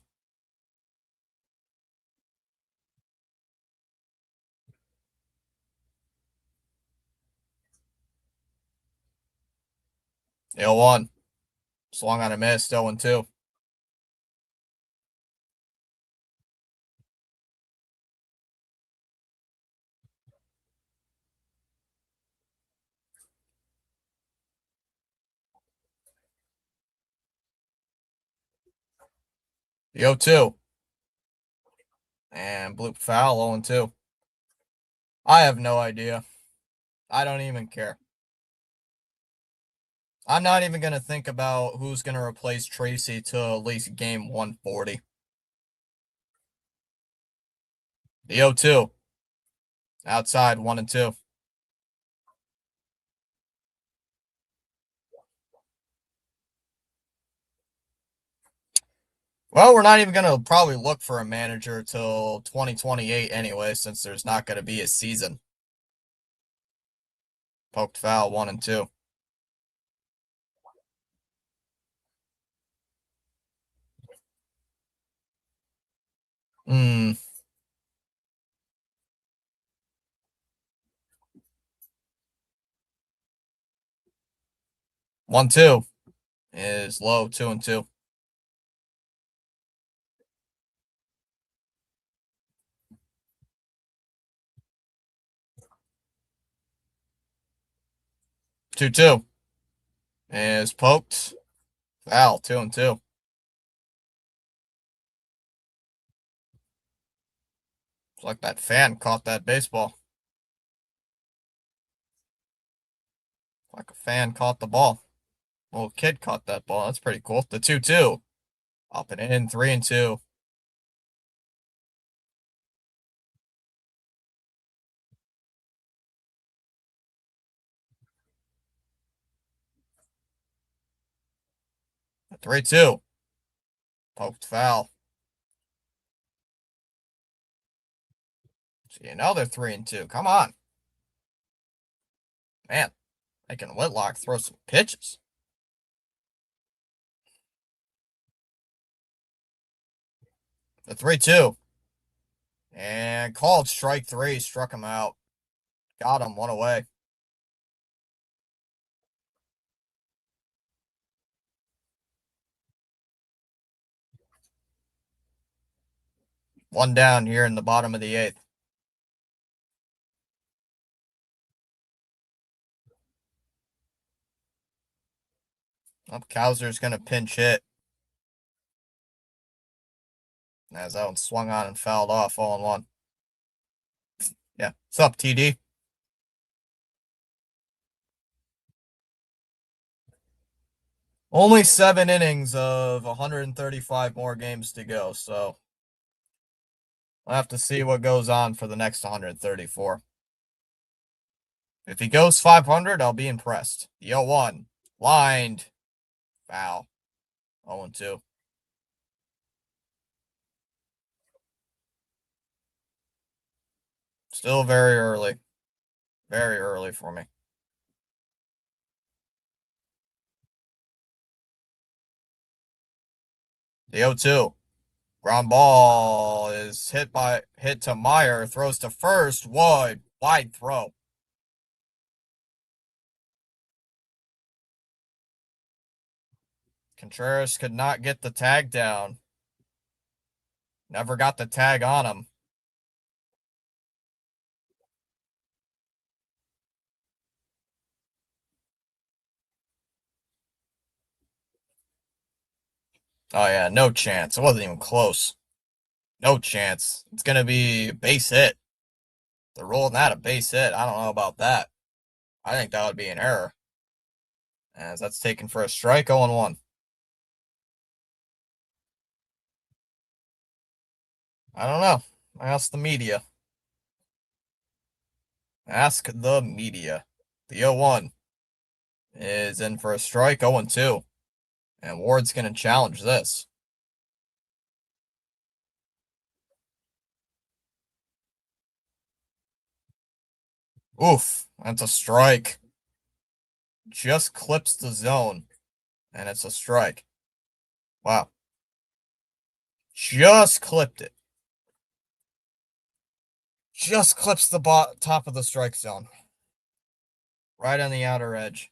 Speaker 1: The 0-1. Swung on a miss, 0-2. The 0-2. And bloop foul, 0-2. I have no idea. I don't even care. I'm not even going to think about who's going to replace Tracy till at least game 140. The 0-2. Outside, 1-2. Well, we're not even going to probably look for a manager till 2028 anyway, since there's not going to be a season. Poked foul, 1-2. Hmm. 1-2 is low, 2-2. 2-2 is poked. Foul, 2-2. It's like that fan caught that baseball. Like a fan caught the ball. Little kid caught that ball. That's pretty cool. The 2-2. Up and in, 3-2. The 3-2. Poked foul. See, another 3-2. Come on. Man, making Whitlock throw some pitches. The 3-2. And called strike 3. Struck him out. Got him. 1 away. One down here in the bottom of the 8th. Up, Kowser's going to pinch hit. As that one swung on and fouled off, 0-1. Yeah. What's up, TD? Only 7 innings of 135 more games to go, so we'll have to see what goes on for the next 134. If he goes 500, I'll be impressed. The 0-1. Lined. Foul. 0-2. Still very early. Very early for me. The 0-2. Ground ball is hit to Meyer. Throws to first. Wide throw. Contreras could not get the tag down. Never got the tag on him. Oh, yeah, no chance. It wasn't even close. No chance. It's going to be base hit. They're rolling that a base hit. I don't know about that. I think that would be an error. As that's taken for a strike, 0-1. I don't know. Ask the media. Ask the media. The 0-1 is in for a strike, 0-2. And Ward's going to challenge this. Oof, that's a strike. Just clips the zone, and it's a strike. Wow. Just clipped it. Just clips the top of the strike zone. Right on the outer edge.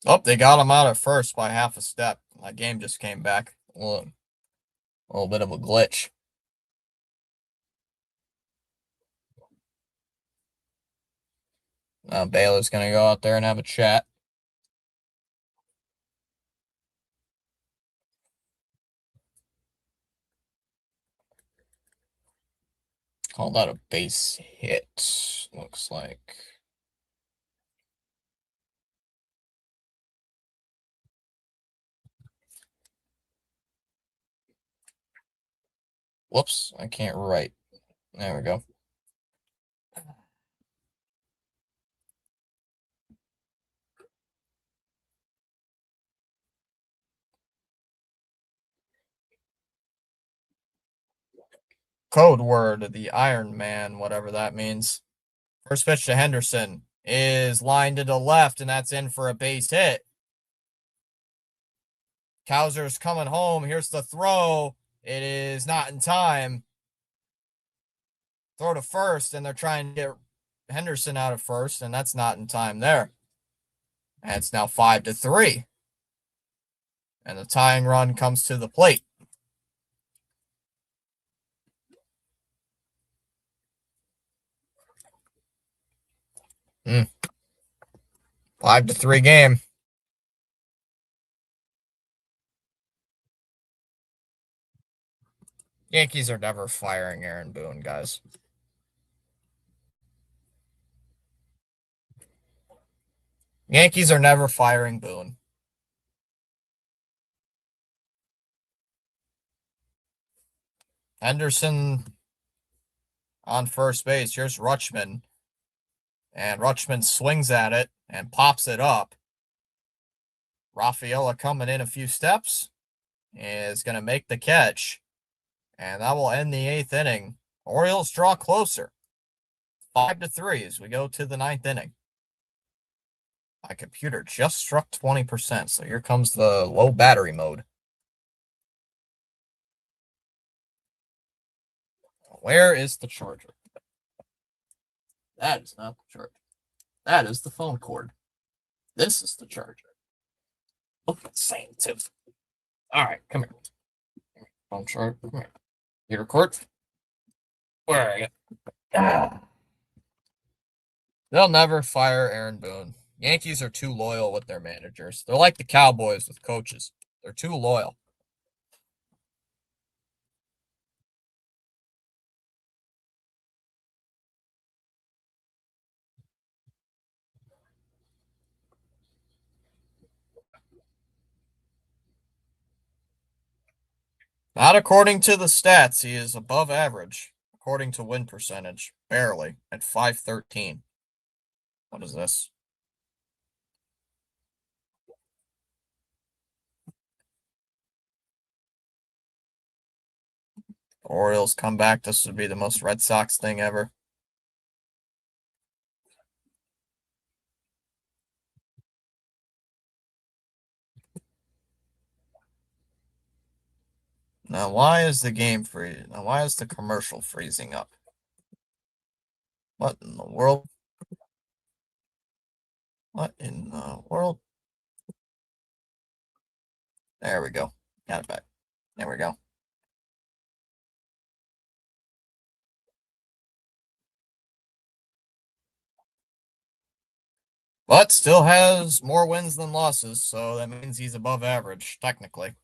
Speaker 1: Oh, they got him out at first by half a step. That game just came back. A little bit of a glitch. Now Baylor's going to go out there and have a chat. Call that a base hit, looks like. Whoops, I can't write. There we go. Code word, the Iron Man, whatever that means. First pitch to Henderson is lined to the left, and that's in for a base hit. Kowser's coming home. Here's the throw. It is not in time. Throw to first, and they're trying to get Henderson out of first, and that's not in time there. And it's now 5-3. And the tying run comes to the plate. Mm. 5-3 game. Yankees are never firing Aaron Boone, guys. Yankees are never firing Boone. Henderson on first base. Here's Rutschman. And Rutschman swings at it and pops it up. Rafaela coming in a few steps is going to make the catch. And that will end the 8th inning. Orioles draw closer. 5-3 as we go to the 9th inning. My computer just struck 20%, so here comes the low battery mode. Where is the charger? That is not the charger. That is the phone cord. This is the charger. Look at the same too. All right, come here. Phone charger. Come here. You record? Where are you? Ah. They'll never fire Aaron Boone. Yankees are too loyal with their managers. They're like the Cowboys with coaches. They're too loyal. Not according to the stats. He is above average. According to win percentage, barely at 513. What is this? Orioles come back. This would be the most Red Sox thing ever. Now, why is the game freezing? Now, why is the commercial freezing up? What in the world? What in the world? There we go. Got it back. There we go. But still has more wins than losses, so that means he's above average, technically.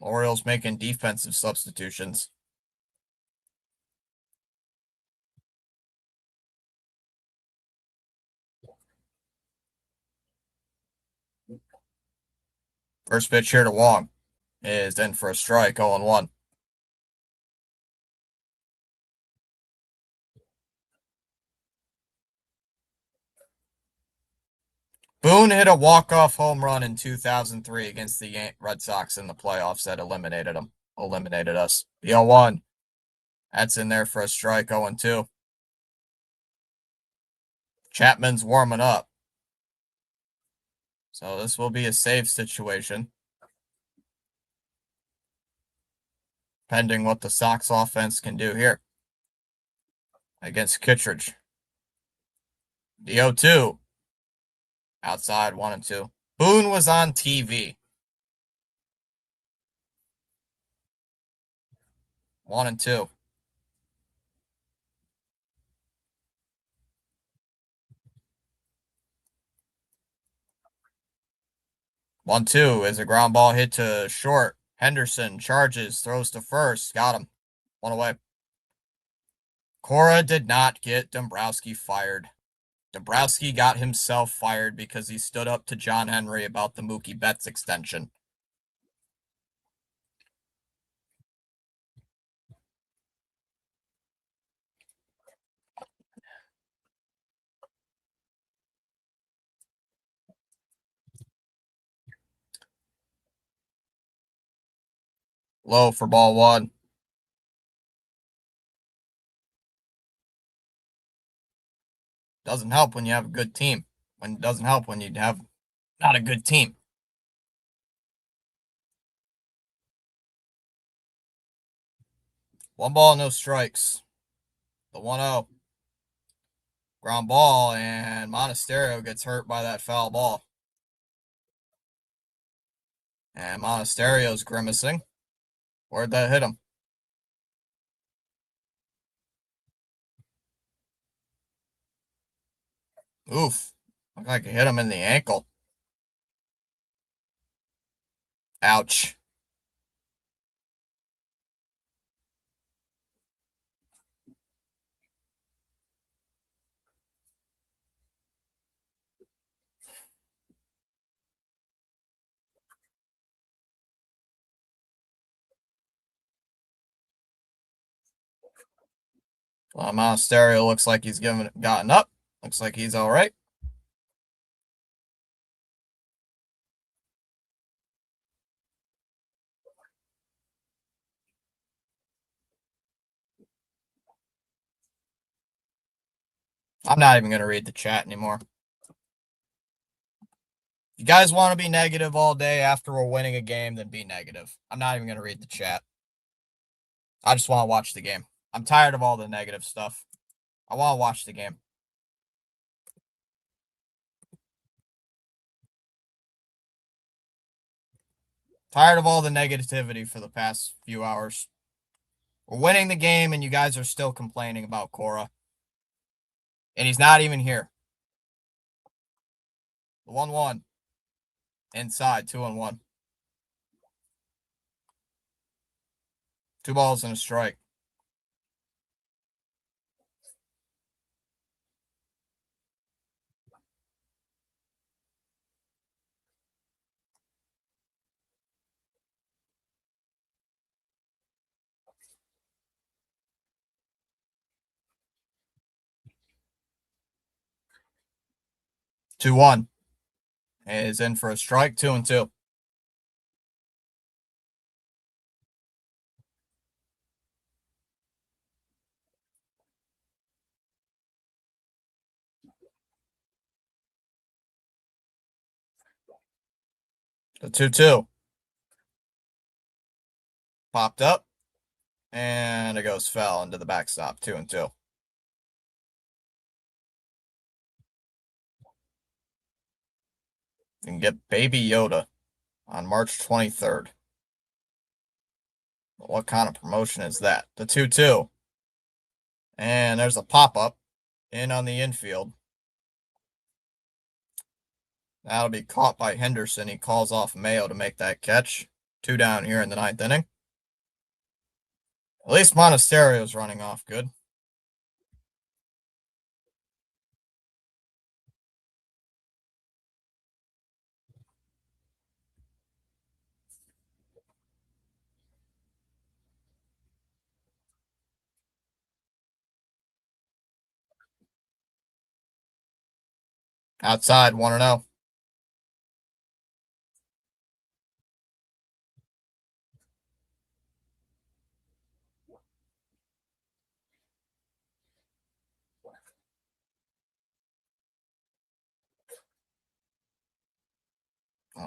Speaker 1: Orioles making defensive substitutions. First pitch here to Wong. is in for a strike, 0-1. Boone hit a walk-off home run in 2003 against the Red Sox in the playoffs that eliminated us. The 0-1. That's in there for a strike, 0-2. Chapman's warming up. So this will be a save situation. Pending what the Sox offense can do here against Kittredge. The 0-2. Outside, 1-2. Boone was on TV. 1-2. 1-2 is a ground ball hit to short. Henderson charges, throws to first. Got him. One away. Cora did not get Dombrowski fired. Dombrowski got himself fired because he stood up to John Henry about the Mookie Betts extension. Low for ball one. Doesn't help when you have a good team. When it doesn't help when you have not a good team. One ball, no strikes. The 1-0. Ground ball, and Monasterio gets hurt by that foul ball. And Monasterio's grimacing. Where'd that hit him? Oof. Looked like it hit him in the ankle. Ouch. Well, Monasterio looks like he's gotten up. Looks like he's all right. I'm not even going to read the chat anymore. If you guys want to be negative all day after we're winning a game, then be negative. I'm not even going to read the chat. I just want to watch the game. I'm tired of all the negative stuff. I want to watch the game. Tired of all the negativity for the past few hours. We're winning the game, and you guys are still complaining about Cora. And he's not even here. The 1-1. Inside, 2-1. 2 balls and a strike. Two one is in for a strike. 2-2. The 2-2 popped up, and it goes foul into the backstop. 2-2. You can get Baby Yoda on March 23rd. What kind of promotion is that? The 2-2. And there's a pop-up in on the infield. That'll be caught by Henderson. He calls off Mayo to make that catch. 2 down here in the 9th inning. At least Monasterio's running off good. Outside, 1-0.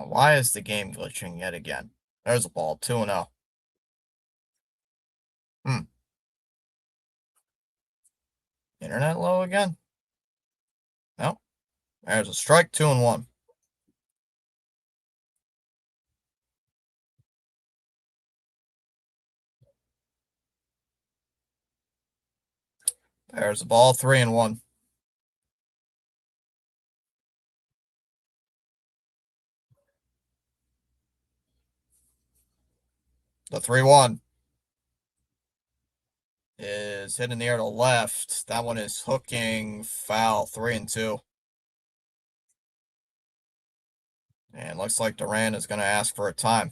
Speaker 1: Why is the game glitching yet again? There's a ball, 2-0. Internet low again? No. There's a strike, 2-1. There's a ball, 3-1. The 3-1 is hit in the air to left. That one is hooking foul, 3-2. And looks like Duran is going to ask for a timeout.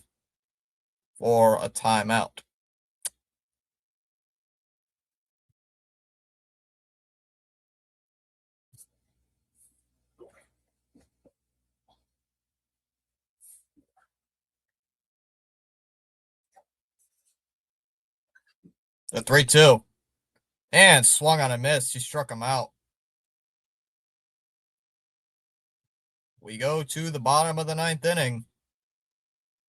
Speaker 1: The 3-2. And swung on a miss. He struck him out. We go to the bottom of the ninth inning.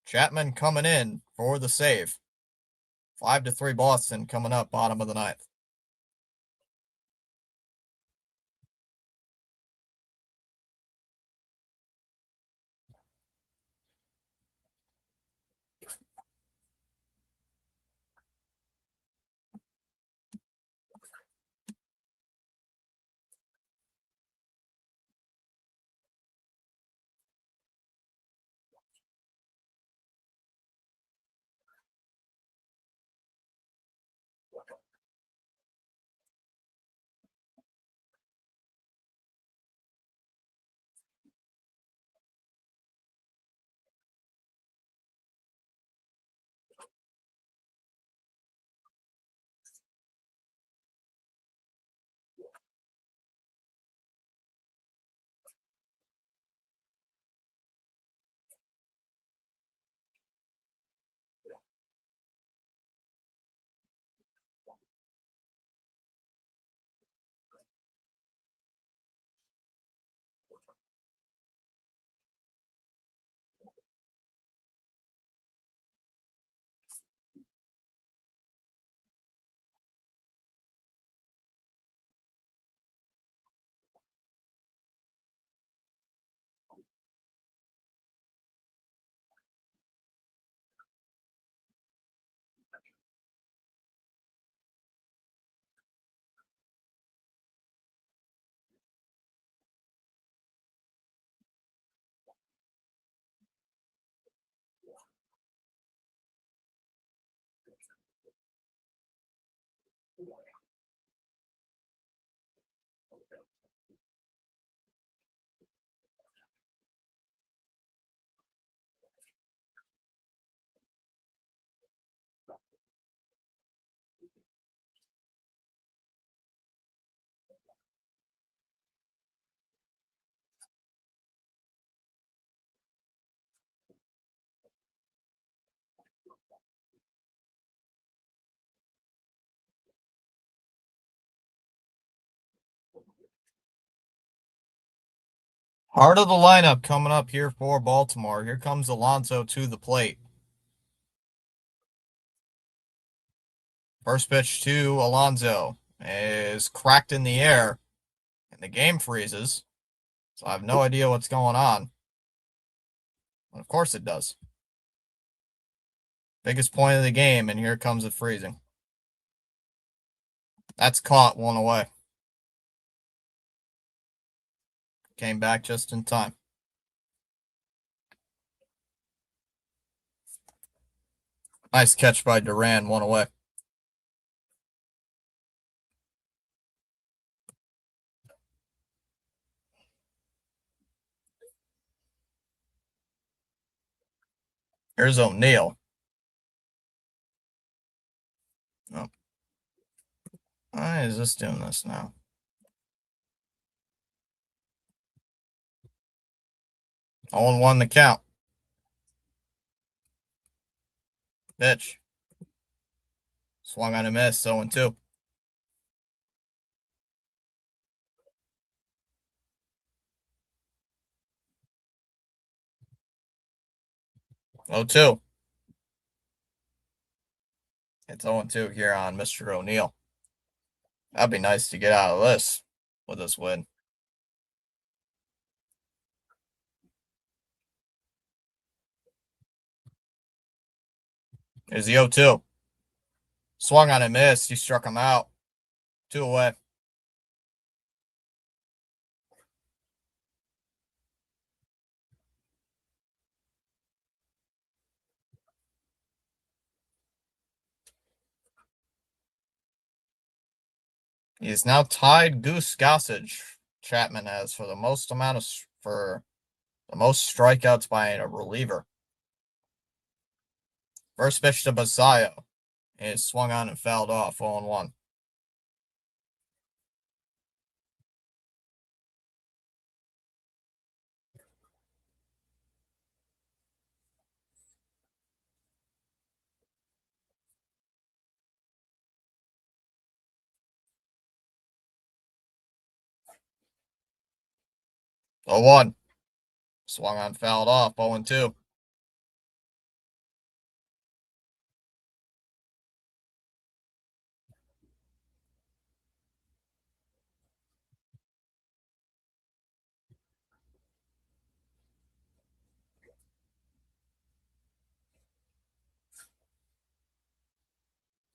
Speaker 1: Chapman coming in for the save. 5-3 Boston coming up bottom of the ninth. Heart of the lineup coming up here for Baltimore. Here comes Alonso to the plate. First pitch to Alonso is cracked in the air, and the game freezes. So I have no idea what's going on. But of course it does. Biggest point of the game, and here comes it freezing. That's caught, 1 away. Came back just in time. Nice catch by Duran, 1 away. Here's O'Neill. Oh. Why is this doing this now? 0-1 the count. Pitch. Swung on a miss, 0-2. 0-2. It's 0-2 here on Mr. O'Neill. That'd be nice to get out of this with this win. Here's the 0-2. Swung on a miss. He struck him out. 2 away. He is now tied Goose Gossage. Chapman has for the most strikeouts by a reliever. First pitch to Basayo. It swung on and fouled off, 0-1. Oh, 1. Swung on, fouled off, 0-2.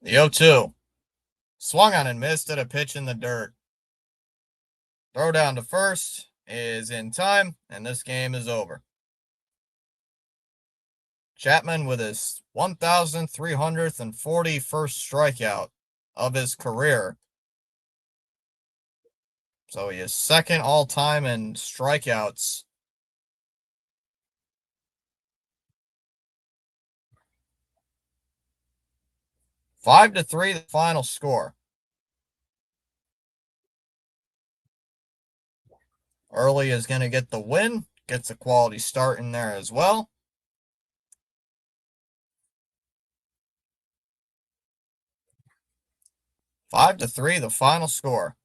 Speaker 1: The 0-2. Swung on and missed at a pitch in the dirt. Throw down to first is in time, and this game is over. Chapman with his 1,341st strikeout of his career. So he is second all-time in strikeouts. Five to 3, the final score. Early is going to get the win. Gets a quality start in there as well. Five to 3, the final score.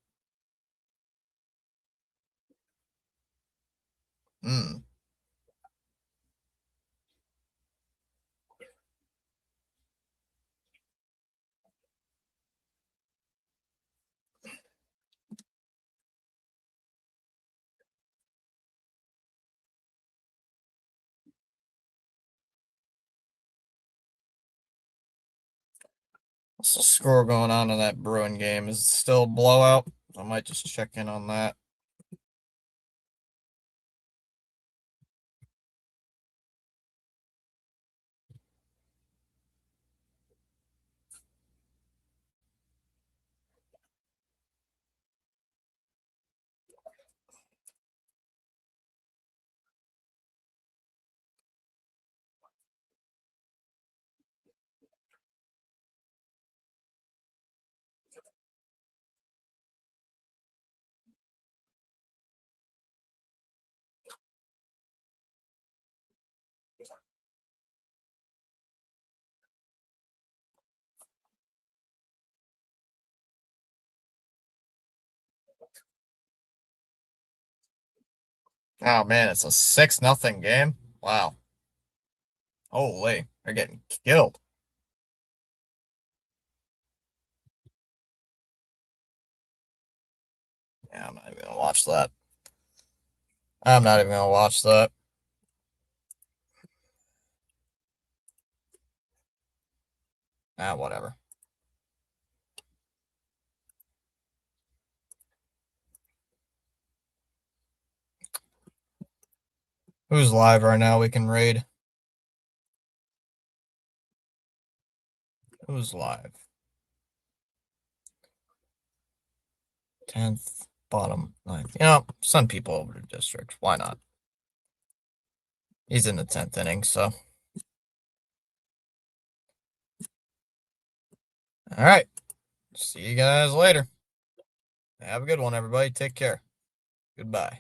Speaker 1: What's the score going on in that Bruin game? Is it still a blowout? I might just check in on that. Oh man, it's a 6-0 game. Wow. Holy, they're getting killed. Yeah, I'm not even gonna watch that. I'm not even gonna watch that. Whatever. Who's live right now? We can raid. Who's live? 10th, bottom 9th. You know, send people over to district. Why not? He's in the 10th inning, so. All right. See you guys later. Have a good one, everybody. Take care. Goodbye.